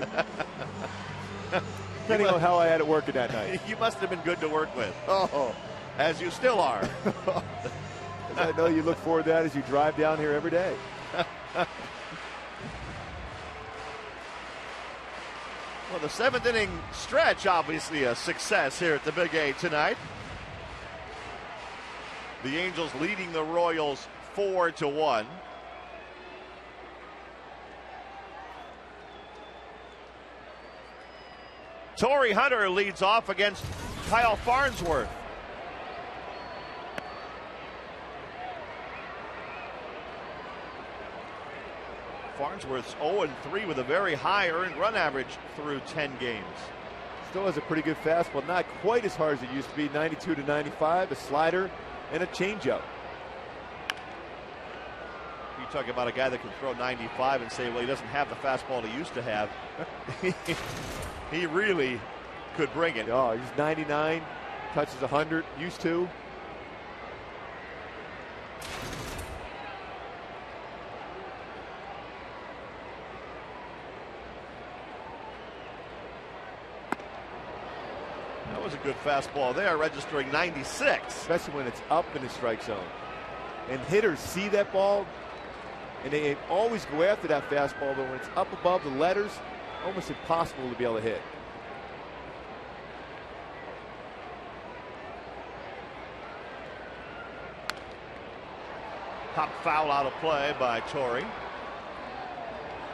Depending on how I had it working that night. You must have been good to work with. Oh. As you still are. I know you look forward to that as you drive down here every day. Well, the 7th inning stretch, obviously a success here at the Big A tonight. The Angels leading the Royals 4-1. Torrey Hunter leads off against Kyle Farnsworth. Farnsworth's 0-3 with a very high earned run average through 10 games. Still has a pretty good fastball, not quite as hard as it used to be, 92 to 95, a slider and a changeup. You talk about a guy that can throw 95 and say, well, he doesn't have the fastball he used to have. He really could bring it. Oh, he's 99, touches 100, used to. That was a good fastball there, registering 96. Especially when it's up in the strike zone. And hitters see that ball, and they always go after that fastball, but when it's up above the letters, almost impossible to be able to hit. Pop foul out of play by Torrey.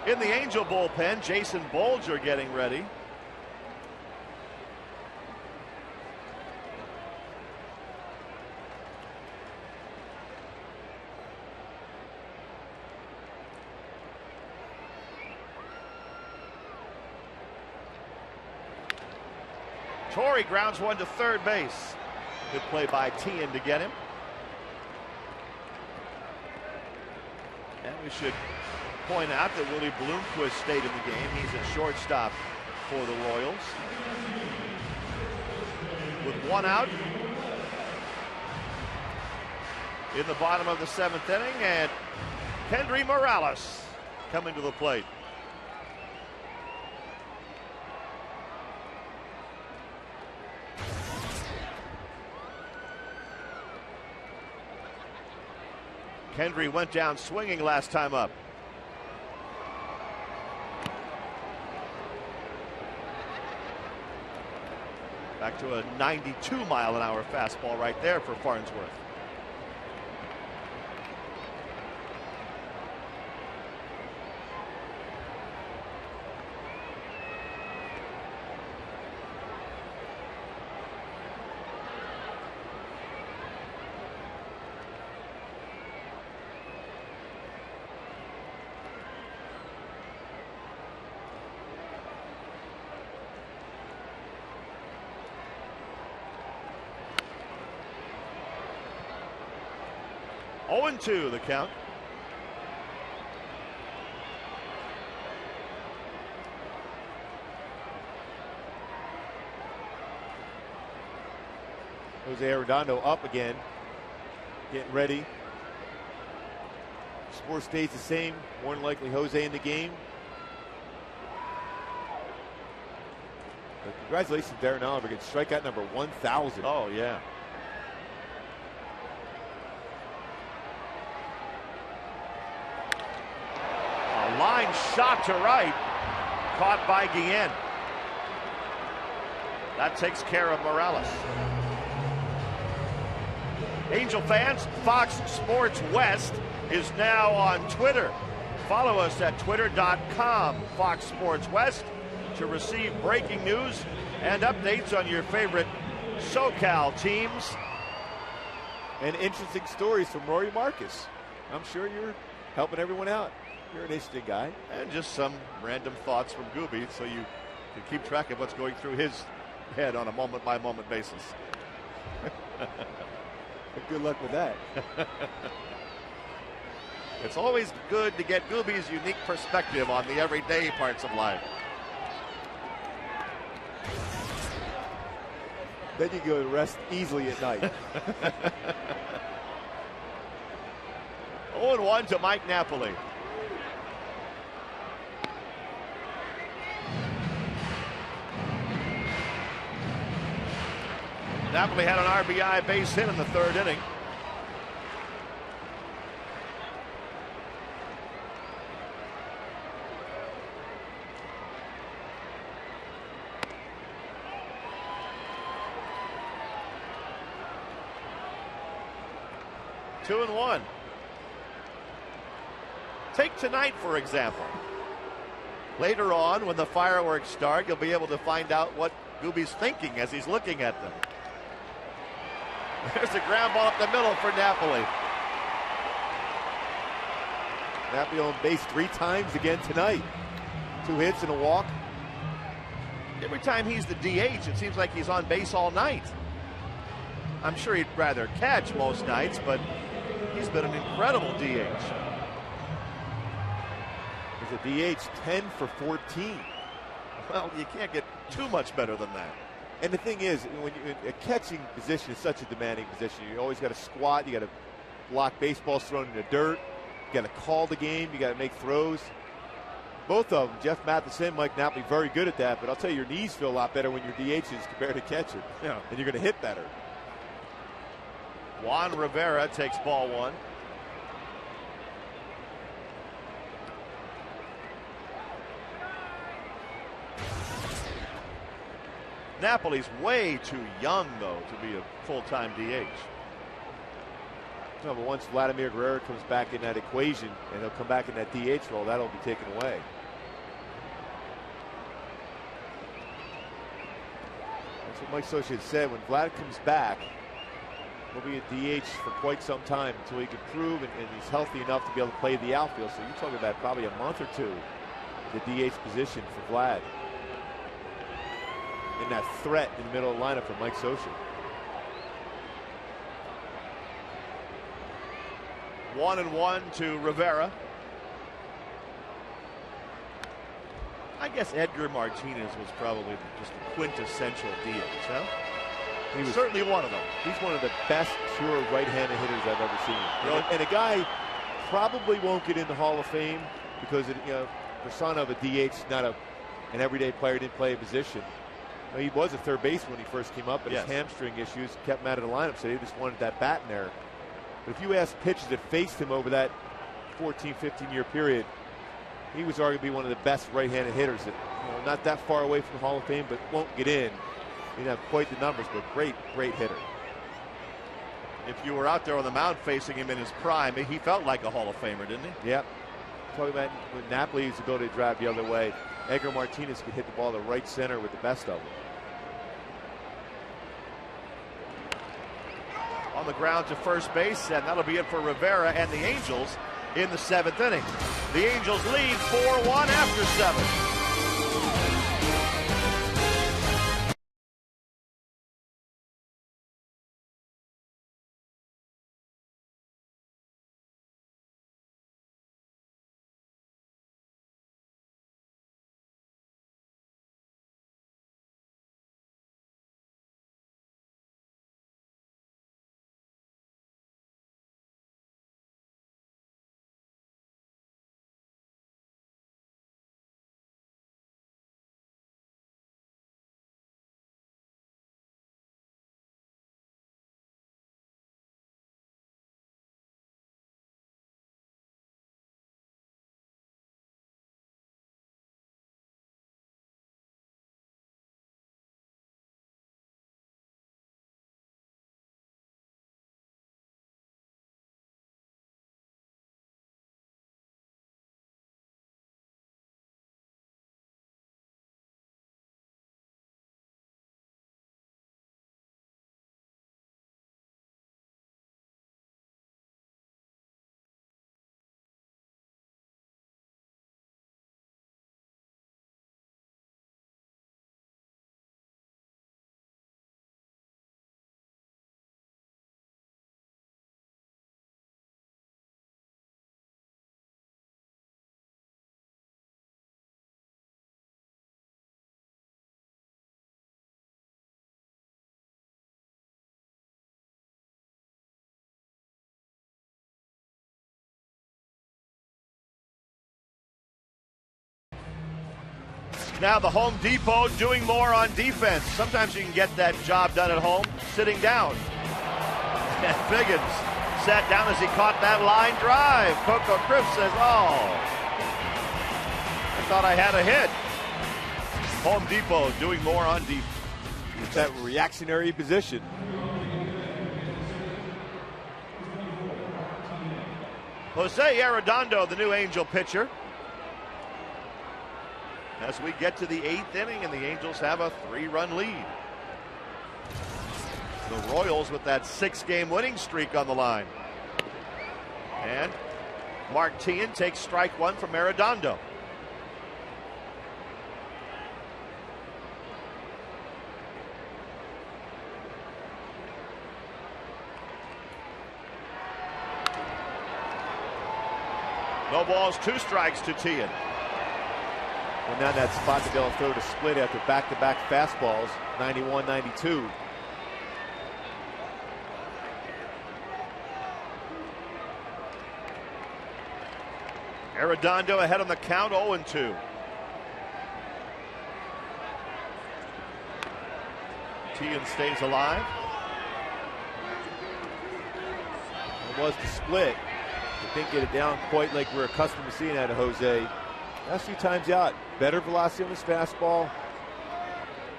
In the Angel bullpen, Jason Bolger getting ready. Torrey grounds one to third base. Good play by Tien to get him. And we should point out that Willie Bloomquist stayed in the game. He's at shortstop for the Royals. With one out in the bottom of the 7th inning, and Kendry Morales coming to the plate. Kendry went down swinging last time up. Back to a 92-mile-an-hour fastball right there for Farnsworth. Oh, 2 the count. Jose Arredondo up again, getting ready. Score stays the same. More than likely Jose in the game. But congratulations, Darren Oliver gets strikeout number 1,000. Oh, yeah. A line shot to right, caught by Guillen. That takes care of Morales. Angel fans, Fox Sports West is now on Twitter. Follow us at twitter.com Fox Sports West to receive breaking news and updates on your favorite SoCal teams. And interesting stories from Rory Marcus. I'm sure you're helping everyone out. You're an interesting guy. And just some random thoughts from Gooby so you can keep track of what's going through his head on a moment-by-moment basis. Good luck with that. It's always good to get Gooby's unique perspective on the everyday parts of life. Then you go to rest easily at night. 0-1 to Mike Napoli. Napoli had an RBI base hit in the 3rd inning. Two and one. Take tonight, for example. Later on, when the fireworks start, you'll be able to find out what Gooby's thinking as he's looking at them. There's a ground ball up the middle for Napoli. Napoli on base 3 times again tonight. 2 hits and a walk. Every time he's the DH, it seems like he's on base all night. I'm sure he'd rather catch most nights, but he's been an incredible DH. He's a DH 10 for 14. Well, you can't get too much better than that. And the thing is, when a catching position is such a demanding position, you always got to squat, you got to block baseballs thrown in the dirt, you got to call the game, you got to make throws. Both of them, Jeff Matheson, Mike Napoli, very good at that, but I'll tell you, your knees feel a lot better when you're DHs compared to catcher. Yeah. And you're going to hit better. Juan Rivera takes ball 1. Napoli's way too young, though, to be a full-time DH. No, but once Vladimir Guerrero comes back in that equation and he'll come back in that DH role, that'll be taken away. That's what Mike Socha said. When Vlad comes back, he'll be a DH for quite some time until he can prove and he's healthy enough to be able to play the outfield. So you're talking about probably a month or two, the DH position for Vlad. And that threat in the middle of the lineup for Mike Socha. 1-1 to Rivera. I guess Edgar Martinez was probably just a quintessential Diaz, huh? He was certainly one of them. He's one of the best pure right-handed hitters I've ever seen. Really? And a guy probably won't get in the Hall of Fame because persona of a DH, not an everyday player, didn't play a position. He was a third baseman when he first came up, but his hamstring issues kept him out of the lineup, so he just wanted that bat in there. But if you ask pitchers that faced him over that 14, 15-year period, he was arguably one of the best right-handed hitters that, not that far away from the Hall of Fame, but won't get in. He didn't have quite the numbers, but great hitter. If you were out there on the mound facing him in his prime, he felt like a Hall of Famer, didn't he? Yep. Talking about when Napoli's ability to drive the other way, Edgar Martinez could hit the ball to right center with the best of them. On the ground to first base, and that'll be it for Rivera and the Angels in the 7th inning. The Angels lead 4-1 after 7. Now the Home Depot doing more on defense. Sometimes you can get that job done at home sitting down. And Figgins sat down as he caught that line drive. Coco Chris says, oh, I thought I had a hit. Home Depot doing more on defense. It's that reactionary position. Jose Arredondo, the new Angel pitcher. As we get to the 8th inning and the Angels have a 3-run lead. The Royals with that 6-game winning streak on the line. And Martin takes strike 1 from Arredondo. No balls, 2 strikes to Tian. And now that spot to be able to throw to split after back-to-back fastballs, 91-92. Arredondo ahead on the count, 0-2. Tian stays alive. It was the split. They didn't get it down quite like we're accustomed to seeing out of Jose. Last few times out, better velocity on his fastball,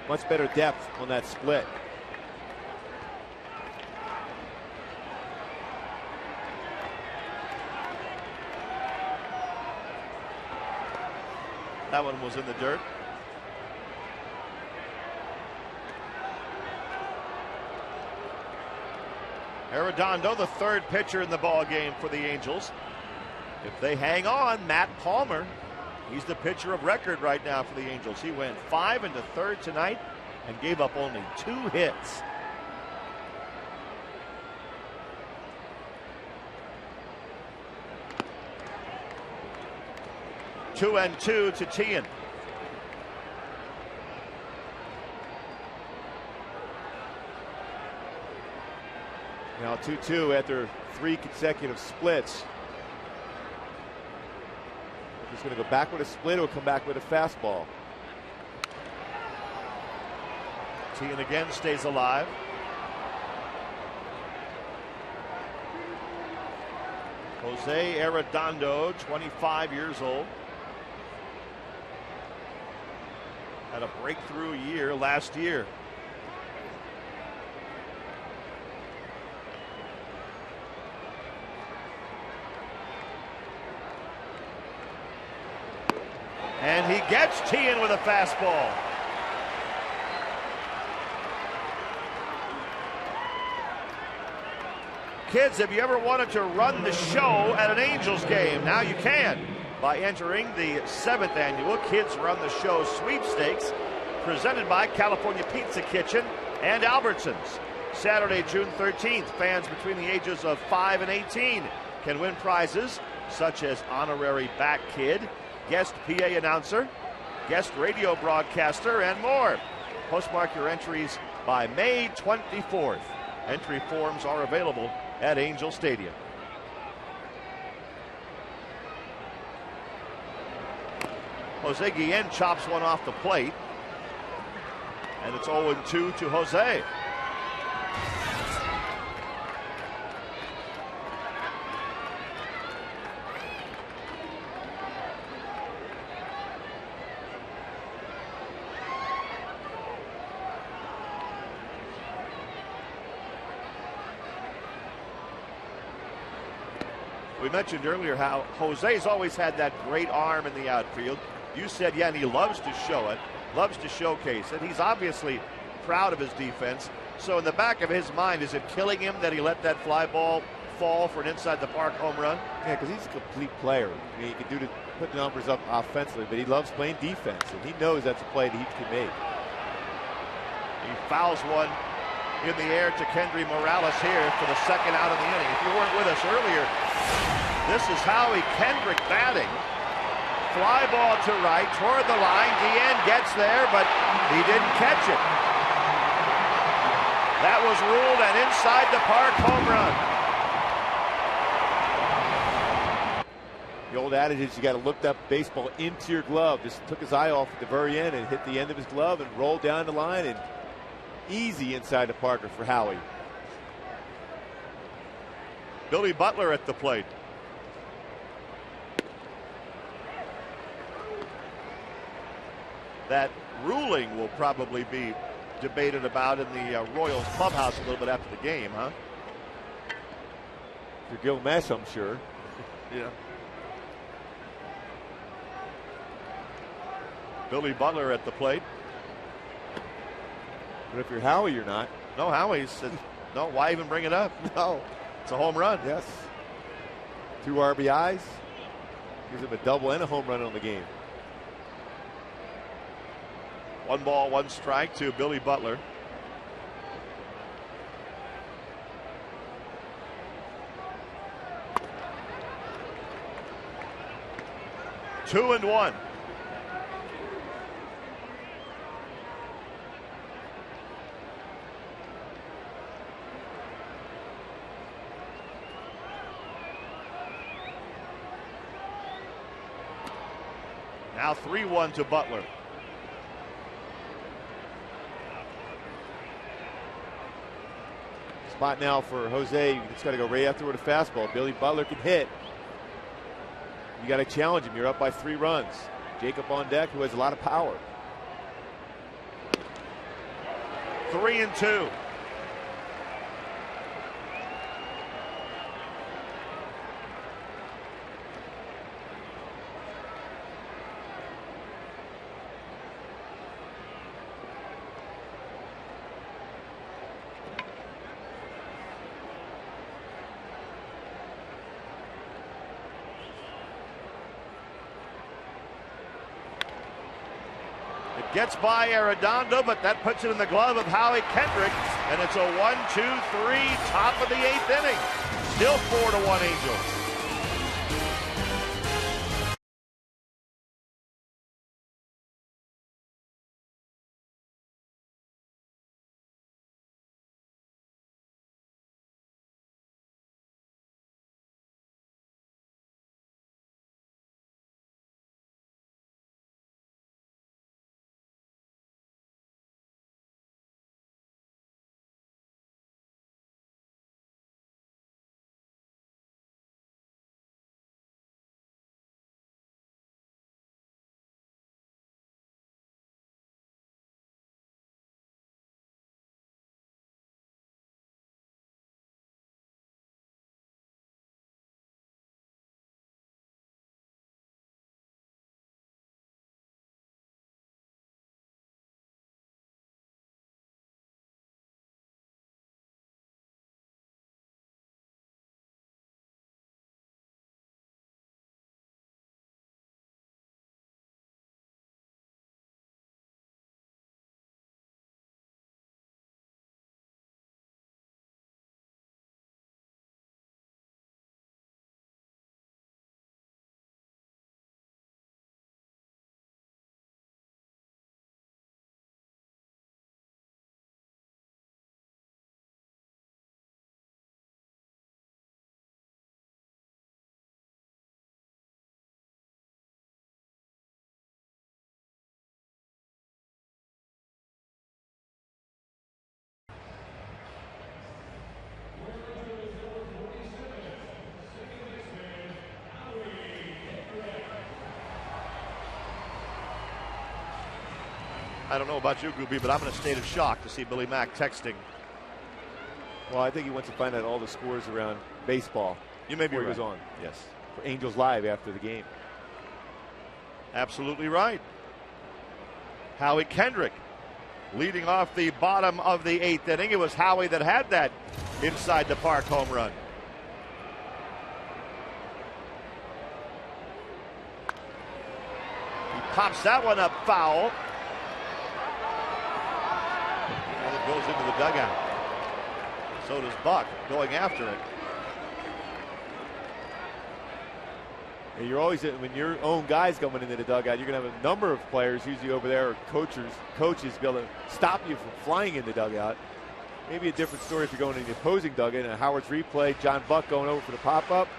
much better depth on that split. That one was in the dirt. Arredondo, the 3rd pitcher in the ball game for the Angels. If they hang on, Matt Palmer, he's the pitcher of record right now for the Angels. He went 5 into 3rd tonight and gave up only 2 hits. 2-2 to Tian. Now 2-2 after 3 consecutive splits. He's going to go back with a split or come back with a fastball. Tian again stays alive. Jose Arredondo, 25 years old. Had a breakthrough year last year. And he gets Tian with a fastball. Kids, have you ever wanted to run the show at an Angels game? Now you can by entering the 7th annual Kids Run the Show sweepstakes presented by California Pizza Kitchen and Albertsons. Saturday, June 13th, fans between the ages of 5 and 18 can win prizes such as honorary back kid, guest PA announcer, guest radio broadcaster, and more. Postmark your entries by May 24th. Entry forms are available at Angel Stadium. Jose Guillen chops one off the plate, and it's 0-2 to Jose. We mentioned earlier how Jose's always had that great arm in the outfield. You said, yeah, and he loves to show it, loves to showcase it. He's obviously proud of his defense. So in the back of his mind, is it killing him that he let that fly ball fall for an inside the park home run? Yeah, because he's a complete player. I mean, he can put the numbers up offensively, but he loves playing defense, and he knows that's a play that he can make. He fouls one in the air to Kendry Morales here for the 2nd out of the inning. If you weren't with us earlier, this is Howie Kendrick batting. Fly ball to right, toward the line. Guillen gets there, but he didn't catch it. That was ruled an inside the park home run. The old adage is you got to look that baseball into your glove. Just took his eye off at the very end and hit the end of his glove and rolled down the line, and easy inside the Parker for Howie. Billy Butler at the plate. That ruling will probably be debated about in the Royals clubhouse a little bit after the game, huh? For Gil Mesh, I'm sure. Yeah. Billy Butler at the plate. But if you're Howie, you're not. No, Howie said, no, why even bring it up? No. It's a home run. Yes. 2 RBIs. Gives him a double and a home run on the game. 1 ball, 1 strike to Billy Butler. Two and one. Now 3-1 to Butler. Spot now for Jose. You just got to go right after with a fastball. Billy Butler can hit. You got to challenge him. You're up by 3 runs. Jacob on deck, who has a lot of power. 3-2. Gets by Arredondo, but that puts it in the glove of Howie Kendrick, and it's a 1-2-3 top of the 8th inning. Still 4-1 Angels. I don't know about you, Gooby, but I'm in a state of shock to see Billy Mack texting. Well, I think he wants to find out all the scores around baseball. You may be before right. he goes on. Yes. For Angels Live after the game. Absolutely right. Howie Kendrick leading off the bottom of the 8th inning. It was Howie that had that inside the park home run. He pops that one up foul. And it goes into the dugout. So does Buck going after it. And you're always, when your own guys coming into the dugout, you're going to have a number of players usually over there, or coaches be able to stop you from flying in the dugout. Maybe a different story if you're going in the opposing dugout. And Howard's replay, John Buck going over for the pop-up.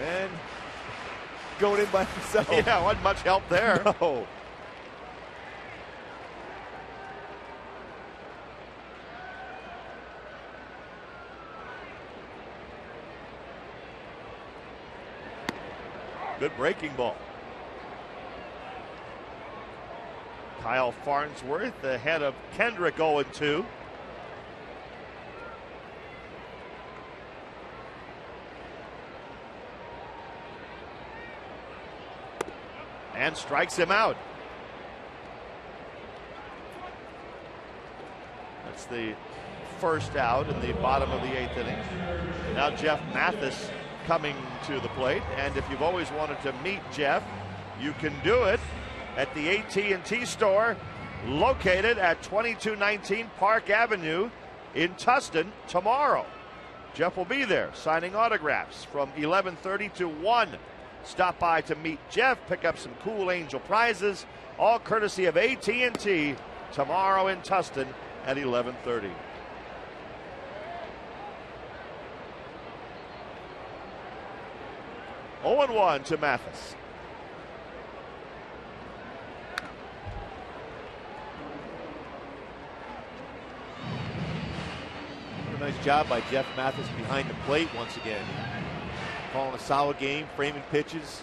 And going in by himself. Yeah, wasn't much help there. No. Good breaking ball. Kyle Farnsworth ahead of Kendrick 0-2. And strikes him out. That's the first out in the bottom of the 8th inning. Now Jeff Mathis coming to the plate, and if you've always wanted to meet Jeff, you can do it at the AT&T store located at 2219 Park Avenue in Tustin tomorrow. Jeff will be there signing autographs from 11:30 to 1. Stop by to meet Jeff, pick up some cool Angel prizes, all courtesy of AT&T tomorrow in Tustin at 11:30. Oh, 0-1 to Mathis. A nice job by Jeff Mathis behind the plate once again. Calling a solid game, framing pitches.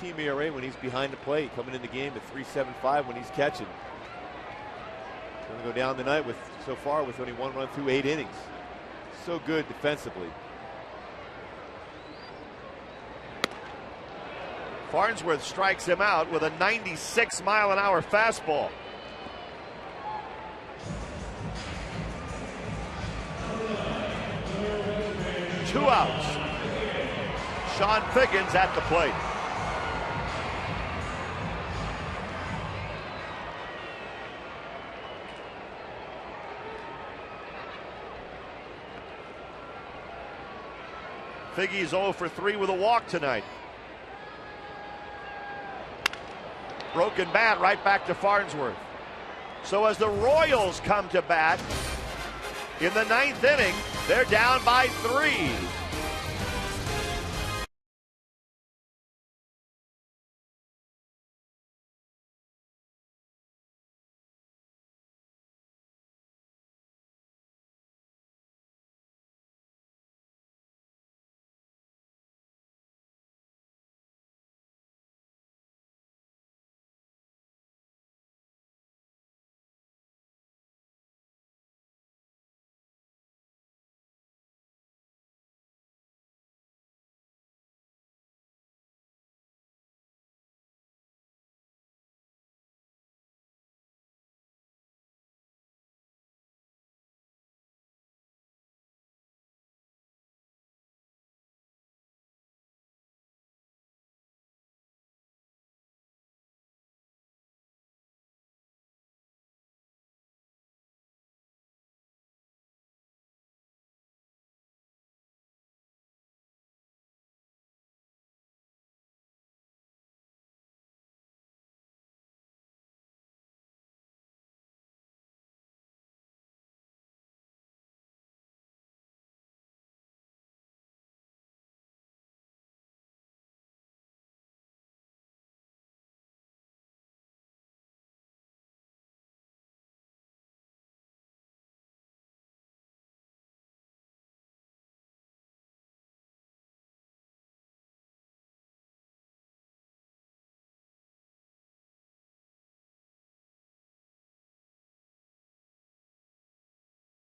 Team ERA when he's behind the plate, coming in the game at 3.75 when he's catching. Going to go down the night with, so far, with only 1 run through 8 innings. So good defensively. Farnsworth strikes him out with a 96-mile-an-hour fastball. Two outs. Sean Figgins at the plate. Figgy's 0 for 3 with a walk tonight. Broken bat right back to Farnsworth. So as the Royals come to bat in the 9th inning, they're down by 3.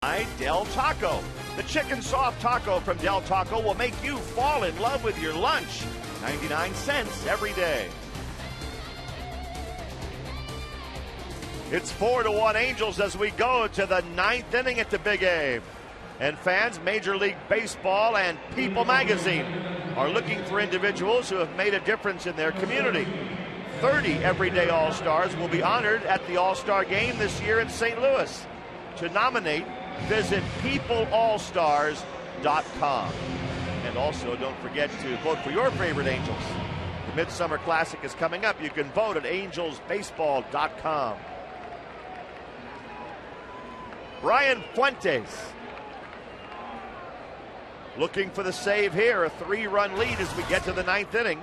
Del Taco. The chicken soft taco from Del Taco will make you fall in love with your lunch. 99 cents every day. It's 4-1 Angels as we go to the 9th inning at the Big A. And fans, Major League Baseball and People Magazine are looking for individuals who have made a difference in their community. 30 everyday All-Stars will be honored at the All-Star Game this year in St. Louis. To nominate, visit peopleallstars.com. And also, don't forget to vote for your favorite Angels. The Midsummer Classic is coming up. You can vote at angelsbaseball.com. Brian Fuentes looking for the save here. A 3-run lead as we get to the 9th inning.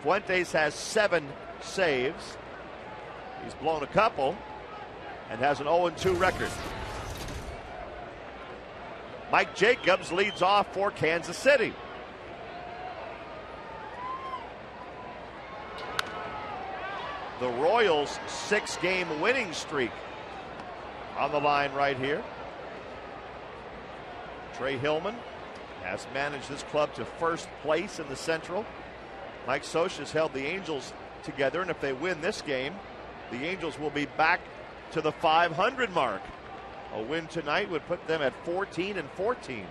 Fuentes has 7 saves. He's blown a couple and has an 0-2 record. Mike Jacobs leads off for Kansas City. The Royals' 6-game winning streak on the line right here. Trey Hillman has managed this club to first place in the Central. Mike Soch has held the Angels together, and if they win this game, the Angels will be back to the 500 mark. A win tonight would put them at 14-14.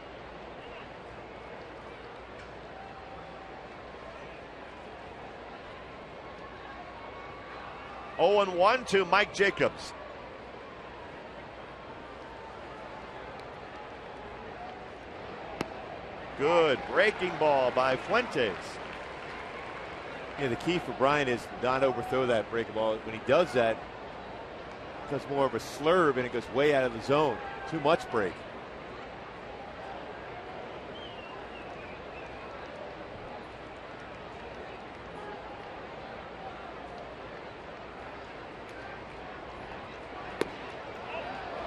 Oh, 0-1 to Mike Jacobs. Good breaking ball by Fuentes. Yeah, the key for Brian is not overthrow that breaking ball. When he does that, it becomes more of a slurve and it goes way out of the zone. Too much break.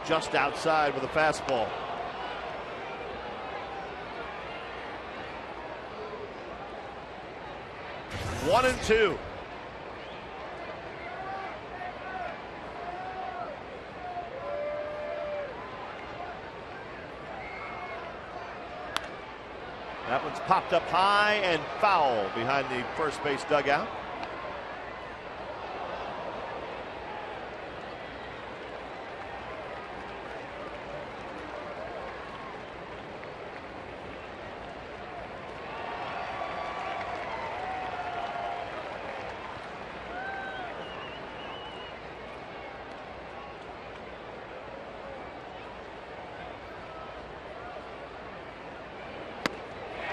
Just outside with a fastball. One and two. That one's popped up high and foul behind the first base dugout.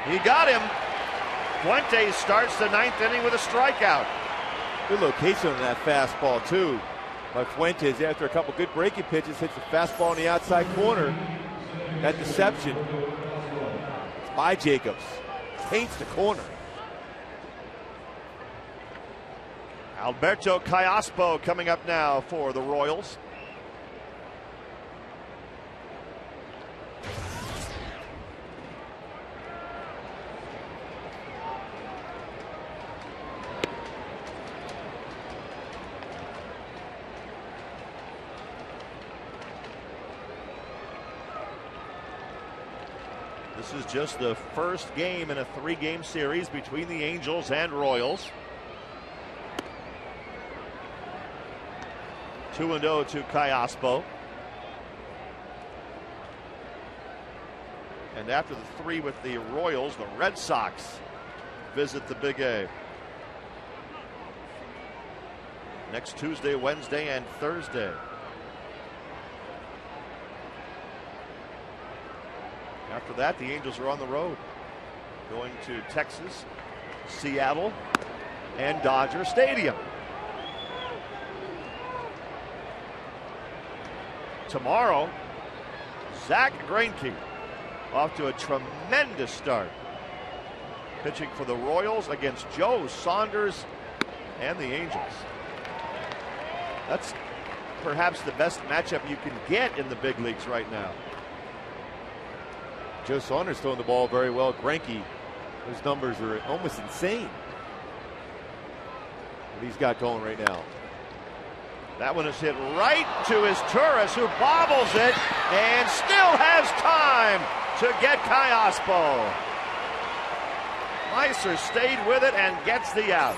He got him. Fuentes starts the 9th inning with a strikeout. Good location on that fastball, too. By Fuentes, after a couple good breaking pitches, hits the fastball in the outside corner. That deception. It's by Jacobs. Paints the corner. Alberto Callaspo coming up now for the Royals. This is just the first game in a 3-game series between the Angels and Royals. 2-0 to Callaspo. And after the 3 with the Royals, the Red Sox visit the Big A. Next Tuesday, Wednesday, and Thursday. After that, the Angels are on the road, going to Texas, Seattle, and Dodger Stadium. Tomorrow, Zach Greinke off to a tremendous start, pitching for the Royals against Joe Saunders and the Angels. That's perhaps the best matchup you can get in the big leagues right now. Joe Saunders throwing the ball very well. Greinke, those numbers are almost insane what he's got going right now. That one is hit right to his Turris, who bobbles it and still has time to get Kayaspo. Meiser stayed with it and gets the out.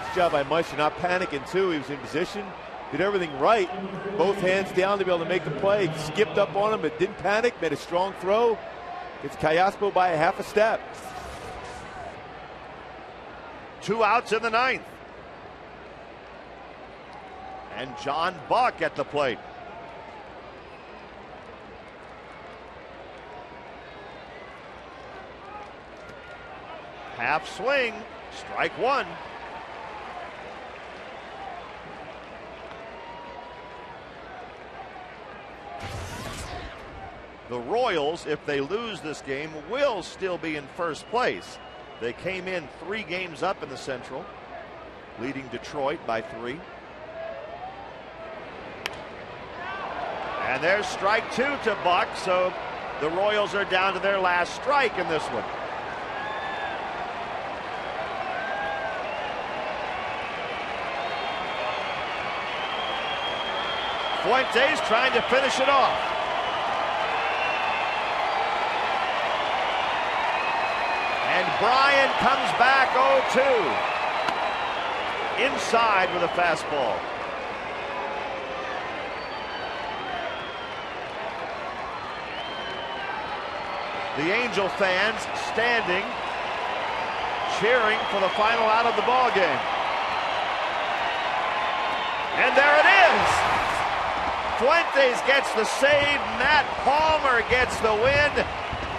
Good job by Meiser, not panicking too. He was in position, did everything right. Both hands down to be able to make the play. Skipped up on him, but didn't panic. Made a strong throw. Gets Kayaspo by a half a step. 2 outs in the 9th. And John Buck at the plate. Half swing, strike 1. The Royals, if they lose this game, will still be in first place. They came in 3 games up in the Central, leading Detroit by 3. And there's strike 2 to Buck, so the Royals are down to their last strike in this one. Fuentes trying to finish it off. And Bryan comes back 0-2. Inside with a fastball. The Angel fans standing, cheering for the final out of the ball game. And there it is. Fuentes gets the save. Matt Palmer gets the win.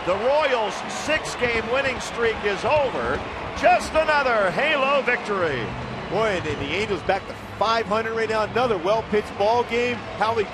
The Royals' 6-game winning streak is over. Just another Halo victory. Boy, and the Angels back to 500 right now. Another well-pitched ball game. Howie